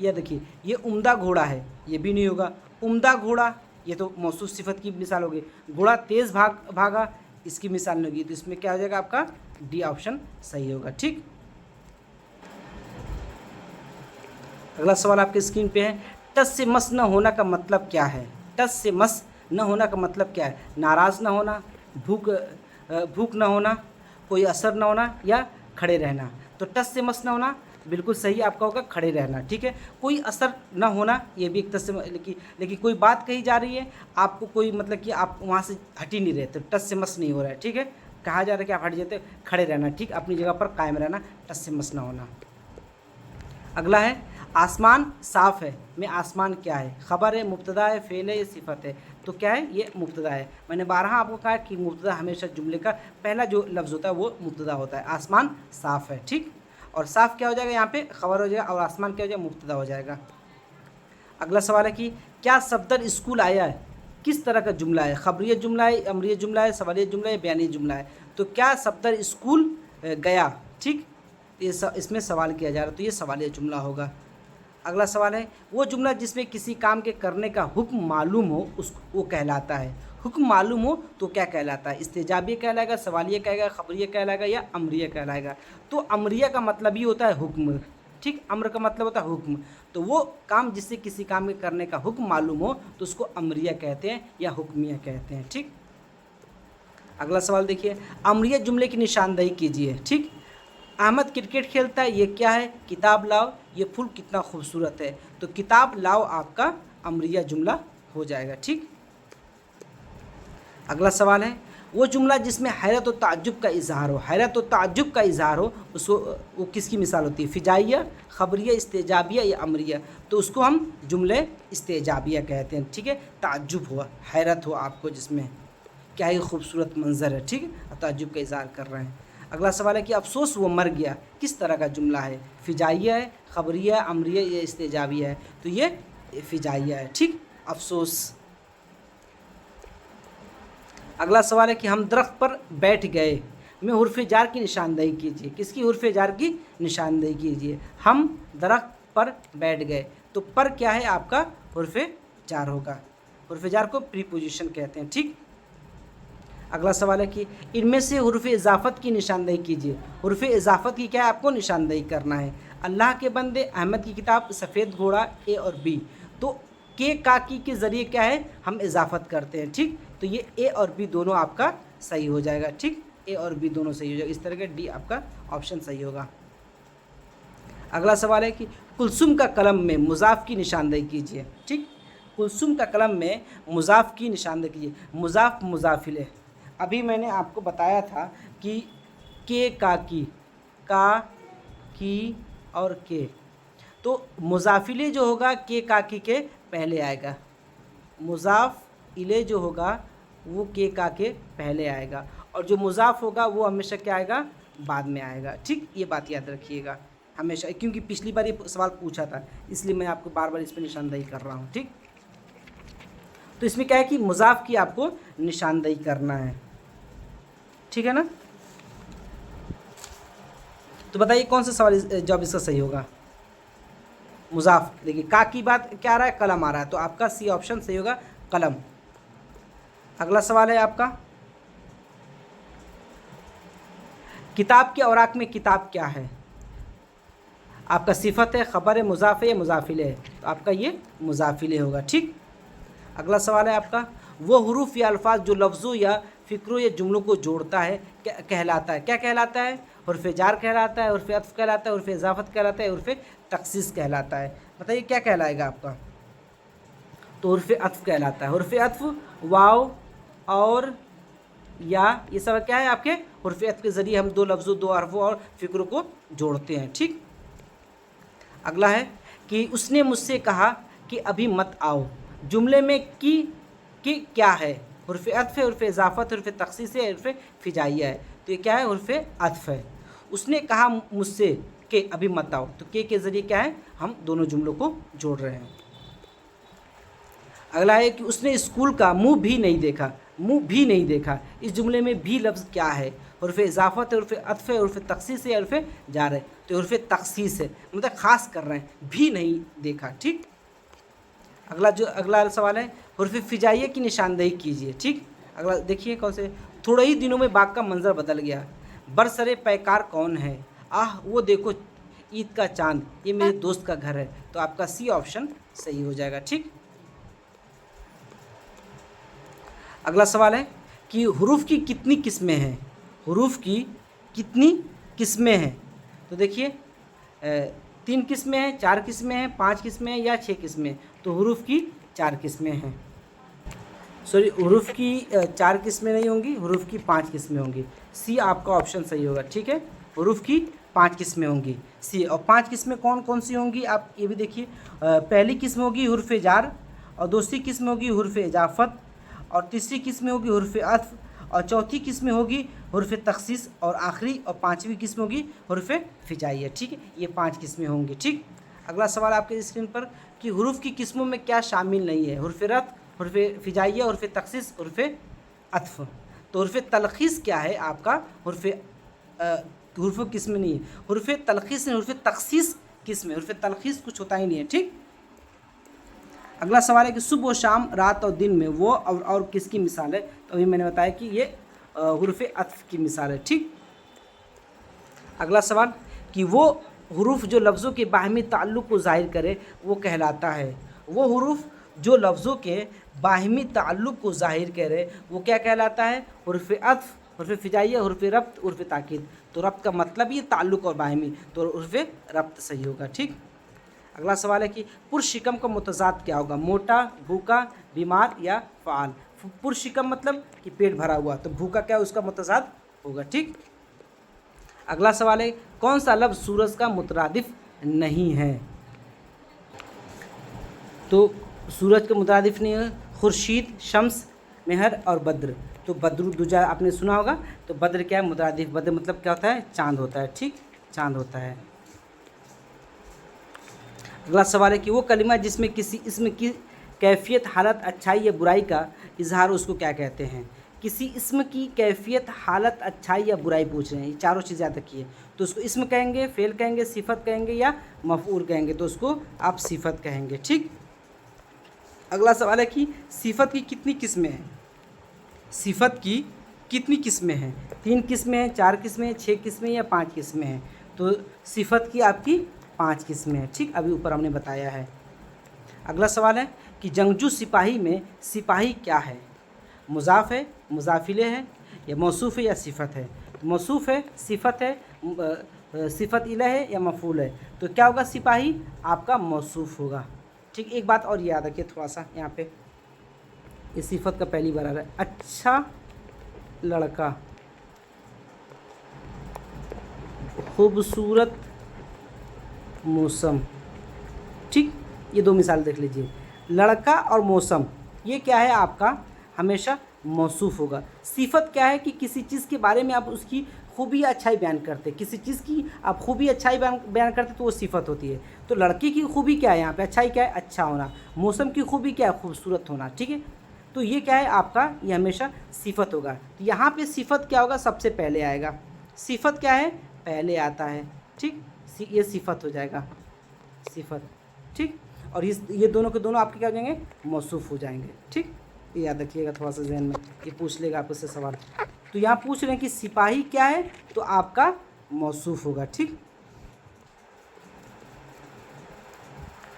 यह देखिए ये उम्दा घोड़ा है, ये भी नहीं होगा। उम्दा घोड़ा ये तो मौसूफ सिफत की मिसाल होगी। घोड़ा तेज़ भागा इसकी मिसाल नहीं होगी, तो इसमें क्या हो जाएगा? आपका डी ऑप्शन सही होगा। ठीक, अगला सवाल आपके स्क्रीन पे है, टस से मस न होना का मतलब क्या है? टस से मस न होना का मतलब क्या है? नाराज़ न होना, भूख न होना, कोई असर न होना या खड़े रहना। तो टस से मस न होना बिल्कुल सही आपका होगा, खड़े रहना। ठीक है, कोई असर ना होना ये भी एक टस से, लेकिन कोई बात कही जा रही है, आपको कोई मतलब कि आप वहाँ से हट ही नहीं रहे, तो टस से मस नहीं हो रहा है। ठीक है, कहा जा रहा है कि आप हट जाते, खड़े रहना। ठीक, अपनी जगह पर कायम रहना, टस से मस ना होना। अगला है, आसमान साफ़ है में आसमान क्या है? ख़बर है, मुब्तदा है, फ़ेल है या सिफत है? तो क्या है? ये मुब्तदा है। मैंने 12 आपको कहा कि मुब्तदा हमेशा जुमले का पहला जो लफ्ज़ होता है वो मुब्तदा होता है। आसमान साफ़ है। ठीक, और साफ़ क्या हो जाएगा? यहाँ पे ख़बर हो जाएगा, और आसमान क्या हो जाएगा? मुब्तदा हो जाएगा। अगला सवाल है कि क्या सफदर स्कूल आया है किस तरह का जुमला है? ख़बरिया जुमला है, अमरिया जुमला है, सवालिया जुमला है, बयानी जुमला है? तो क्या सफदर स्कूल गया? ठीक, इसमें सवाल किया जा रहा है, तो ये सवालिया जुमला होगा। अगला सवाल है, वो जुमला जिसमें किसी काम के करने का हुक्म मालूम हो उस वो कहलाता है। हुक्म मालूम हो तो क्या कहलाता है? इस्तेजाबिया कहलाएगा, सवालिया कहलाएगा, ख़बरिया कहलाएगा या अमरिया कहलाएगा? तो अमरिया का मतलब ही होता है हुक्म। ठीक, अम्र का मतलब होता है हुक्म। तो वो काम जिससे किसी काम के करने का हुक्म मालूम हो तो उसको अमरिया कहते हैं या हुक्मिया कहते हैं। ठीक, अगला सवाल देखिए, अमरिया जुमले की निशानदेही कीजिए। ठीक, अहमद क्रिकेट खेलता है, ये क्या है? किताब लाओ, ये फूल कितना खूबसूरत है। तो किताब लाओ आपका अमरिया जुमला हो जाएगा। ठीक, अगला सवाल है, वो जुमला जिसमें हैरत और ताज्जुब का इजहार हो, हैरत और ताज्जुब का इजहार हो, उसको वो किसकी मिसाल होती है? फ़िजाइया, ख़बरिया, इस्तेजाबिया या अमरिया? तो उसको हम जुमले इस्तेजाबिया कहते हैं। ठीक है, ताज्जुब हुआ, हैरत हो आपको जिसमें क्या ही खूबसूरत मंज़र है। ठीक है, ताज्जुब का इजहार कर रहे हैं। अगला सवाल है कि अफसोस वो मर गया किस तरह का जुमला है? फ़िजाइया है, ख़बरिया, अमरिया या इस्तेजाबिया है? तो ये फ़िजाइया है। ठीक, अफसोस। अगला सवाल है कि हम दरख्त पर बैठ गए में हुर्फ़ जार की निशानदेही कीजिए। किसकी हुर्फ़ जार की निशानदेही कीजिए? हम दरख्त पर बैठ गए, तो पर क्या है? आपका हुर्फ़ जार होगा। हुर्फ़ जार को प्रीपोजिशन कहते हैं। ठीक, अगला सवाल है कि इनमें से हुर्फ़ इज़ाफ़त की निशानदेही कीजिए। हुर्फ़ इज़ाफ़त की क्या है? आपको निशानदेही करना है। अल्लाह के बंदे, अहमद की किताब, सफ़ेद घोड़ा, ए और बी। तो के काकी के ज़रिए क्या है? हम इज़ाफ़त करते हैं। ठीक, तो ये ए और बी दोनों आपका सही हो जाएगा। ठीक, ए और बी दोनों सही हो जाएगा। इस तरह का डी आपका ऑप्शन सही होगा। अगला सवाल है कि कुलसुम का कलम में मुज़ाफ़ की निशानदेही कीजिए। ठीक, कुलसुम का कलम में मुज़ाफ़ की निशानदेही कीजिए। मुज़ाफ़ मुज़ाफ़िले, अभी मैंने आपको बताया था कि के का की और के, तो मुज़ाफ़िले जो होगा के काकी के पहले आएगा, मुज़ाफ़ इले जो होगा वो के का के पहले आएगा, और जो मुज़ाफ़ होगा वो हमेशा क्या आएगा, बाद में आएगा। ठीक, ये बात याद रखिएगा हमेशा, क्योंकि पिछली बार ये सवाल पूछा था, इसलिए मैं आपको बार बार इस पर निशानदेही कर रहा हूँ। ठीक, तो इसमें क्या है कि मुज़ाफ़ की आपको निशानदेही करना है। ठीक है ना, तो बताइए कौन सा सवाल जवाब इसका सही होगा। मुज़ाफ़, देखिए का की बात क्या आ रहा है, कलम आ रहा है, तो आपका सी ऑप्शन सही होगा, कलम। अगला सवाल है आपका, किताब के औराक में किताब क्या है, आपका सिफत है, ख़बर है, मुज़ाफ़ है या मुज़ाफ़िले है, तो आपका ये मुज़ाफ़िले होगा। ठीक, अगला सवाल है आपका, वो हुरूफ या अल्फाज जो लफ्ज़ों या फ़िक्रों या जुमलों को जोड़ता है क्या कहलाता है, क्या कहलाता है, हुर्फ़ जार कहलाता है, हुर्फ़ अत्फ़ कहलाता है, हुर्फ़ इज़ाफ़त कहलाता है, हुर्फ़ तख़सीस कहलाता है। बताइए क्या कहलाएगा आपका, तो हुर्फ़ अत्फ़ कहलाता है। हुर्फ़ अत्फ़ वाव और या ये सब क्या है आपके, हुर्फ़ अत्फ़ के ज़रिए हम दो लफ्ज़ों, दो हरफ़ों और फ़िक्रों को जोड़ते हैं। ठीक, अगला है कि उसने मुझसे कहा कि अभी मत आओ, जुमले में की क्या है, हुर्फ़ अत्फ़ है, हुर्फ़ इज़ाफ़त, हुर्फ़ तख़सीस है, हुर्फ़ फ़िजाइया है, तो ये क्या है, हुर्फ़ अत्फ़ है। उसने कहा मुझसे कि अभी मत आओ, तो के ज़रिए क्या है, हम दोनों जुमलों को जोड़ रहे हैं। अगला है कि उसने स्कूल का मुँह भी नहीं देखा, मुँह भी नहीं देखा, इस जुमले में भी लफ्ज़ क्या है, हुर्फ़ इज़ाफ़त है, हुर्फ़ अत्फ़ है, हुर्फ़ तख़सीस है, हुर्फ़ जार है, तो हुर्फ़ तख़सीस है, मतलब ख़ास कर रहे हैं, भी नहीं देखा। ठीक, अगला सवाल है, हुर्फ़ फ़िजाइया की निशानदेही कीजिए। ठीक, अगला देखिए कौन से, थोड़े ही दिनों में बाग का मंजर बदल गया, बरसरे पैकार कौन है, आह वो देखो ईद का चांद, ये मेरे दोस्त का घर है, तो आपका सी ऑप्शन सही हो जाएगा। ठीक, अगला सवाल है कि हुरूफ की कितनी किस्में हैं, हुरूफ की कितनी किस्में हैं, तो देखिए 3 किस्में हैं, 4 किस्में हैं, 5 किस्में हैं या 6 किस्में, तो हुरूफ की 4 किस्में हैं। सॉरी, हुरूफ की 4 किस्में नहीं होंगी, हुरूफ की 5 किस्में होंगी, सी आपका ऑप्शन सही होगा। ठीक है, हुरूफ की 5 किस्में होंगी सी, और 5 किस्में कौन कौन सी होंगी आप ये भी देखिए, पहली किस्म होगी हुर्फ़ जार, और दूसरी किस्म होगी हुर्फ़ इज़ाफ़त, और तीसरी किस्म होगी हुर्फ़ अत्फ़, और चौथी किस्म होगी हुर्फ़ तख़सीस, और आखिरी और पाँचवीं किस्म होगी हुर्फ़ फ़िजाइया। ठीक है, ये 5 किस्में होंगी। ठीक, अगला सवाल आपके स्क्रीन पर कि हुरूफ की किस्मों में क्या शामिल नहीं है, हुर्फ़ रफ़्त, हुर्फ़ फ़िजाइया, हुर्फ़ तख़सीस, हुर्फ़ अत्फ़, तो हुर्फ़ तलख़ीस क्या है आपका, हुर्फ़ किस्म नहीं है, हुर्फ़ तलख़ीस नहीं, हुर्फ़ तख़सीस किस्म है, हुर्फ़ तलख़ीस कुछ होता ही नहीं है। ठीक, अगला सवाल है कि सुबह और शाम, रात और दिन में वो और किसकी मिसाल है, तो अभी मैंने बताया कि ये हुर्फ़ अत्फ़ की मिसाल है। ठीक, अगला सवाल कि वो हुरूफ जो लफ्ज़ों के बाहमी ताल्लुक़ को ज़ाहिर करे वो कहलाता है, वो हुरूफ जो लफ्ज़ों के बाहमी ताल्लुक़ को ज़ाहिर करे वो क्या कहलाता है, हुर्फ़ अत्फ़, हुर्फ़ फ़िजाइया, हुर्फ़ रब्त, हुर्फ़ ताकीद, तो रब्त का मतलब ये ताल्लुक़ और बाहमी, तो हुर्फ़ रब्त सही होगा। ठीक, अगला सवाल है कि पुरशिकम का मुतज़ाद क्या होगा, मोटा, भूखा, बीमार या फ़ाल। पुरशिकम मतलब कि पेट भरा हुआ, तो भूखा क्या उसका मुतज़ाद होगा। ठीक, अगला सवाल है कौन सा लफ्ज़ सूरज का मुतरादिफ नहीं है, तो सूरज का मुतरादिफ नहीं है, खुर्शीद, शम्स, मेहर और बद्र, तो बद्रुद्दुजा आपने सुना होगा, तो बद्र क्या है, मुतरादिफ, बद्र मतलब क्या होता है, चांद होता है। ठीक, चांद होता है। अगला सवाल है कि वो कलिमा जिसमें किसी इसम की कैफियत, हालत, अच्छाई या बुराई का इजहार उसको क्या कहते हैं, किसी इसम की कैफियत, हालत, अच्छाई या बुराई पूछ रहे हैं, ये चारों चीज़ याद रखिए, तो उसको इसम कहेंगे, फ़ेल कहेंगे, सिफत कहेंगे या मफ़ऊल कहेंगे, तो उसको आप सिफत कहेंगे। ठीक, अगला सवाल है कि सिफत की कितनी किस्में हैं, सिफत की कितनी किस्में हैं, 3 किस्में हैं, 4 किस्में हैं, 6 किस्में या 5 किस्में हैं, तो सिफत की आपकी 5 किस्में हैं। ठीक, अभी ऊपर हमने बताया है। अगला सवाल है कि जंगजू सिपाही में सिपाही क्या है, मुज़ाफ़ है, मुज़ाफ़िले है या मौसूफ़ है या सिफत है, तो मौसूफ़ है, सिफत है, सिफत इला है या मफ़ूल है, तो क्या होगा, सिपाही आपका मौसूफ़ होगा। ठीक, एक बात और याद रखिए थोड़ा सा यहाँ पे, इस सिफत का पहली बार आ रहा है, अच्छा लड़का, खूबसूरत मौसम। ठीक, ये दो मिसाल देख लीजिए, लड़का और मौसम, ये क्या है आपका हमेशा मौसूफ होगा। सिफत क्या है कि किसी चीज़ के बारे में आप उसकी खूबी अच्छाई बयान करते, किसी चीज़ की आप खूबी अच्छाई बयान करते तो वो सिफत होती है। तो लड़के की खूबी क्या है यहाँ पे, अच्छाई क्या है, अच्छा होना। मौसम की खूबी क्या है, खूबसूरत होना। ठीक है, तो ये क्या है आपका, ये हमेशा सिफत होगा। तो यहाँ पे सिफत क्या होगा, सबसे पहले आएगा। सिफत क्या है, पहले आता है। ठीक, ये सिफत हो जाएगा, सिफत। ठीक, और ये दोनों के दोनों आपके क्या हो जाएंगे, मौसूफ हो जाएंगे। ठीक, ये याद रखिएगा थोड़ा सा जहन में, ये पूछ लेगा आपको से सवाल। तो यहाँ पूछ रहे हैं कि सिपाही क्या है, तो आपका मौसूफ होगा। ठीक,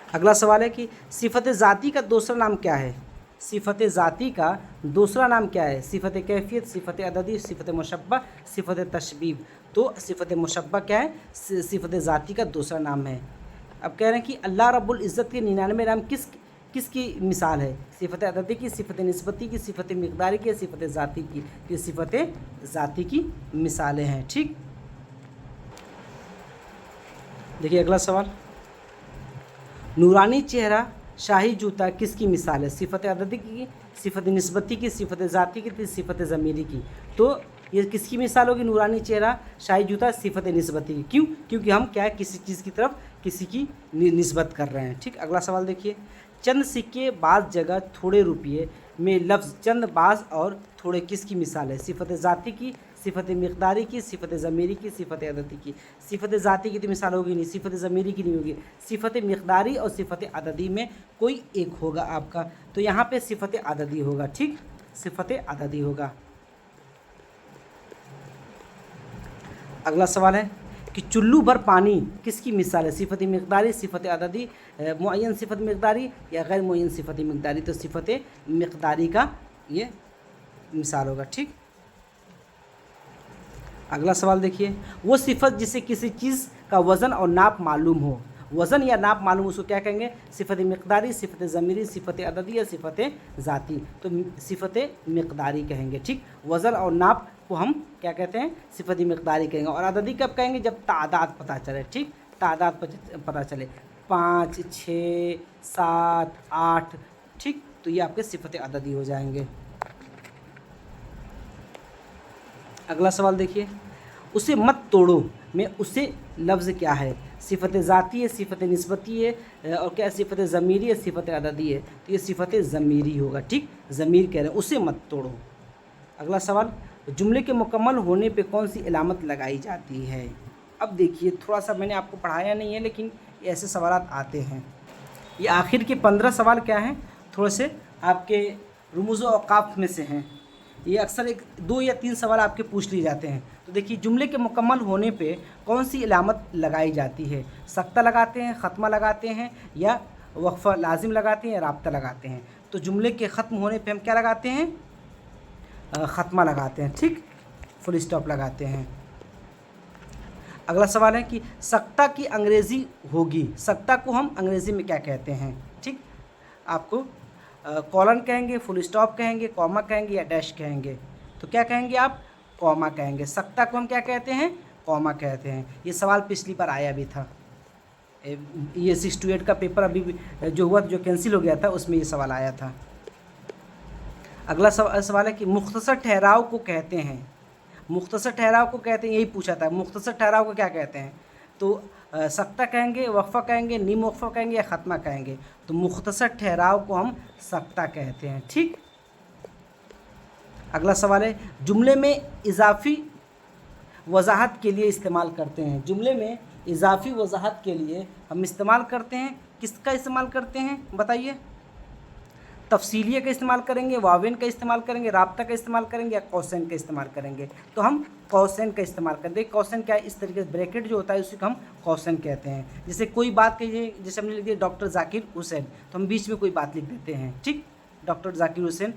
अगला सवाल है कि सिफत ज़ाती का दूसरा नाम क्या है। सिफत ज़ाती का दूसरा नाम क्या है, सिफत कैफियत, सिफत अददी, सिफत मुशब्बा, सिफत तशबीब। तो सिफत मुशब्बा क्या है, सिफत ज़ाती का दूसरा नाम है। अब कह रहे हैं कि अल्लाह रब्बुल इज़्ज़त के 99 नाम किसकी मिसाल है, सिफत अददी की, सिफत निस्बती की, सिफत मिक़दारी की, सिफत ज़ाती की। ये सिफत ज़ाती की मिसालें हैं। ठीक, देखिए अगला सवाल, नूरानी चेहरा, शाही जूता किसकी मिसाल है, सिफत अददी की, सिफत निस्बती की, सिफत ज़ाती की, सिफत ज़मीरी की। तो ये किसकी मिसाल होगी, नूरानी चेहरा, शाही जूता, सिफत निस्बती की। क्यों, क्योंकि हम क्या है किसी चीज़ की तरफ किसी की निस्बत कर रहे हैं। ठीक, अगला सवाल देखिए, चंद सिक्के बाज़ जगह थोड़े रुपये में लफ्ज़ चंद बाज़ और थोड़े किसकी मिसाल है, सिफत ज़ाती की, सिफत मिक़दारी की, सिफत ज़मीरी की, सिफत अददी की। सिफत ज़ाती की तो मिसाल होगी नहीं, सिफत ज़मीरी की नहीं होगी, सिफत मिक़दारी और सिफत अददी में कोई एक होगा आपका। तो यहाँ पे सिफत अददी होगा। ठीक, सिफत अददी होगा। अगला सवाल है कि चुल्लू भर पानी किसकी मिसाल है, सिफत मिक़दारी, सिफत अददी, मुअय्यन सिफत मिक़दारी या गैर मुअय्यन सिफत मिक़दारी। तो सिफत मिक़दारी का ये मिसाल होगा। ठीक, अगला सवाल देखिए, वो सिफत जिसे किसी चीज़ का वज़न और नाप मालूम हो, वज़न या नाप मालूम, उसको क्या कहेंगे, सिफत मिक़दारी, सिफत ज़मीरी, सिफत अददी या सिफत ज़ाती। तो सिफत मिक़दारी कहेंगे। ठीक, वज़न और नाप को हम क्या कहते हैं, सिफत मिक़दारी कहेंगे। और अददी कब कहेंगे, जब तादाद पता चले। ठीक, तादाद पता चले, 5, 6, 7, 8। ठीक, तो ये आपके सिफत अददी हो जाएंगे। अगला सवाल देखिए, उसे मत तोड़ो में उसे लफ्ज़ क्या है, सिफत ज़ाती है, सिफत निस्बती है और क्या सिफत ज़मीरी है, सिफत अददी है। तो ये सिफत ज़मीरी होगा। ठीक, ज़मीर कह रहे हैं, उसे मत तोड़ो। अगला सवाल, जुमले के मुकम्मल होने पे कौन सी इलामत लगाई जाती है। अब देखिए थोड़ा सा मैंने आपको पढ़ाया नहीं है, लेकिन ऐसे सवाल आते हैं। ये आखिर के 15 सवाल क्या हैं, थोड़े से आपके रुमूज़ व औक़ाफ़ में से हैं। ये अक्सर 2 या 3 सवाल आपके पूछ लिए जाते हैं। तो देखिए, जुमले के मुकम्मल होने पे कौन सी इलामत लगाई जाती है, सख्ता लगाते हैं, ख़त्मा लगाते हैं या वक्फ़ा लाजिम लगाते हैं या राब्ता लगाते हैं। तो जुमले के ख़त्म होने पे हम क्या लगाते हैं, ख़त्मा लगाते हैं। ठीक, फुल स्टॉप लगाते हैं। अगला सवाल है कि सख्ता की अंग्रेज़ी होगी, सख्ता को हम अंग्रेज़ी में क्या कहते हैं। ठीक, आपको कॉलन कहेंगे, फुल स्टॉप कहेंगे, कॉमा कहेंगे या डैश कहेंगे। तो क्या कहेंगे आप, कॉमा कहेंगे। सख्ता को हम क्या कहते हैं, कॉमा कहते हैं। ये सवाल पिछली बार आया भी था, ये 6 to 8 का पेपर अभी जो हुआ, जो कैंसिल हो गया था, उसमें ये सवाल आया था। अगला सवाल है कि मुख्तसर ठहराव को कहते हैं, मुख्तसर ठहराव को कहते हैं, यही पूछा था, मुख्तसर ठहराव को क्या कहते हैं। तो सख्ता कहेंगे, वक्फ़ा कहेंगे, नीम वक्फ़ा कहेंगे या ख़त्मा कहेंगे। तो मुख्तसर ठहराव को हम सख्ता कहते हैं। ठीक, अगला सवाल है, जुमले में इजाफ़ी वजाहत के लिए इस्तेमाल करते हैं, जुमले में इजाफ़ी वजाहत के लिए हम इस्तेमाल करते हैं, किसका इस्तेमाल करते हैं बताइए। तफसीलिया का इस्तेमाल करेंगे, वावेन का इस्तेमाल करेंगे, राब्ता का इस्तेमाल करेंगे या कौसैन का इस्तेमाल करेंगे। तो हम कौसैन का इस्तेमाल करते हैं। कौसैन क्या है, इस तरीके से ब्रैकेट जो होता है उसी को हम कौसैन कहते हैं। जैसे कोई बात कहिए, जैसे हमने लिख दिया डॉक्टर जाकिर हुसैन, तो हम बीच में कोई बात लिख देते हैं। ठीक, डॉक्टर जाकिर हुसैन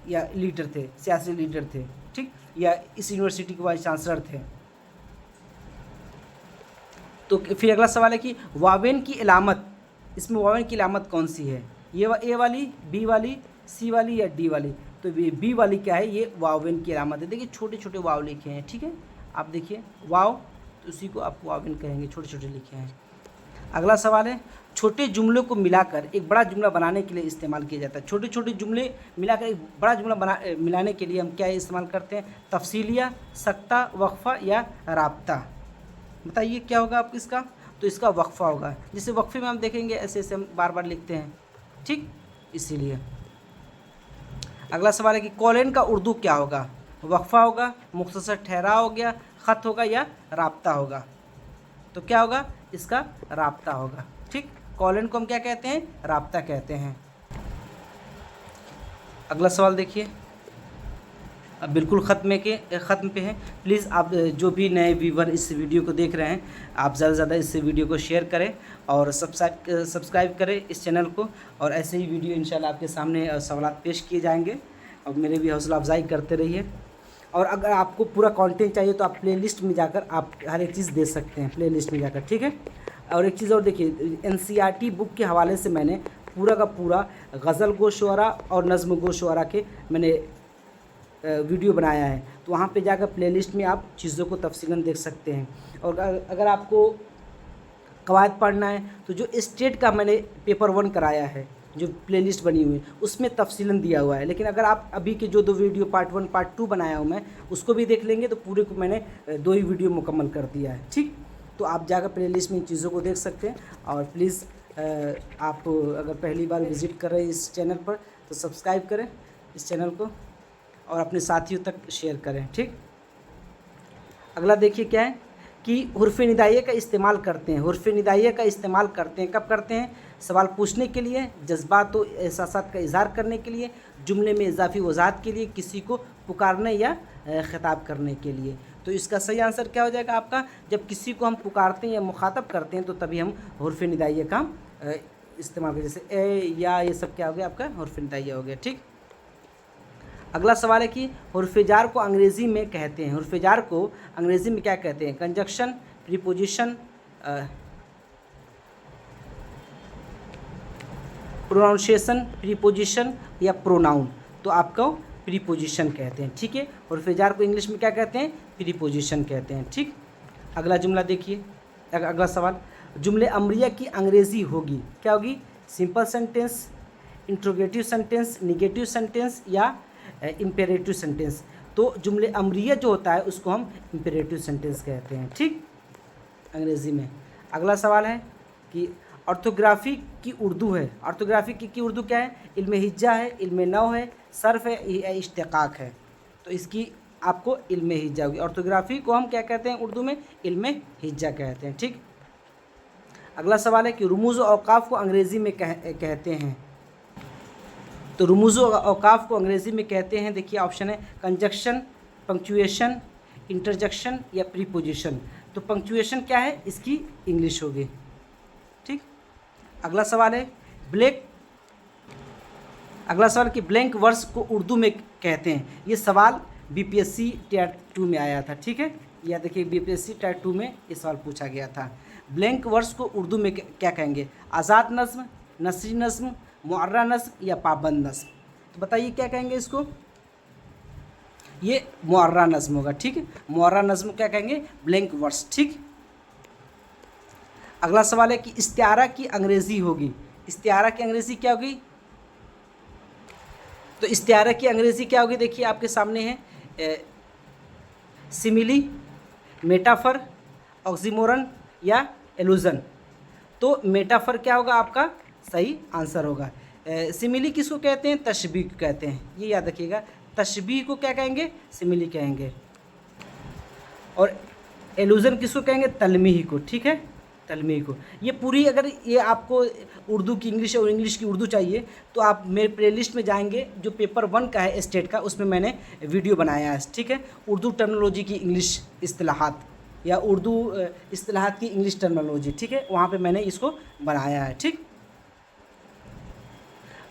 या लीडर थे, सियासी लीडर थे। ठीक, या इस यूनिवर्सिटी के वाइस चांसलर थे। तो फिर अगला सवाल है कि वावेन की इलामत इसमें वावेन की अलामत कौन सी है? ए वाली, बी वाली, सी वाली या डी वाली? तो बी वाली क्या है? ये वावेन की अलामत है। देखिए छोटे छोटे वाव लिखे हैं, ठीक है, आप देखिए वाव, तो उसी को आप वावेन कहेंगे, छोटे छोटे लिखे हैं। अगला सवाल है, छोटे जुमलों को मिलाकर एक बड़ा जुमला बनाने के लिए इस्तेमाल किया जाता है। छोटे छोटे जुमले मिलाकर एक बड़ा जुमला मिलाने के लिए हम क्या इस्तेमाल करते हैं? तफसीलिया, सख्ता, वक्फ़ा या राब्ता? बताइए क्या होगा आप इसका? तो इसका वक्फ़ा होगा। जैसे वक्फ़े में हम देखेंगे ऐसे ऐसे हम बार बार लिखते हैं, ठीक, इसीलिए। अगला सवाल है कि कॉलेन का उर्दू क्या होगा? वक्फ़ा होगा, मुख्तसर ठहराव हो गया, ख़त होगा या राब्ता होगा? तो क्या होगा? इसका राब्ता होगा, ठीक। कॉलन को हम क्या कहते हैं? राब्ता कहते हैं। अगला सवाल देखिए, अब बिल्कुल ख़त्म पे है। प्लीज़ आप जो भी नए व्यूवर इस वीडियो को देख रहे हैं, आप ज़्यादा से ज़्यादा इस वीडियो को शेयर करें और सब्सक्राइब करें इस चैनल को, और ऐसे ही वीडियो इंशाल्लाह आपके सामने सवालात पेश किए जाएंगे, और मेरे भी हौसला अफजाई करते रहिए। और अगर आपको पूरा कंटेंट चाहिए तो आप प्लेलिस्ट में जाकर आप हर एक चीज़ दे सकते हैं, प्लेलिस्ट में जाकर, ठीक है। और एक चीज़ और देखिए, एनसीईआरटी बुक के हवाले से मैंने पूरा का पूरा गज़ल गो शुअरा और नज़्म गो शुअरा के मैंने वीडियो बनाया है, तो वहाँ पे जाकर प्लेलिस्ट में आप चीज़ों को तफसीलन देख सकते हैं। और अगर आपको कवायद पढ़ना है तो जो स्टेट का मैंने पेपर 1 कराया है, जो प्लेलिस्ट बनी हुई है उसमें तफसीलन दिया हुआ है। लेकिन अगर आप अभी के जो 2 वीडियो पार्ट 1 पार्ट 2 बनाया हूँ मैं, उसको भी देख लेंगे तो पूरे को मैंने 2 ही वीडियो मुकम्मल कर दिया है, ठीक। तो आप जाकर प्लेलिस्ट में इन चीज़ों को देख सकते हैं। और प्लीज़ आप अगर पहली बार विज़िट कर रहे हैं इस चैनल पर तो सब्सक्राइब करें इस चैनल को और अपने साथियों तक शेयर करें, ठीक। अगला देखिए क्या है कि हुर्फ़ निदाइया का इस्तेमाल करते हैं। हुर्फ़ निदाइया का इस्तेमाल करते हैं, कब करते हैं? सवाल पूछने के लिए, जज्बात व एहसासात का इज़हार करने के लिए, जुमले में इजाफ़ी वज़ाहत के लिए, किसी को पुकारने या ख़िताब करने के लिए। तो इसका सही आंसर क्या हो जाएगा आपका? जब किसी को हम पुकारते हैं या मुखातब करते हैं तो तभी हम हुर्फ़ निदाइया का इस्तेमाल करें। जैसे ए, या, ये सब क्या हो गया आपका? हुर्फ़ निदाइया हो गया, ठीक। अगला सवाल है कि हुर्फ़ जार को अंग्रेज़ी में कहते हैं। हुर्फ़ जार को अंग्रेज़ी में क्या कहते हैं? कंजक्शन, प्रीपोजिशन, प्रोनाउंसिएशन, प्रीपोजिशन या प्रोनाउन? तो आपको प्रीपोजिशन कहते हैं, ठीक है। हुर्फ़ जार को इंग्लिश में क्या कहते हैं? प्रीपोजिशन कहते हैं, ठीक। अगला जुमला देखिए, अगला सवाल, जुमले अमरिया की अंग्रेज़ी होगी, क्या होगी? Simple sentence, interrogative sentence, negative sentence या इम्पेरेटिव सेंटेंस? तो जुमले अमरिया जो होता है उसको हम इम्पेरेटिव सेंटेंस कहते हैं, ठीक, अंग्रेज़ी में। अगला सवाल है कि ऑर्थोग्राफी की उर्दू है। ऑर्थोग्राफी की उर्दू क्या है? इल्म हिज्जा है, इल्म नहव है, सर्फ है या इश्तिक़ाक़ है? तो इसकी आपको इल्म हिज्जा होगी। ऑर्थोग्राफी को हम क्या कहते हैं उर्दू में? इल्म हिज्जा कहते हैं, ठीक। अगला सवाल है कि रुमूज़ व औक़ाफ़ को अंग्रेज़ी में कहते हैं। तो रुमूज़ व औक़ाफ़ को अंग्रेज़ी में कहते हैं, देखिए ऑप्शन है कंजक्शन, पंक्चुएशन, इंटरजेक्शन या प्रीपोजिशन। तो पंक्चुएशन क्या है? इसकी इंग्लिश होगी, ठीक। अगला सवाल है कि ब्लैंक वर्स को उर्दू में कहते हैं। ये सवाल बीपीएससी टायर 2 में आया था, ठीक है। या देखिए बीपीएससी टायर 2 में ये सवाल पूछा गया था। ब्लैंक वर्स को उर्दू में क्या कहेंगे? आज़ाद नज़्म, नसरी नज़्म, मुअर्रा नज़्म या पाबंद नज़्म? तो बताइए क्या कहेंगे इसको? ये मुअर्रा नज़्म होगा, ठीक है। मुअर्रा नज़्म क्या कहेंगे? ब्लैंक वर्स, ठीक। अगला सवाल है कि इस्तिआरा की अंग्रेज़ी होगी। इस्तिआरा की अंग्रेज़ी क्या होगी? तो इस्तिआरा की अंग्रेज़ी क्या होगी? देखिए आपके सामने है सिमिली, मेटाफर, ऑक्सीमोरन या एलूज़न? तो मेटाफर क्या होगा आपका? सही आंसर होगा। सिमिली किसको कहते हैं? तशबीह को कहते हैं, ये याद रखिएगा। तशबीह को क्या कहेंगे? सिमिली कहेंगे। और एलूज़न किसको कहेंगे? तलमीह को, ठीक है, तलमीह को। ये पूरी, अगर ये आपको उर्दू की इंग्लिश और इंग्लिश की उर्दू चाहिए तो आप मेरे प्लेलिस्ट में जाएंगे, जो पेपर 1 का है स्टेट का, उसमें मैंने वीडियो बनाया है, ठीक है। उर्दू टर्मिनोलॉजी की इंग्लिश इस्तिलाहात या उर्दू इस्तिलाहात की इंग्लिश टर्मिनोलॉजी, ठीक है, वहाँ पे मैंने इसको बनाया है, ठीक।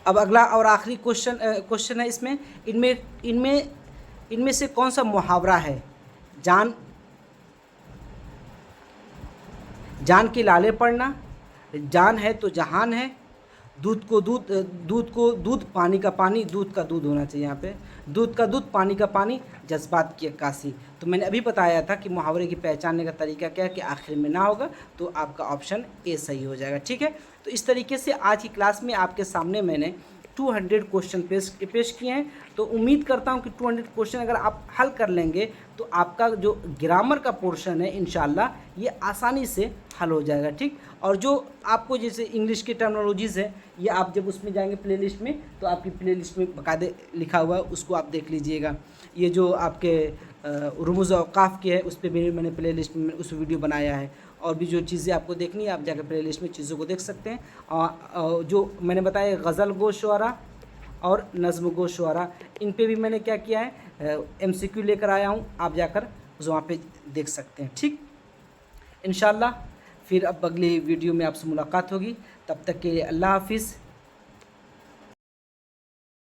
अब अगला और आखिरी क्वेश्चन है इसमें, इनमें से कौन सा मुहावरा है? जान के लाले पड़ना, जान है तो जहान है, दूध को दूध, दूध को दूध, पानी का पानी, दूध का दूध होना चाहिए यहाँ पे, दूध का दूध, पानी का पानी, जज्बात की अक्कासी। तो मैंने अभी बताया था कि मुहावरे की पहचानने का तरीका क्या है कि आखिर में ना होगा, तो आपका ऑप्शन ए सही हो जाएगा। ठीक है, तो इस तरीके से आज की क्लास में आपके सामने मैंने 200 क्वेश्चन पेश किए हैं। तो उम्मीद करता हूं कि 200 क्वेश्चन अगर आप हल कर लेंगे तो आपका जो ग्रामर का पोर्शन है इंशाल्लाह ये आसानी से हल हो जाएगा। ठीक, और जो आपको जैसे इंग्लिश की टर्मिनोलॉजीज़ है ये आप जब उसमें जाएंगे प्लेलिस्ट में तो आपकी प्लेलिस्ट में बाकायदे लिखा हुआ है, उसको आप देख लीजिएगा। ये जो आपके रुमूज़ औक़ाफ़ की है उस पर भी मैंने प्लेलिस्ट में उस वीडियो बनाया है, और भी जो चीज़ें आपको देखनी है आप जाकर प्लेलिस्ट में चीज़ों को देख सकते हैं। जो मैंने बताया गज़ल गो शुअरा और नज़्म गो शुअरा, इन पे भी मैंने क्या किया है MCQ लेकर आया हूँ, आप जाकर वहाँ पे देख सकते हैं। ठीक, इंशाल्लाह फिर अब अगली वीडियो में आपसे मुलाकात होगी, तब तक के लिए अल्लाह हाफिज़।